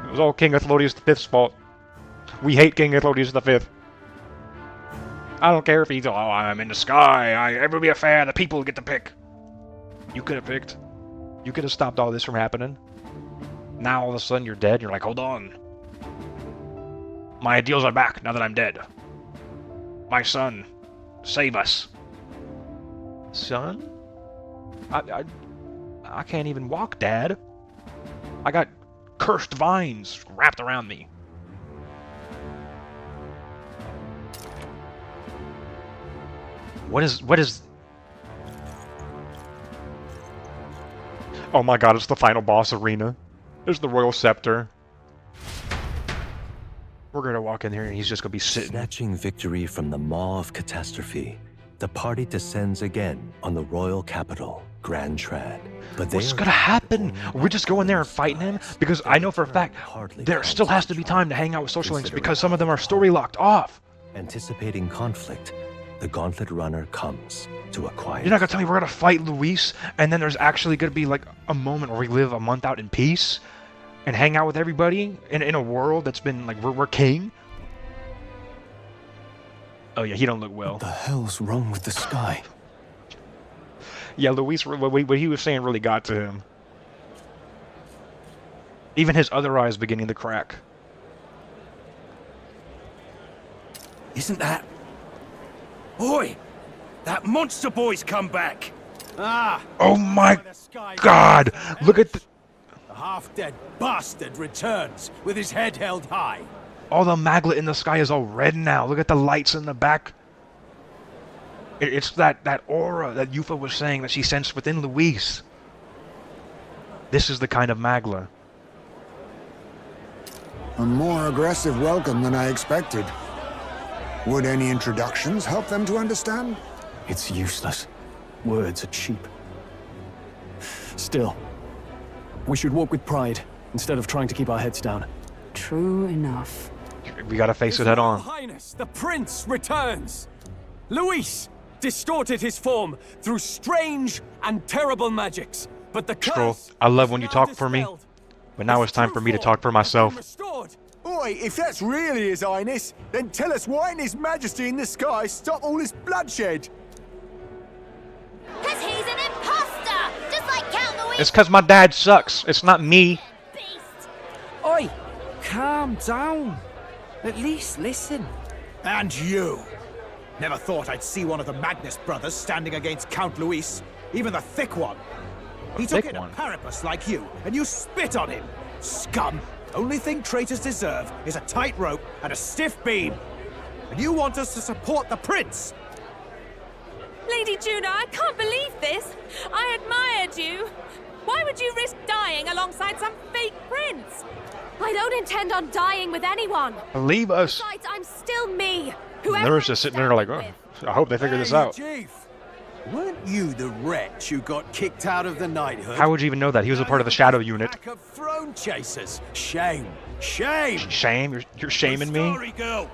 It was all King Athlodius V's fault. We hate King Athlodius V. I don't care if he's, I'm in the sky, everybody a fan, the people get to pick. You could have picked. You could have stopped all this from happening. Now all of a sudden you're dead, you're like, hold on. My ideals are back now that I'm dead. My son, save us. Son? I can't even walk, Dad. I got cursed vines wrapped around me. What is... Oh my god, it's the final boss arena. There's the Royal Scepter. We're gonna walk in here and he's just gonna be sitting. Snatching victory from the maw of catastrophe, the party descends again on the royal capital, Grand Trad. But what's gonna happen? We're just going there and fighting him? Because I know for a fact there still has to be time to hang out with social links because some of them are story locked off. Anticipating conflict, the Gauntlet Runner comes to acquire. You're not gonna tell me we're gonna fight Luis and then there's actually gonna be like a moment where we live a month out in peace and hang out with everybody in a world that's been like we're king? Oh yeah, he don't look well. What the hell's wrong with the sky? Yeah, Luis, what he was saying really got to him. Even his other eye is beginning to crack. Isn't that... Boy! That monster boy's come back! Ah! Oh my god! Look at the... The half-dead bastard returns with his head held high. All the maglet in the sky is all red now. Look at the lights in the back. It's that aura that Yufa was saying that she sensed within Luis. This is the kind of magla. A more aggressive welcome than I expected. Would any introductions help them to understand? It's useless. Words are cheap. Still, we should walk with pride instead of trying to keep our heads down. True enough. We gotta face it head on. Highness, the prince returns! Luis distorted his form through strange and terrible magics, but the Scroll, I love when you talk for me, but now it's time for me to talk for myself. Oi, if that's really His Highness, then tell us why didn't His Majesty in the sky stop all this bloodshed? Cause he's an imposter, just like Count Louis. It's cause my dad sucks. It's not me. Oi, calm down. At least listen. And you. Never thought I'd see one of the Magnus brothers standing against Count Luis, even the thick one. He took it to Paripus like you, and you spit on him, scum. Only thing traitors deserve is a tight rope and a stiff beam. And you want us to support the prince? Lady Juno, I can't believe this. I admired you. Why would you risk dying alongside some fake prince? I don't intend on dying with anyone. Believe us. Besides, I'm still me. They were just sitting there like, oh, I hope they figure this out. Chief, weren't you the wretch who got kicked out of the knighthood? How would you even know that? He was a part of the shadow unit. Pack of throne chasers. Shame. Shame. Shame? You're shaming me? Sorry, girl.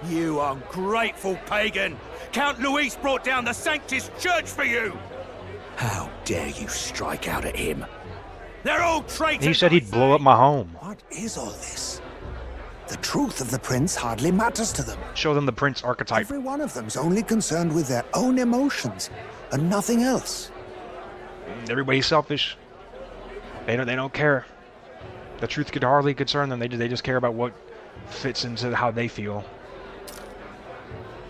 You ungrateful pagan. Count Luis brought down the Sanctus Church for you. How dare you strike out at him? They're all traitors. He said he'd blow up my home. What is all this? The truth of the prince hardly matters to them. Show them the prince archetype. Every one of them's only concerned with their own emotions and nothing else. Everybody's selfish. They don't care. The truth could hardly concern them. They just care about what fits into how they feel.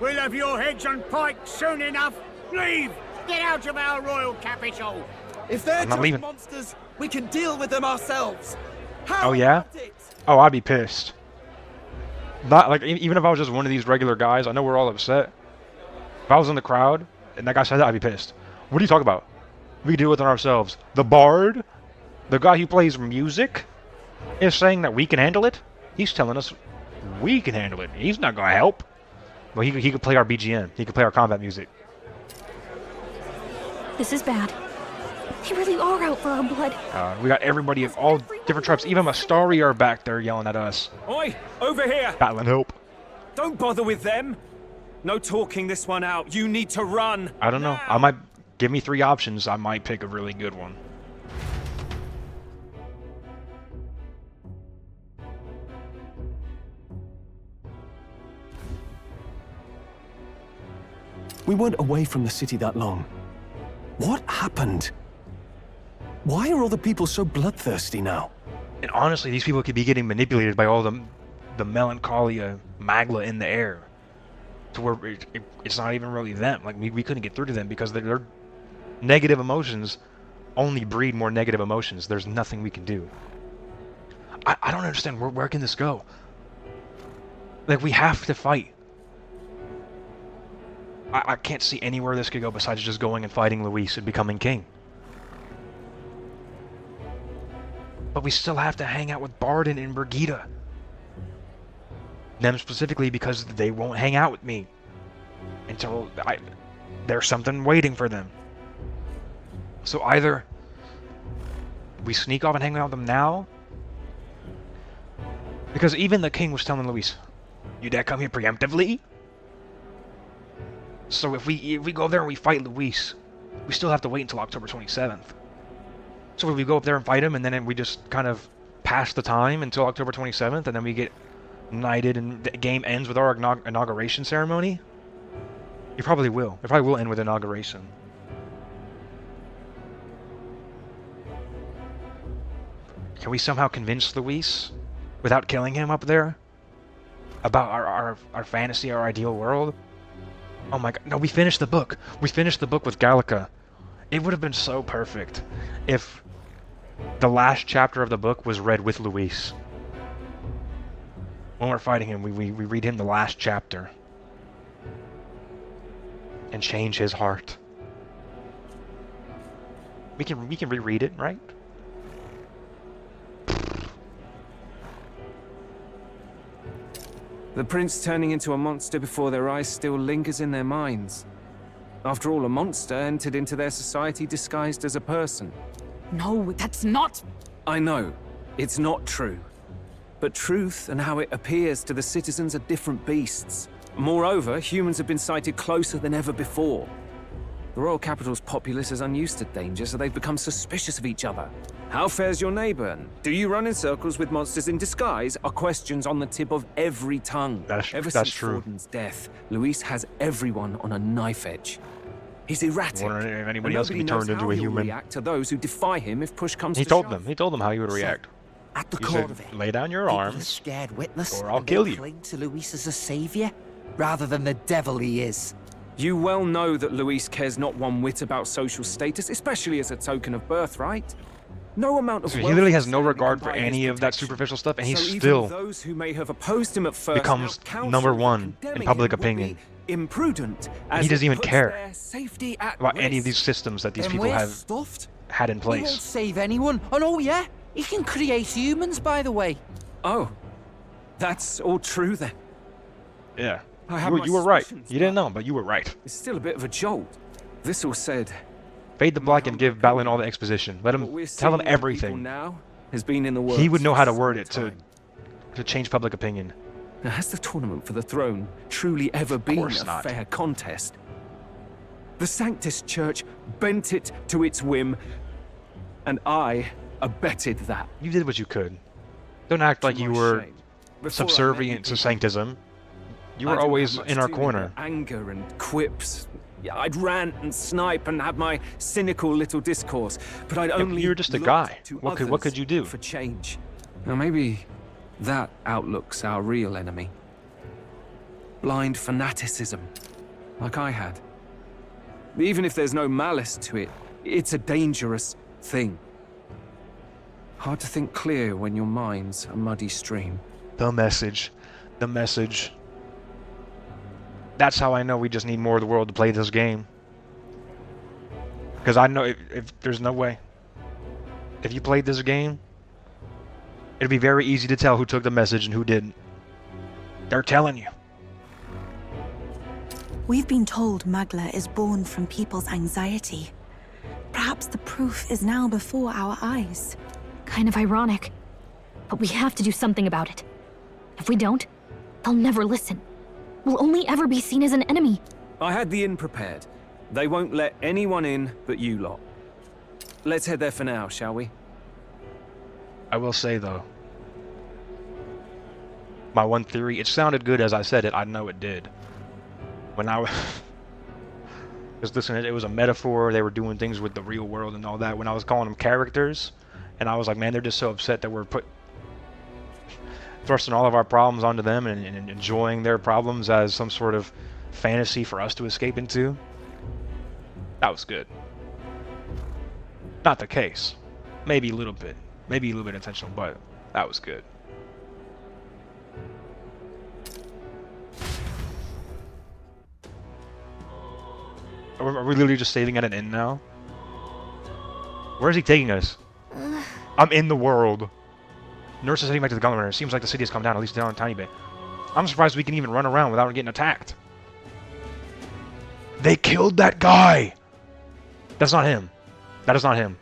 We'll have your heads on pike soon enough. Leave! Get out of our royal capital! If they're I'm not just leaving. monsters, we can deal with them ourselves. How Oh yeah? about it? Oh, I'd be pissed. Not like even if I was just one of these regular guys, I know we're all upset. If I was in the crowd and that guy said that, I'd be pissed. What are you talking about? We can deal with it ourselves. The bard, the guy who plays music, is saying that we can handle it. He's telling us we can handle it. He's not gonna help. Well, he could play our BGM. He could play our combat music. This is bad. They really are out for our blood. We got everybody of all different tribes. Even Mastari are back there yelling at us. Oi, over here! Battling help. Don't bother with them. No talking this one out. You need to run. I don't know. I might give me 3 options. I might pick a really good one. We weren't away from the city that long. What happened? Why are all the people so bloodthirsty now? And honestly, these people could be getting manipulated by all the melancholia magla in the air. To where it's not even really them. Like, we couldn't get through to them because their negative emotions only breed more negative emotions. There's nothing we can do. I don't understand. Where can this go? Like, we have to fight. I can't see anywhere this could go besides just going and fighting Luis and becoming king. But we still have to hang out with Barden and Brigida. Them specifically because they won't hang out with me until there's something waiting for them. So either we sneak off and hang out with them now, because even the king was telling Luis, "You dare come here preemptively?" So if we go there and we fight Luis, we still have to wait until October 27th. So if we go up there and fight him, and then we just kind of pass the time until October 27th, and then we get knighted, and the game ends with our inauguration ceremony. It probably will. It probably will end with inauguration. Can we somehow convince Luis, without killing him up there, about our fantasy, our ideal world? Oh my god, no, we finished the book. We finished the book with Gallica. It would have been so perfect if the last chapter of the book was read with Luis. When we're fighting him, we read him the last chapter. And change his heart. We can reread it, right? The prince turning into a monster before their eyes still lingers in their minds. After all, a monster entered into their society disguised as a person. No, that's not... I know, it's not true. But truth and how it appears to the citizens are different beasts. Moreover, humans have been sighted closer than ever before. The royal capital's populace is unused to danger, so they've become suspicious of each other. How fares your neighbor? Do you run in circles with monsters in disguise? Are questions on the tip of every tongue. Ever since true. Forden's death, Luis has everyone on a knife edge. He's erratic. I wonder if anybody and else could be nobody turned knows into a how he'll human. React to those who defy him if push comes He to told shove. them. He told them how he would react. At the He core said, of it, lay down your people arms, are scared witless, or I'll and kill they you. cling to Luis as a savior, rather than the devil he is. You well know that Luis cares not one whit about social status, especially as a token of birthright. No amount of So he wealth literally has and no standing regard can for buy his any of that protection. superficial stuff, and he So even still those who may have opposed him at first becomes now counsel number that one in condemning public him would opinion. be imprudent, And as he doesn't it even puts care their safety at about any of risk. these systems that these Then people we're have stuffed. had in He won't place. save anyone. And oh yeah, he can create humans, by the way. Oh, that's all true then. Yeah. I have my You were right. suspicions, You didn't know, but you were right. It's still a bit of a jolt. This all said, Fade the black and give Balin all the exposition. Let him tell him everything. now has been in the works He would know how to for word some it to change public opinion. Now, has the tournament for the throne truly ever been course a not. fair contest? The Sanctus Church bent it to its whim, and I abetted that. You did what you could. Don't act like you were subservient to sanctism. You were I didn't always have much in our dealing corner. with Anger and quips. Yeah, I'd rant and snipe and have my cynical little discourse, but I'd Yeah, but only you were just a look guy. to What could others you do? for change? Now maybe that outlook's our real enemy. Blind fanaticism, like I had. Even if there's no malice to it, it's a dangerous thing. Hard to think clear when your mind's a muddy stream. The message. The message. That's how I know we just need more of the world to play this game. Because I know if there's no way. If you played this game, it'd be very easy to tell who took the message and who didn't. They're telling you. We've been told Magla is born from people's anxiety. Perhaps the proof is now before our eyes. Kind of ironic. But we have to do something about it. If we don't, they'll never listen. We'll only ever be seen as an enemy. I had the inn prepared. They won't let anyone in but you lot. Let's head there for now, shall we? I will say though, my one theory, it sounded good as I said it, I know it did. When I was listening, it was a metaphor, they were doing things with the real world and all that. When I was calling them characters, and I was like, man, they're just so upset that we're thrusting all of our problems onto them and enjoying their problems as some sort of fantasy for us to escape into. That was good. Not the case. Maybe a little bit. Maybe a little bit intentional, but that was good. Are we literally just saving at an inn now? Where is he taking us? I'm in the world. Nurse is heading back to the Gauntlet Runner. Seems like the city has come down, at least down in Tiny Bay. I'm surprised we can even run around without getting attacked. They killed that guy! That's not him. That is not him.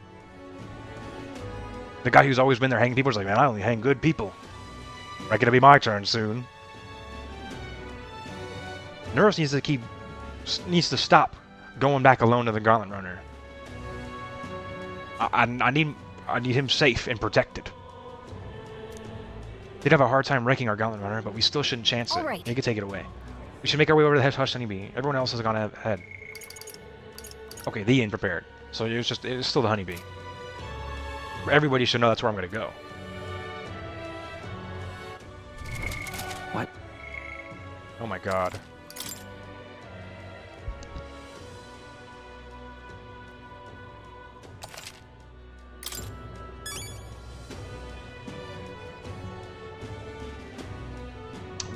The guy who's always been there hanging people is like, man, I only hang good people. Right, gonna be my turn soon. Nurse needs to stop going back alone to the Gauntlet Runner. I need him safe and protected. They'd have a hard time wrecking our Gauntlet Runner, but we still shouldn't chance it. All right. They could take it away. We should make our way over to the Hush Honeybee. Everyone else has gone ahead. Okay, the inn prepared. So it's still the Honeybee. Everybody should know that's where I'm gonna go. What? Oh my god.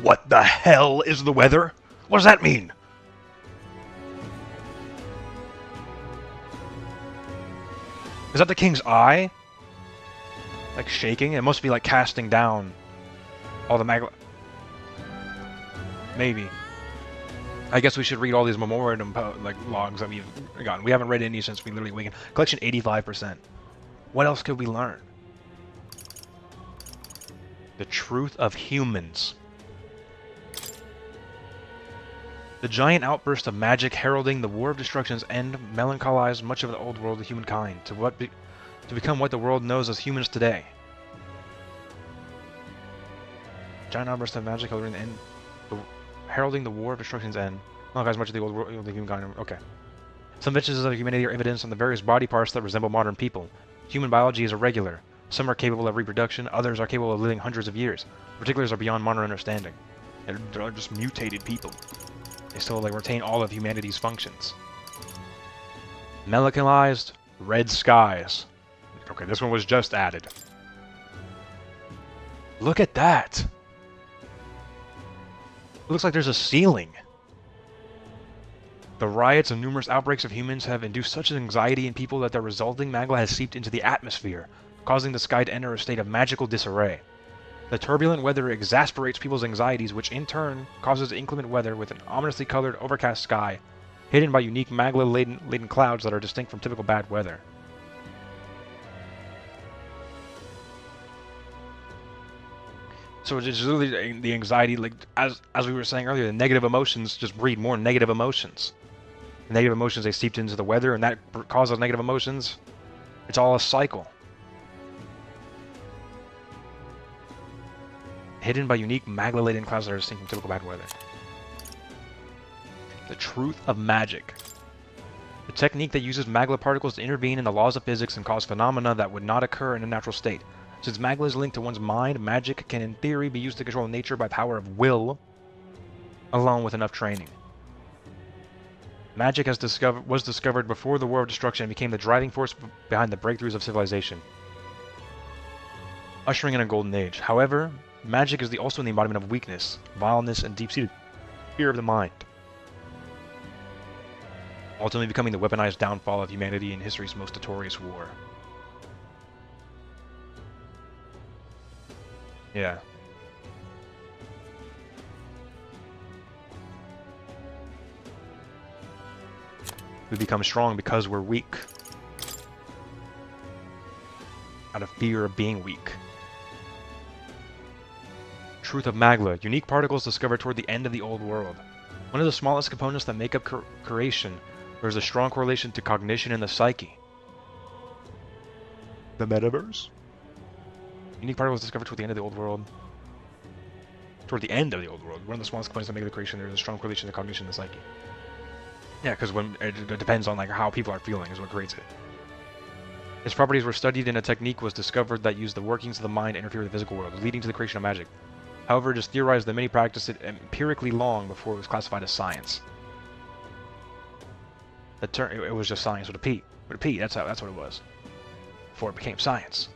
What the hell is the weather? What does that mean? Is that the king's eye? Like shaking? It must be like casting down all the magma. Maybe. I guess we should read all these memorandum logs that we've gotten. We haven't read any since we literally awakened. Collection 85%. What else could we learn? The truth of humans. The giant outburst of magic heralding the War of Destruction's end melancholized much of the old world of humankind to become what the world knows as humans today. Giant outburst of magic heralding the War of Destruction's end melancholized much of the old world of humankind. Okay. Some vestiges of humanity are evidenced on the various body parts that resemble modern people. Human biology is irregular. Some are capable of reproduction, others are capable of living hundreds of years. Particulars are beyond modern understanding. They're just mutated people. They still retain all of humanity's functions. Melancholised red skies. Okay, this one was just added. Look at that! It looks like there's a ceiling. The riots and numerous outbreaks of humans have induced such anxiety in people that their resulting magma has seeped into the atmosphere, causing the sky to enter a state of magical disarray. The turbulent weather exasperates people's anxieties, which in turn causes inclement weather with an ominously colored, overcast sky, hidden by unique magma-laden clouds that are distinct from typical bad weather. So it's literally the anxiety, like as we were saying earlier, the negative emotions just breed more negative emotions. The negative emotions, they seeped into the weather, and that causes negative emotions. It's all a cycle. Hidden by unique magma-laden clouds that are distinct from typical bad weather. The truth of magic. The technique that uses magma particles to intervene in the laws of physics and cause phenomena that would not occur in a natural state. Since magma is linked to one's mind, magic can in theory be used to control nature by power of will, along with enough training. Magic was discovered before the War of Destruction and became the driving force behind the breakthroughs of civilization, ushering in a golden age. However, magic is also the embodiment of weakness, vileness, and deep-seated fear of the mind, ultimately becoming the weaponized downfall of humanity in history's most notorious war. Yeah. We become strong because we're weak. Out of fear of being weak. Truth of magma. Unique particles discovered toward the end of the old world. One of the smallest components that make up creation, there is a strong correlation to cognition in the psyche. The metaverse? Unique particles discovered toward the end of the old world. Toward the end of the old world. One of the smallest components that make the creation, there is a strong correlation to cognition in the psyche. Yeah, because when it depends on like how people are feeling is what creates it. Its properties were studied and a technique was discovered that used the workings of the mind to interfere with the physical world, leading to the creation of magic. However, it is theorized that many practiced it empirically long before it was classified as science. The term it was just science with a P. With a P, that's what it was. Before it became science.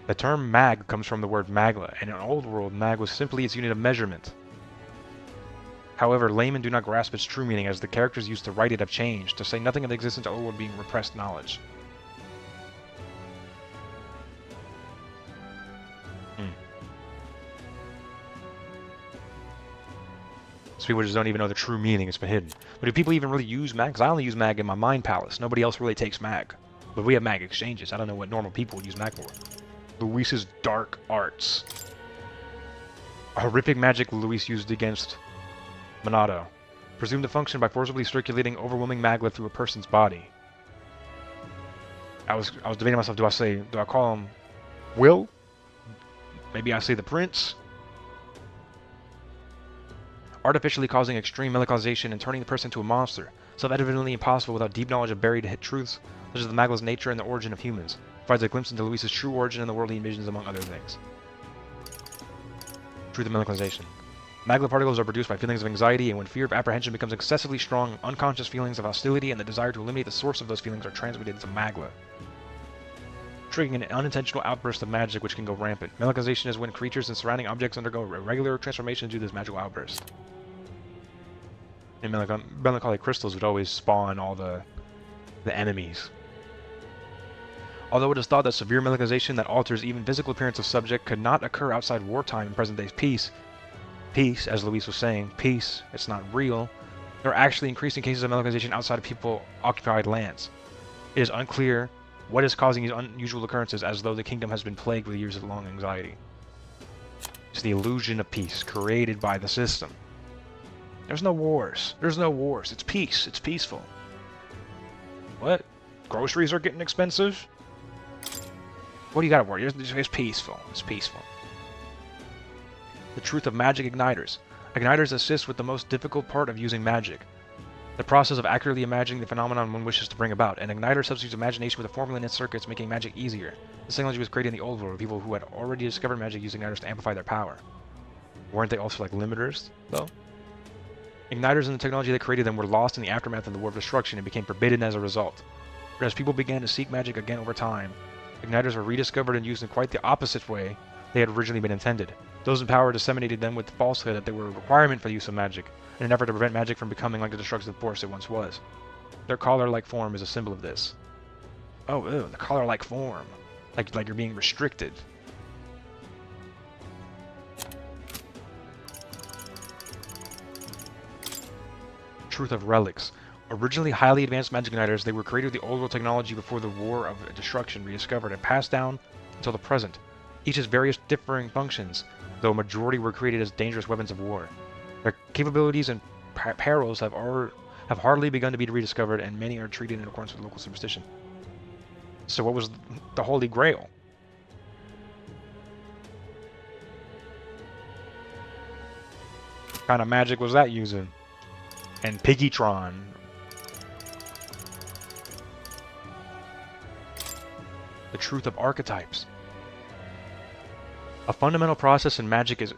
The term mag comes from the word magma, and in old world, mag was simply its unit of measurement. However, laymen do not grasp its true meaning as the characters used to write it have changed, to say nothing of the existence of old world being repressed knowledge. So people just don't even know the true meaning, it's been hidden. But do people even really use mag? Because I only use mag in my mind palace. Nobody else really takes mag. But we have mag exchanges. I don't know what normal people would use mag for. Luis's dark arts. A horrific magic Luis used against Monado. Presumed to function by forcibly circulating overwhelming magma through a person's body. I was debating myself, do I call him Will? Maybe I say the Prince? Artificially causing extreme melanchalization and turning the person into a monster. Self-evidently impossible without deep knowledge of buried truths, such as the magma's nature and the origin of humans. Provides a glimpse into Luis's true origin and the world he envisions, among other things. Truth of melanchalization. Magma particles are produced by feelings of anxiety, and when fear of apprehension becomes excessively strong, unconscious feelings of hostility and the desire to eliminate the source of those feelings are transmuted into magma, triggering an unintentional outburst of magic which can go rampant. Melanchalization is when creatures and surrounding objects undergo irregular transformations due to this magical outburst. And melancholy crystals would always spawn all the enemies. Although it is thought that severe melanchalization that alters even physical appearance of subject could not occur outside wartime and present-day peace, as Luis was saying, peace, it's not real, there are actually increasing cases of melanchalization outside of people-occupied lands. It is unclear what is causing these unusual occurrences, as though the kingdom has been plagued with years of long anxiety. It's the illusion of peace created by the system. There's no wars. There's no wars. It's peace. It's peaceful. What? Groceries are getting expensive? What do you gotta worry? It's peaceful. It's peaceful. The truth of magic igniters. Igniters assist with the most difficult part of using magic. The process of accurately imagining the phenomenon one wishes to bring about. An igniter substitutes imagination with a formula in its circuits, making magic easier. This technology was created in the old world. People who had already discovered magic used igniters to amplify their power. Weren't they also like limiters, though? Igniters and the technology that created them were lost in the aftermath of the War of Destruction and became forbidden as a result. But as people began to seek magic again over time, igniters were rediscovered and used in quite the opposite way they had originally been intended. Those in power disseminated them with the falsehood that they were a requirement for the use of magic, in an effort to prevent magic from becoming like the destructive force it once was. Their collar-like form is a symbol of this. Oh, ew, the collar-like form. Like you're being restricted. Truth of relics. Originally highly advanced magic igniters, they were created with the old world technology before the War of Destruction, rediscovered and passed down until the present. Each has various differing functions, though a majority were created as dangerous weapons of war. Their capabilities and perils have hardly begun to be rediscovered, and many are treated in accordance with local superstition. So what was the Holy Grail? What kind of magic was that using? And Piggytron. The truth of archetypes. A fundamental process in magic is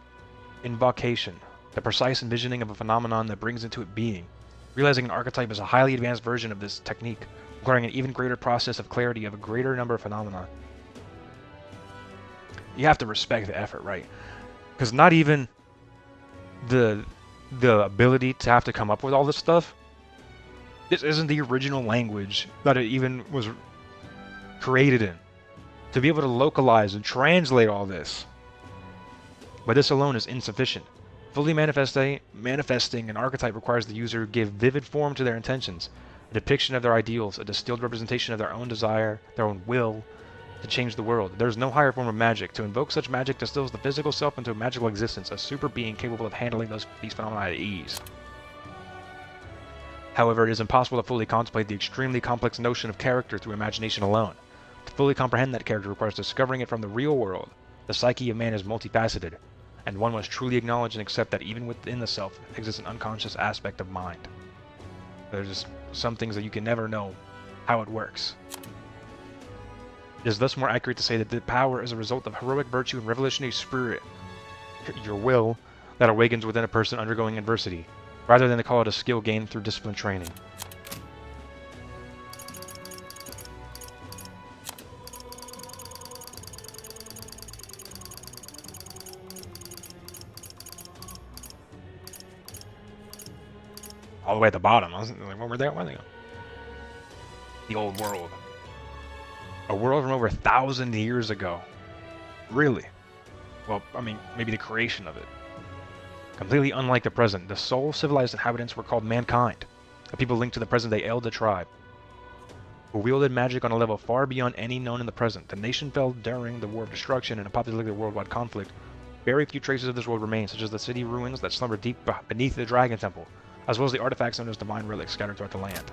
invocation, the precise envisioning of a phenomenon that brings into it being. Realizing an archetype is a highly advanced version of this technique, requiring an even greater process of clarity of a greater number of phenomena. You have to respect the effort, right? Because not even the ability to have to come up with all this stuff, this isn't the original language that it even was created in. To be able to localize and translate all this. But this alone is insufficient. Fully manifesting an archetype requires the user give vivid form to their intentions, a depiction of their ideals, a distilled representation of their own desire, their own will to change the world. There is no higher form of magic. To invoke such magic distills the physical self into a magical existence, a super being capable of handling these phenomena at ease. However, it is impossible to fully contemplate the extremely complex notion of character through imagination alone. To fully comprehend that character requires discovering it from the real world. The psyche of man is multifaceted, and one must truly acknowledge and accept that even within the self exists an unconscious aspect of mind. There's just some things that you can never know how it works. It is thus more accurate to say that the power is a result of heroic virtue and revolutionary spirit, your will, that awakens within a person undergoing adversity, rather than to call it a skill gained through disciplined training. All the way at the bottom. I was like, where were they? Where are they going? The old world. A world from over 1,000 years ago. Really? Well, I mean, maybe the creation of it. Completely unlike the present, the sole civilized inhabitants were called mankind, a people linked to the present-day Elda tribe, who wielded magic on a level far beyond any known in the present. The nation fell during the War of Destruction and a populated worldwide conflict. Very few traces of this world remain, such as the city ruins that slumber deep beneath the Dragon Temple, as well as the artifacts known as divine relics scattered throughout the land.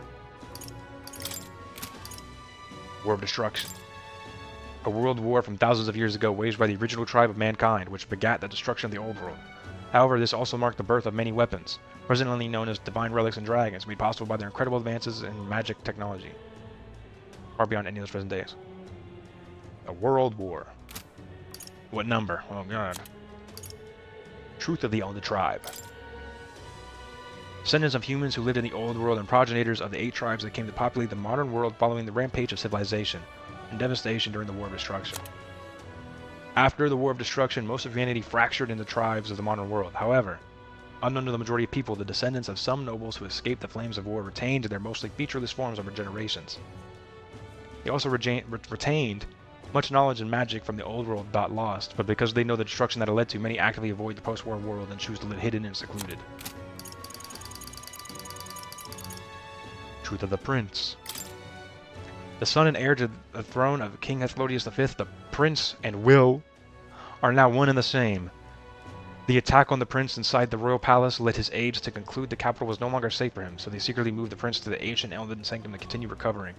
War of Destruction. A world war from thousands of years ago waged by the original tribe of mankind, which begat the destruction of the old world. However, this also marked the birth of many weapons, presently known as divine relics and dragons, made possible by their incredible advances in magic technology, far beyond any of those present days. A world war. What number? Oh god. Truth of the Elder Tribe. Descendants of humans who lived in the old world and progenitors of the 8 tribes that came to populate the modern world following the rampage of civilization and devastation during the War of Destruction. After the War of Destruction, most of humanity fractured into tribes of the modern world. However, unknown to the majority of people, the descendants of some nobles who escaped the flames of war retained their mostly featureless forms over generations. They also retained much knowledge and magic from the old world got lost, but because they know the destruction that it led to, many actively avoid the post-war world and choose to live hidden and secluded. Truth of the Prince. The son and heir to the throne of King Athlodius V, the Prince and Will, are now one and the same. The attack on the prince inside the royal palace led his aides to conclude the capital was no longer safe for him, so they secretly moved the prince to the ancient Elden Sanctum to continue recovering.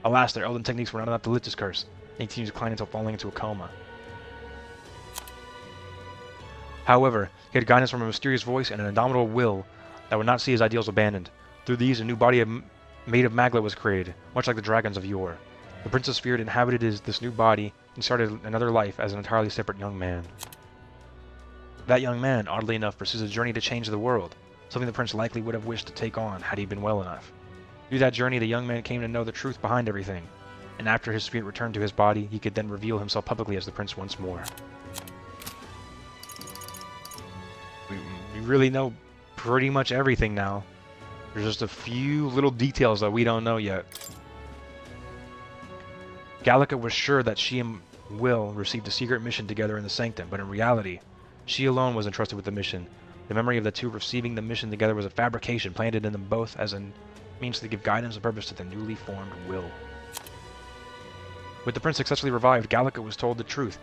Alas, their Elden techniques were not enough to lift his curse, and he continued to decline until falling into a coma. However, he had guidance from a mysterious voice and an indomitable will that would not see his ideals abandoned. Through these, a new body made of Magla was created, much like the dragons of yore. The prince's spirit inhabited this new body and started another life as an entirely separate young man. That young man, oddly enough, pursues a journey to change the world, something the prince likely would have wished to take on had he been well enough. Through that journey, the young man came to know the truth behind everything, and after his spirit returned to his body, he could then reveal himself publicly as the prince once more. We really know pretty much everything now. There's just a few little details that we don't know yet. Gallica was sure that she and Will received a secret mission together in the Sanctum, but in reality, she alone was entrusted with the mission. The memory of the two receiving the mission together was a fabrication planted in them both as a means to give guidance and purpose to the newly formed Will. With the prince successfully revived, Gallica was told the truth,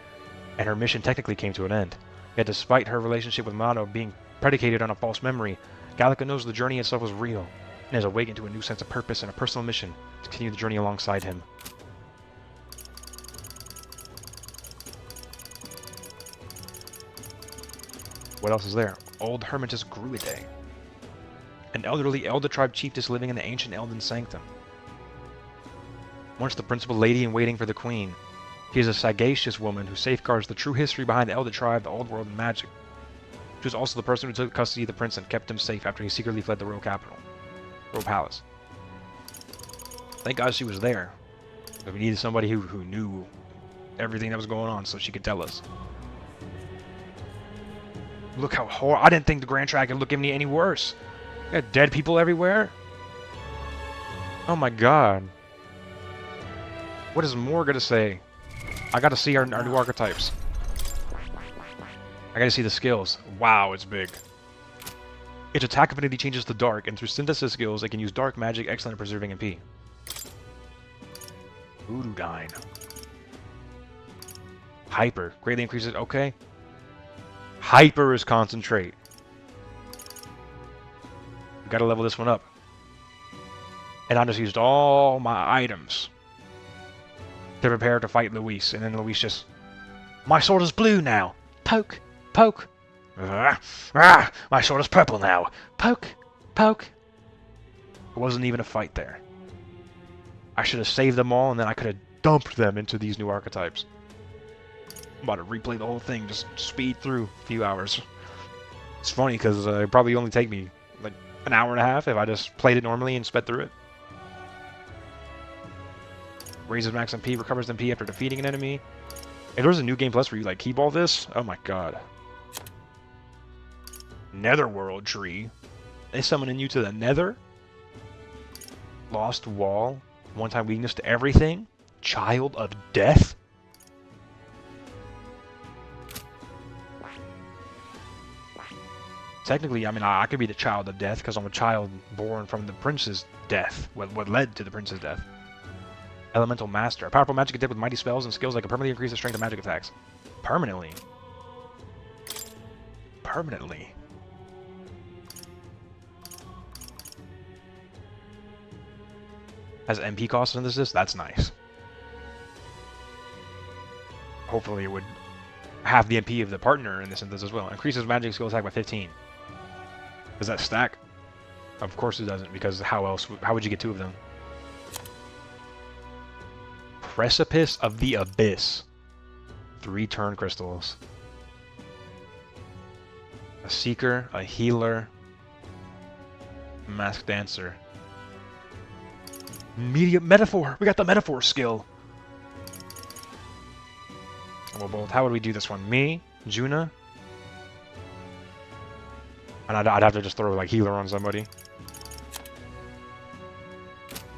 and her mission technically came to an end. Yet despite her relationship with Mano being predicated on a false memory, Gallica knows the journey itself was real, and has awakened to a new sense of purpose and a personal mission to continue the journey alongside him. What else is there? Old Hermitage Gruide, an elderly Elder tribe chiefess living in the ancient Elden Sanctum. Once the principal lady-in-waiting for the queen, she is a sagacious woman who safeguards the true history behind the Elder tribe, the old world, and magic. She was also the person who took custody of the prince and kept him safe after he secretly fled the royal palace. Thank God she was there. But we needed somebody who knew everything that was going on so she could tell us. Look how horrible. I didn't think the Grand Track could look any worse. You got dead people everywhere. Oh my god. What is more gonna say? I gotta see our new archetypes. I gotta see the skills. Wow, it's big. Its attack affinity changes to dark, and through synthesis skills, it can use dark magic, excellent at preserving MP. Voodoodyne. Hyper. Greatly increases. Okay. Hyper is concentrate. We gotta level this one up. And I just used all my items to prepare to fight Luis, and then Luis just... My sword is blue now! Poke! Poke! My sword is purple now! Poke! Poke! It wasn't even a fight there. I should have saved them all, and then I could have dumped them into these new archetypes. I'm about to replay the whole thing, just speed through a few hours. It's funny, because it'd probably only take me like an hour and a half if I just played it normally and sped through it. Raises max MP, recovers MP after defeating an enemy. If there was a new game plus where you like keep all this, oh my god. Netherworld tree. They summoning you to the nether? Lost wall. One-time weakness to everything. Child of death. Technically, I mean, I could be the child of death because I'm a child born from the prince's death. What led to the prince's death. Elemental Master. A powerful magic adept with mighty spells and skills that can permanently increase the strength of magic attacks. Permanently. Permanently. Has MP cost synthesis? That's nice. Hopefully it would have the MP of the partner in the synthesis as well. Increases magic skill attack by 15. Does that stack? Of course it doesn't, because how would you get two of them? Precipice of the Abyss. 3 turn crystals. A Seeker, a Healer, Masked Dancer. Media Metaphor! We got the Metaphor skill! Well, both. How would we do this one? Me? Juna? And I'd have to just throw like Healer on somebody.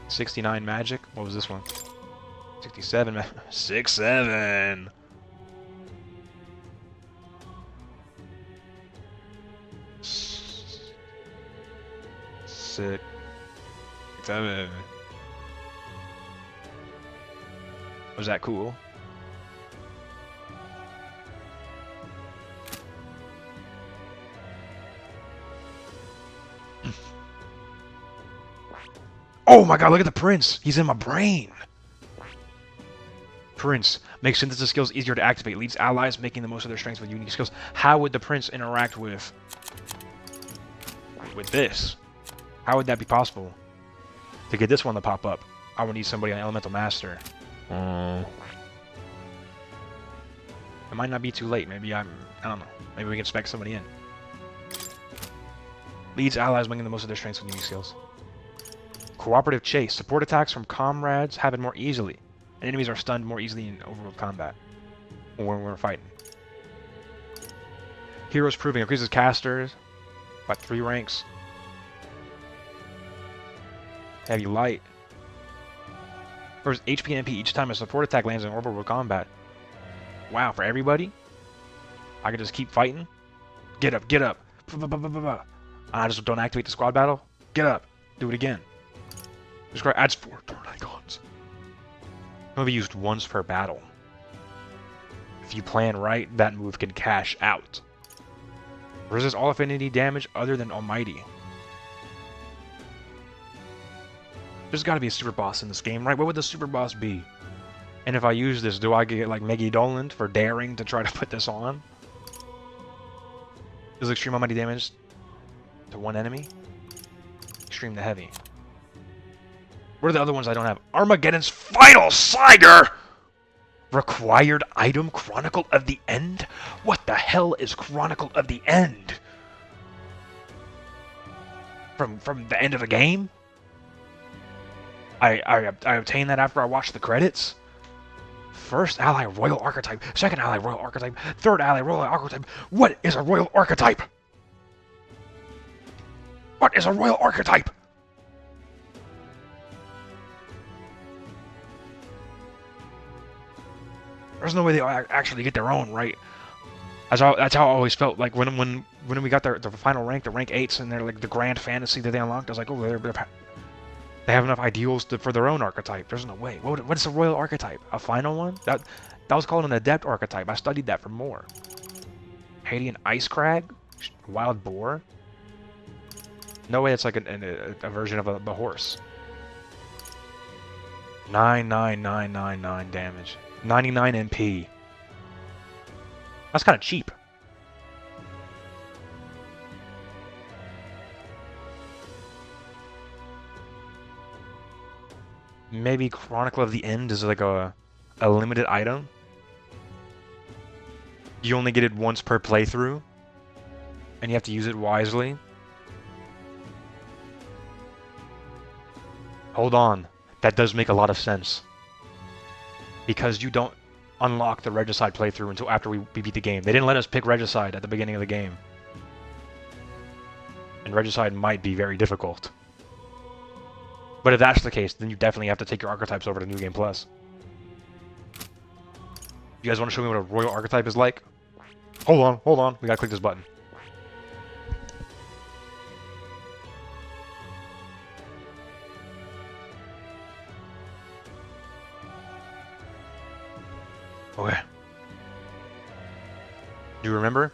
69 magic. What was this one? 67. 6-7. Six. 7. Was that cool? Oh my god, look at the prince! He's in my brain! Prince makes synthesis skills easier to activate, leads allies making the most of their strengths with unique skills. How would the prince interact with this? How would that be possible? To get this one to pop up, I would need somebody on Elemental Master. It might not be too late. Maybe I don't know. Maybe we can spec somebody in. Leads allies making the most of their strengths with unique skills. Cooperative chase. Support attacks from comrades happen more easily, and enemies are stunned more easily in overworld combat or when we're fighting. Heroes Proving increases casters by 3 ranks. Heavy Light. First HP and MP each time a support attack lands in overworld combat. Wow, for everybody? I can just keep fighting? Get up, get up. I just don't activate the squad battle? Get up. Do it again. This card adds 4 turn icons. It'll be used once per battle. If you plan right, that move can cash out. Resist all affinity damage other than Almighty. There's gotta be a super boss in this game, right? What would the super boss be? And if I use this, do I get like Meggy Doland for daring to try to put this on? Does extreme Almighty damage to 1 enemy? Extreme to heavy. What are the other ones I don't have? Armageddon's Final Siger! Required item Chronicle of the End? What the hell is Chronicle of the End? From the end of the game? I obtained that after I watched the credits? First ally Royal Archetype, second ally Royal Archetype, third ally Royal Archetype. What is a Royal Archetype? What is a Royal Archetype? There's no way they actually get their own, right? That's how I always felt. Like when we got the final rank, the rank 8s, and they're like the grand fantasy that they unlocked. I was like, oh, they have enough ideals for their own archetype. There's no way. What is a royal archetype? A final one? That was called an adept archetype. I studied that for more. Hadean Ice Crag, Wild Boar. No way. It's like a version of a horse. 99999 damage. 99 MP. That's kind of cheap. Maybe Chronicle of the End is like a limited item. You only get it once per playthrough, and you have to use it wisely. Hold on. That does make a lot of sense. Because you don't unlock the Regicide playthrough until after we beat the game. They didn't let us pick Regicide at the beginning of the game. And Regicide might be very difficult. But if that's the case, then you definitely have to take your archetypes over to New Game Plus. You guys want to show me what a Royal Archetype is like? Hold on. We gotta click this button. Okay. Do you remember?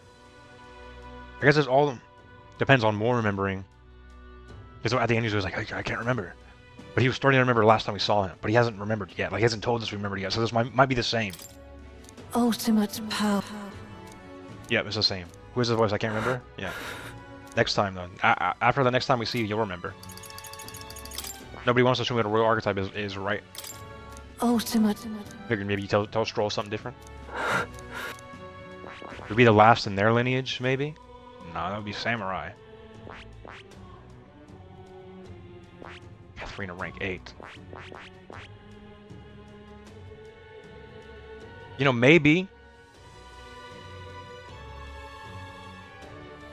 I guess it's all depends on more remembering. Because at the end he was like, I can't remember. But he was starting to remember last time we saw him. But he hasn't remembered yet. Like he hasn't told us we remembered yet. So this might be the same. Ultimate power. Yeah, it's the same. Who is the voice? I can't remember? Yeah. Next time though. After the next time we see you, you'll remember. Nobody wants to show me what a Royal Archetype is, right? Ultimate. Figured maybe you tell Stroll something different. Would be the last in their lineage, maybe? No, that would be Samurai. Katharina rank 8. You know, maybe.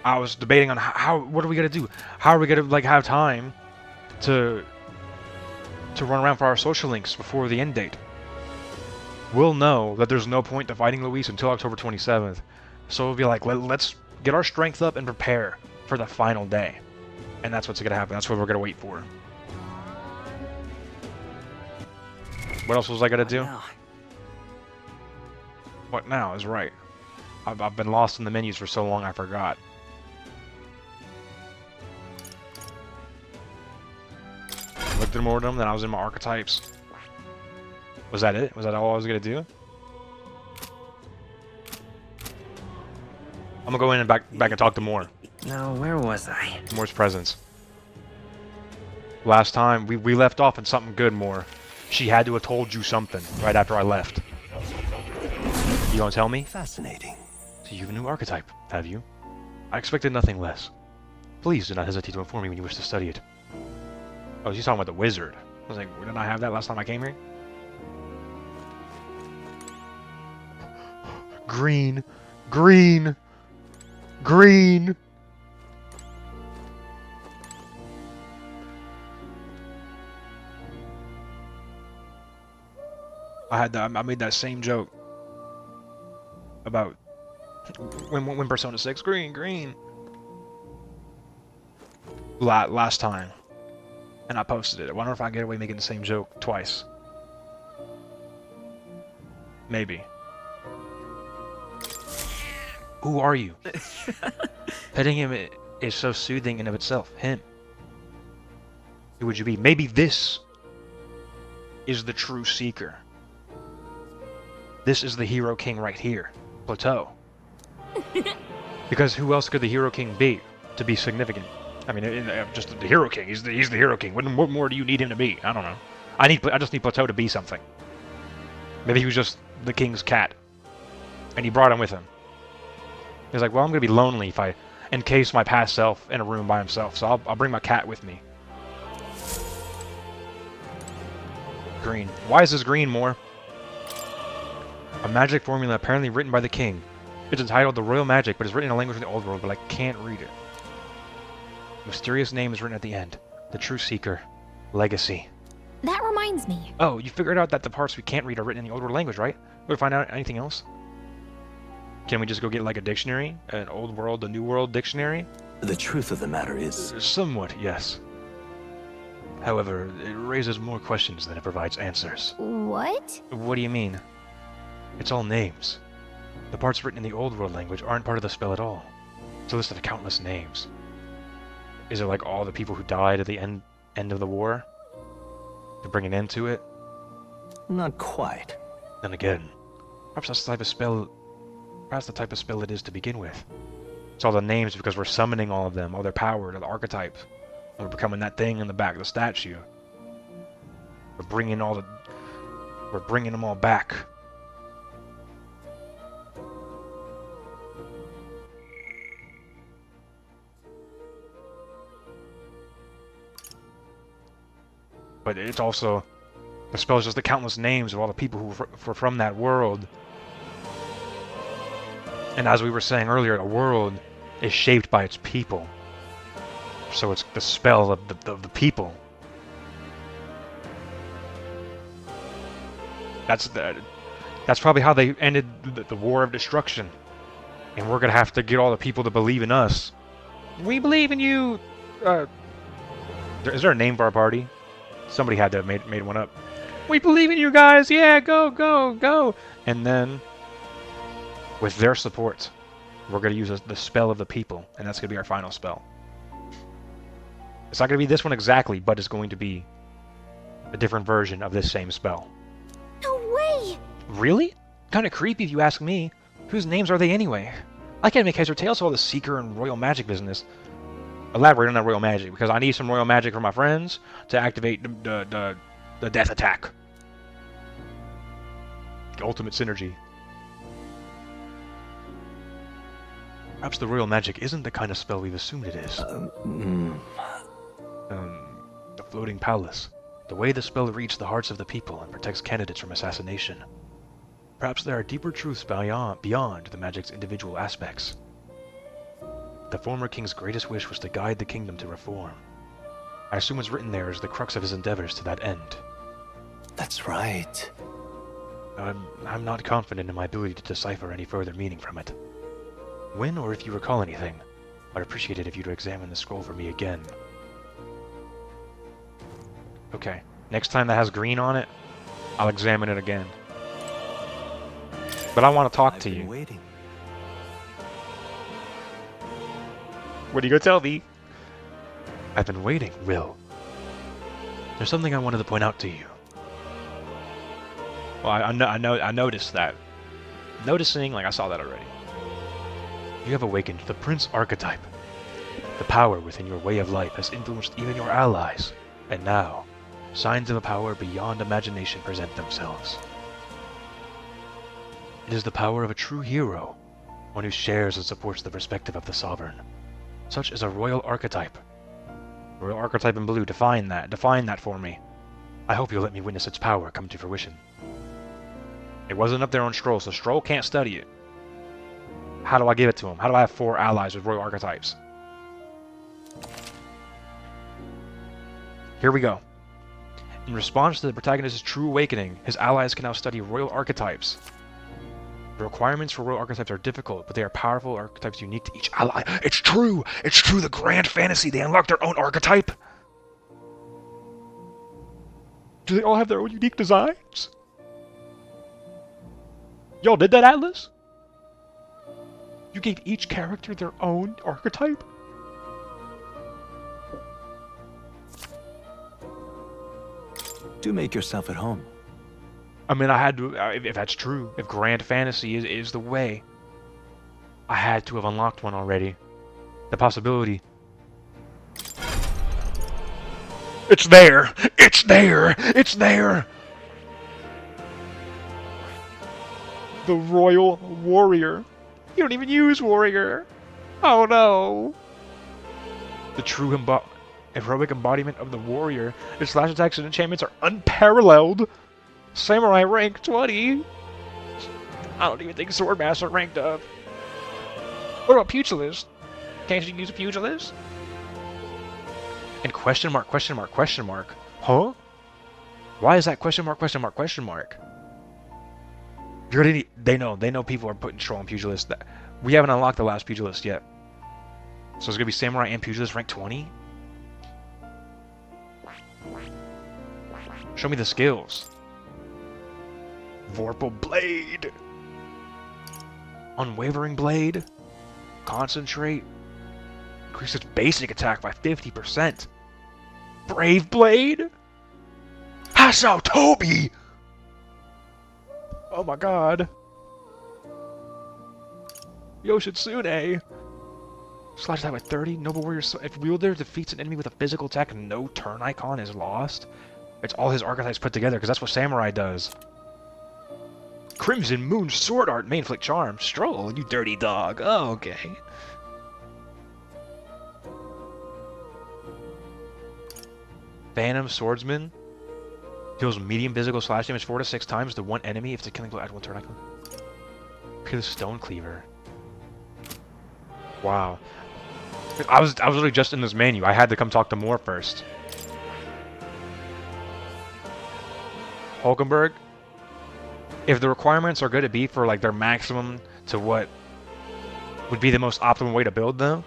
I was debating on what are we gonna do? How are we gonna like have time to run around for our social links before the end date? We'll know that there's no point to fighting Luis until October 27th. So we'll be like, let's get our strength up and prepare for the final day. And that's what's gonna happen. That's what we're gonna wait for. What else was I gonna do? What now is right. I've been lost in the menus for so long I forgot. Looked through more of them, then I was in my archetypes. Was that it? Was that all I was gonna do? I'm gonna go in and back and talk to Moore. Now, where was I? Moore's presence. Last time we left off in something good, Moore. She had to have told you something right after I left. You gonna tell me? Fascinating. So you have a new archetype, have you? I expected nothing less. Please do not hesitate to inform me when you wish to study it. Oh, she's talking about the wizard. I was like, didn't I have that last time I came here? Green. Green. Green. I made that same joke about when Persona 6 green last time, and I posted it. I wonder if I can get away making the same joke twice. Maybe. Who are you? Petting him is so soothing in of itself. Him. Who would you be? Maybe this is the true seeker. This is the Hero King right here, Plateau. Because who else could the Hero King be to be significant? I mean, just the Hero King. He's the Hero King. What more do you need him to be? I don't know. I just need Plateau to be something. Maybe he was just the king's cat, and he brought him with him. He's like, well, I'm gonna be lonely if I encase my past self in a room by himself, so I'll bring my cat with me. Green. Why is this green, more? A magic formula apparently written by the king. It's entitled The Royal Magic, but it's written in a language from the old world, but I can't read it. Mysterious name is written at the end. The True Seeker. Legacy. That reminds me. Oh, you figured out that the parts we can't read are written in the old world language, right? Will we find out anything else? Can we just go get like a dictionary? An old world, a new world dictionary? The truth of the matter is... Somewhat, yes. However, it raises more questions than it provides answers. What? What do you mean? It's all names. The parts written in the old world language aren't part of the spell at all. It's a list of countless names. Is it like all the people who died at the end of the war? To bring an end to it? Not quite. Then again, perhaps that's the type of spell... Perhaps the type of spell it is to begin with. It's all the names because we're summoning all of them, all their power, the archetypes. And we're becoming that thing in the back of the statue. We're bringing them all back. But it's also, the spell is just the countless names of all the people who were from that world. And as we were saying earlier, a world is shaped by its people. So it's the spell of the people. That's probably how they ended the War of Destruction. And we're gonna have to get all the people to believe in us. We believe in you! Is there a name for our party? Somebody had to have made one up. We believe in you guys! Yeah, go, go, go! And then, with their support, we're going to use the spell of the people, and that's going to be our final spell. It's not going to be this one exactly, but it's going to be a different version of this same spell. No way! Really? Kind of creepy if you ask me. Whose names are they anyway? I can't make heads or tails of all the Seeker and Royal Magic business. Elaborate on that Royal Magic, because I need some Royal Magic for my friends to activate the death attack. The ultimate synergy. Perhaps the Royal Magic isn't the kind of spell we've assumed it is. The Floating Palace. The way the spell reaches the hearts of the people and protects candidates from assassination. Perhaps there are deeper truths beyond the magic's individual aspects. The former king's greatest wish was to guide the kingdom to reform. I assume what's written there is the crux of his endeavors to that end. That's right. I'm not confident in my ability to decipher any further meaning from it. When or if you recall anything, I'd appreciate it if you'd examine the scroll for me again. Okay, next time that has green on it, I'll examine it again. But I want to talk to you. Waiting. What are you gonna tell me? I've been waiting, Will. There's something I wanted to point out to you. Well, I noticed that. Noticing, like I saw that already. You have awakened the Prince archetype. The power within your way of life has influenced even your allies. And now, signs of a power beyond imagination present themselves. It is the power of a true hero, one who shares and supports the perspective of the sovereign. Such is a royal archetype. Royal archetype in blue. Define that. Define that for me. I hope you'll let me witness its power come to fruition. It wasn't up there on Stroll, so Stroll can't study it. How do I give it to him? How do I have 4 allies with royal archetypes? Here we go. In response to the protagonist's true awakening, his allies can now study royal archetypes. The requirements for royal archetypes are difficult, but they are powerful archetypes unique to each ally. It's true! It's true, the grand fantasy! They unlock their own archetype! Do they all have their own unique designs? Y'all did that, Atlas? You gave each character their own archetype? Do make yourself at home. I mean, I had to, if that's true, if grand fantasy is the way, I had to have unlocked one already. The possibility. It's there! It's there! It's there! The Royal Warrior. You don't even use Warrior. Oh no. The true heroic embodiment of the Warrior. Its slash attacks and enchantments are unparalleled. Samurai rank 20. I don't even think Swordmaster ranked up. What about Pugilist? Can't you use a Pugilist? And question mark, question mark, question mark. Huh? Why is that question mark, question mark, question mark? They know people are putting Troll and Pugilist. We haven't unlocked the last Pugilist yet. So it's gonna be Samurai and Pugilist rank 20? Show me the skills. Vorpal Blade. Unwavering Blade. Concentrate. Increases basic attack by 50%. Brave Blade. Hasao Tobi! Oh my god. Yoshitsune. Slash that by 30. Noble Warrior. If wielder defeats an enemy with a physical attack, no turn icon is lost. It's all his archetypes put together, because that's what Samurai does. Crimson Moon Sword Art Main Flick Charm. Stroll, you dirty dog. Oh, okay. Phantom Swordsman. Deals medium physical slash damage 4 to 6 times to one enemy if the killing blow adds 1 turn icon. Peerless Stone Cleaver. Wow. I was literally just in this menu. I had to come talk to Moore first. Hulkenberg. If the requirements are going to be for like their maximum to what would be the most optimal way to build them,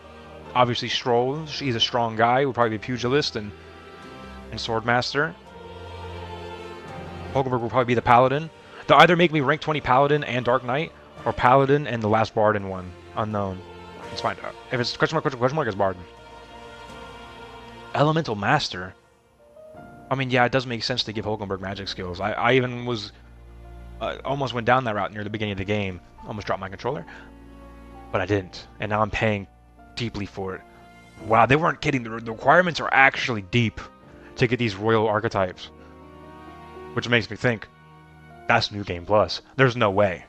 obviously Stroll, he's a strong guy, would probably be Pugilist and Swordmaster. Hulkenberg will probably be the Paladin. They'll either make me rank 20 Paladin and Dark Knight, or Paladin and the last Bard in one. Unknown. Let's find out. If it's question mark, it's Bard. Elemental Master. I mean, yeah, it does make sense to give Hulkenberg magic skills. I even was... almost went down that route near the beginning of the game. Almost dropped my controller. But I didn't. And now I'm paying deeply for it. Wow, they weren't kidding. The requirements are actually deep to get these royal archetypes. Which makes me think, that's New Game Plus. There's no way.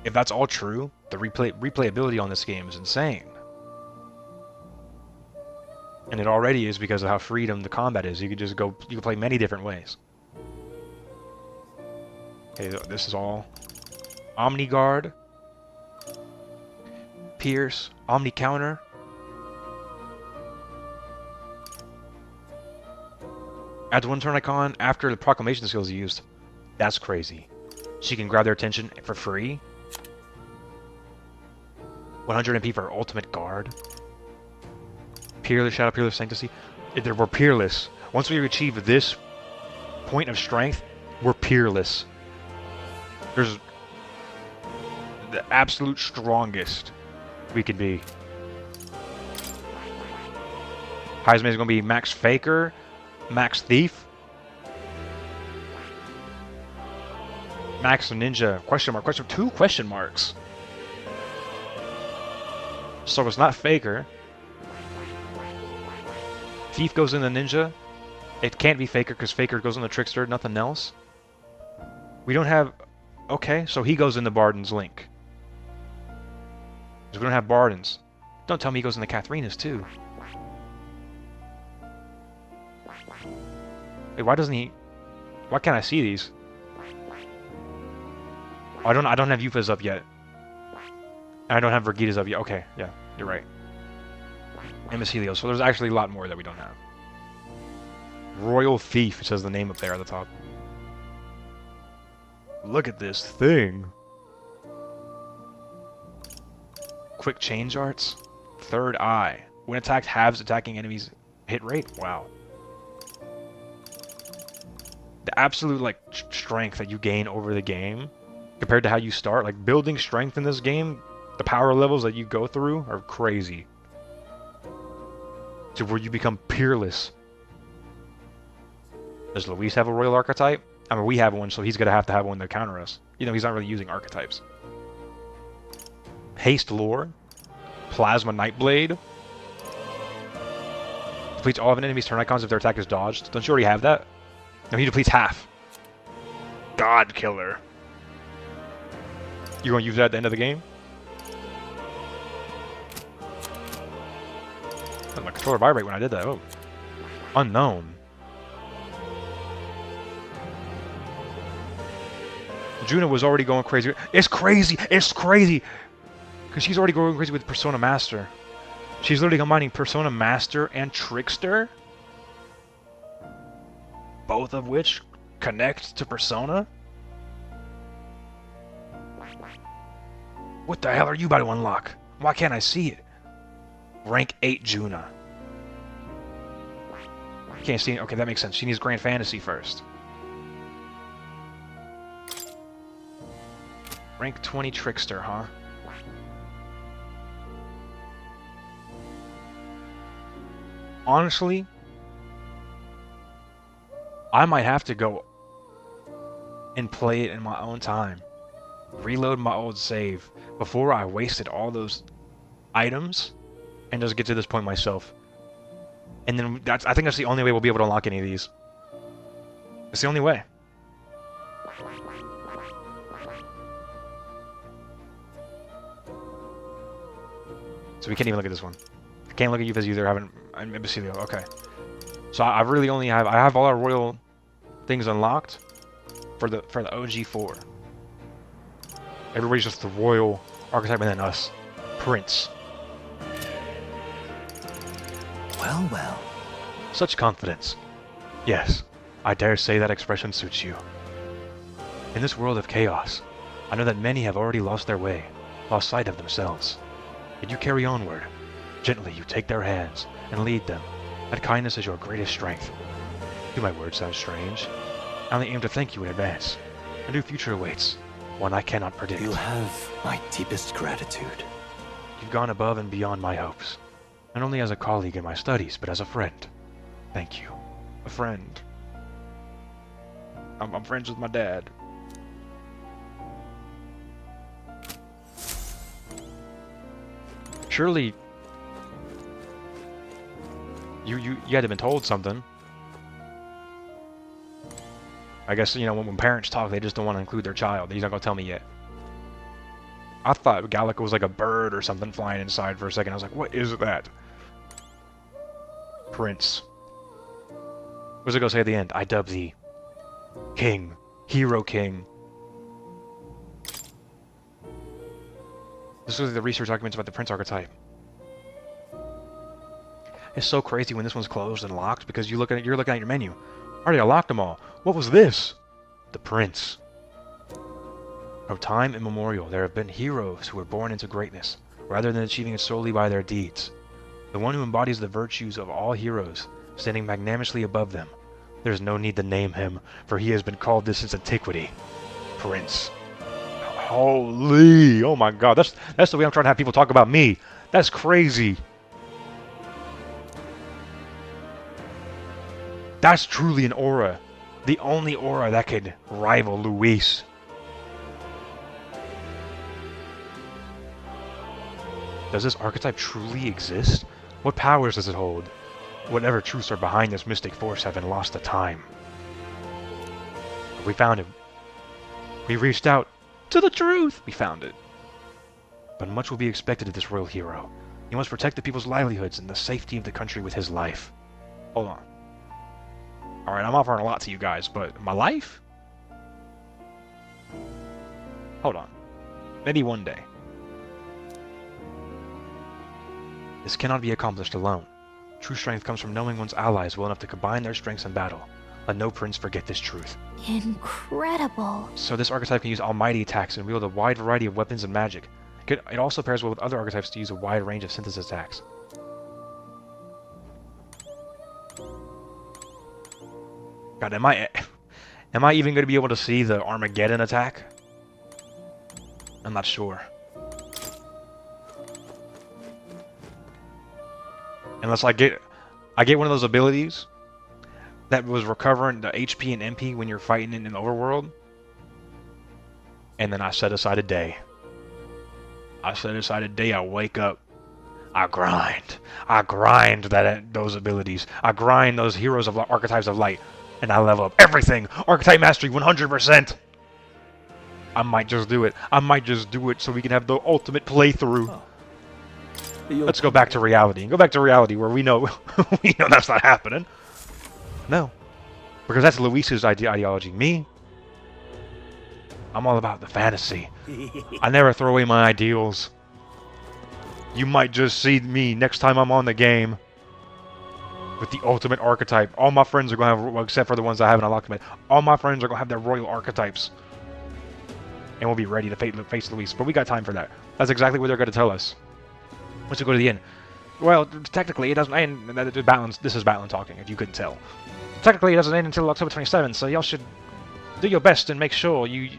If that's all true, the replayability on this game is insane. And it already is because of how freedom the combat is. You can play many different ways. Okay, this is all Omni Guard, Pierce, Omni Counter. Add 1 turn icon after the proclamation skills are used. That's crazy. She can grab their attention for free. 100 MP for Ultimate Guard. Peerless Shadow, Peerless Sanctity. We're peerless. Once we achieve this point of strength, we're peerless. There's the absolute strongest we could be. Heisman is going to be Max Faker, Max Thief, Max Ninja, question mark, 2 question marks. So it's not Faker. Thief goes in the Ninja. It can't be Faker because Faker goes in the Trickster, nothing else. We don't have Okay, so he goes into Barden's link. Because we don't have Bardens. Don't tell me he goes into Katharina's too. Wait, why doesn't he... Why can't I see these? Oh, I don't have Yufa's up yet. I don't have Vergita's up yet. Okay, yeah, you're right. And Miss Helio. So there's actually a lot more that we don't have. Royal Thief, it says the name up there at the top. Look at this thing. Quick change arts. Third eye. When attacked, halves attacking enemies' hit rate. Wow. The absolute like strength that you gain over the game compared to how you start, like building strength in this game, the power levels that you go through are crazy. To where you become peerless. Does Luis have a royal archetype? I mean, we have one, so he's gonna have to have one to counter us. You know, he's not really using archetypes. Haste Lore. Plasma Nightblade. Depletes all of an enemy's turn icons if their attack is dodged. Don't you already have that? No, he depletes half. God Killer. You gonna use that at the end of the game? Let my controller vibrate when I did that. Oh. Unknown. Juna was already going crazy. It's crazy! It's crazy! Because she's already going crazy with Persona Master. She's literally combining Persona Master and Trickster. Both of which connect to Persona. What the hell are you about to unlock? Why can't I see it? Rank 8 Juna. Can't see it. Okay, that makes sense. She needs Grand Fantasy first. Rank 20 Trickster, huh? Honestly, I might have to go and play it in my own time. Reload my old save before I wasted all those items and just get to this point myself. And then I think that's the only way we'll be able to unlock any of these. It's the only way. So we can't even look at this one. I can't look at you as either. I'm Imbecilio. Okay. So I really only have... I have all our royal things unlocked for the OG4. Everybody's just the royal archetype and then us. Prince. Well, well. Such confidence. Yes, I dare say that expression suits you. In this world of chaos, I know that many have already lost their way, lost sight of themselves. Yet you carry onward. Gently you take their hands and lead them. That kindness is your greatest strength. Do my words sound strange? I only aim to thank you in advance. A new future awaits, one I cannot predict. You have my deepest gratitude. You've gone above and beyond my hopes. Not only as a colleague in my studies, but as a friend. Thank you. A friend. I'm friends with my dad. Surely you had to have been told something. I guess, you know, when parents talk, they just don't want to include their child. He's not going to tell me yet. I thought Gallica was like a bird or something flying inside for a second. I was like, what is that? Prince. What's it going to say at the end? I dub thee King. Hero King. This was the research documents about the Prince archetype. It's so crazy when this one's closed and locked because you're looking at your menu. Already I locked them all. What was this? The Prince. From time immemorial, there have been heroes who were born into greatness, rather than achieving it solely by their deeds. The one who embodies the virtues of all heroes, standing magnanimously above them. There is no need to name him, for he has been called this since antiquity. Prince. Holy! Oh my god, that's the way I'm trying to have people talk about me. That's crazy. That's truly an aura. The only aura that could rival Luis. Does this archetype truly exist? What powers does it hold? Whatever truths are behind this mystic force have been lost to time. We found him. We reached out To the truth! We found it. But much will be expected of this royal hero. He must protect the people's livelihoods and the safety of the country with his life. Hold on. Alright, I'm offering a lot to you guys, but my life? Hold on. Maybe one day. This cannot be accomplished alone. True strength comes from knowing one's allies well enough to combine their strengths in battle. Let no prince forget this truth. Incredible. So this archetype can use almighty attacks and wield a wide variety of weapons and magic. It also pairs well with other archetypes to use a wide range of synthesis attacks. God, am I even going to be able to see the Armageddon attack? I'm not sure. Unless I get one of those abilities that was recovering the HP and MP when you're fighting in an overworld. And then I set aside a day. I wake up. I grind those abilities. I grind those heroes of archetypes of light. And I level up everything. Archetype mastery 100%. I might just do it. So we can have the ultimate playthrough. Oh. Let's go back to reality. Go back to reality where we know that's not happening. No. Because that's Luis's ideology. Me? I'm all about the fantasy. I never throw away my ideals. You might just see me next time I'm on the game with the ultimate archetype. All my friends are going to have, well, except for the ones I haven't unlocked yet, all my friends are going to have their royal archetypes. And we'll be ready to face Luis. But we got time for that. That's exactly what they're going to tell us. Once we go to the end. Well, technically, it doesn't end. This is Battling talking, if you couldn't tell. Technically, it doesn't end until October 27th, so y'all should do your best and make sure you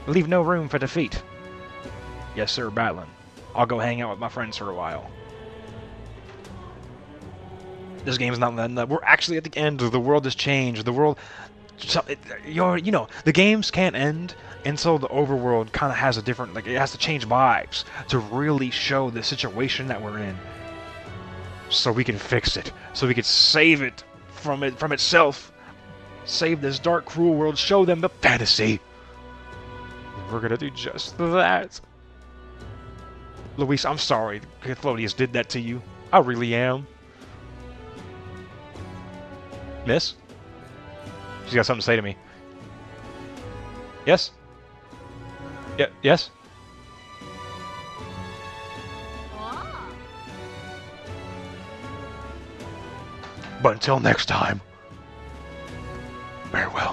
leave no room for defeat. Yes, sir, Battling. I'll go hang out with my friends for a while. This game's not letting up. We're actually at the end. The world has changed. The world... the games can't end until the overworld kind of has a different... it has to change vibes to really show the situation that we're in. So we can fix it. So we can save it from itself. Save this dark, cruel world. Show them the fantasy. And we're gonna do just that. Luis, I'm sorry Claudius did that to you. I really am. Miss? She's got something to say to me. Yes? Yeah, yes? But until next time, farewell.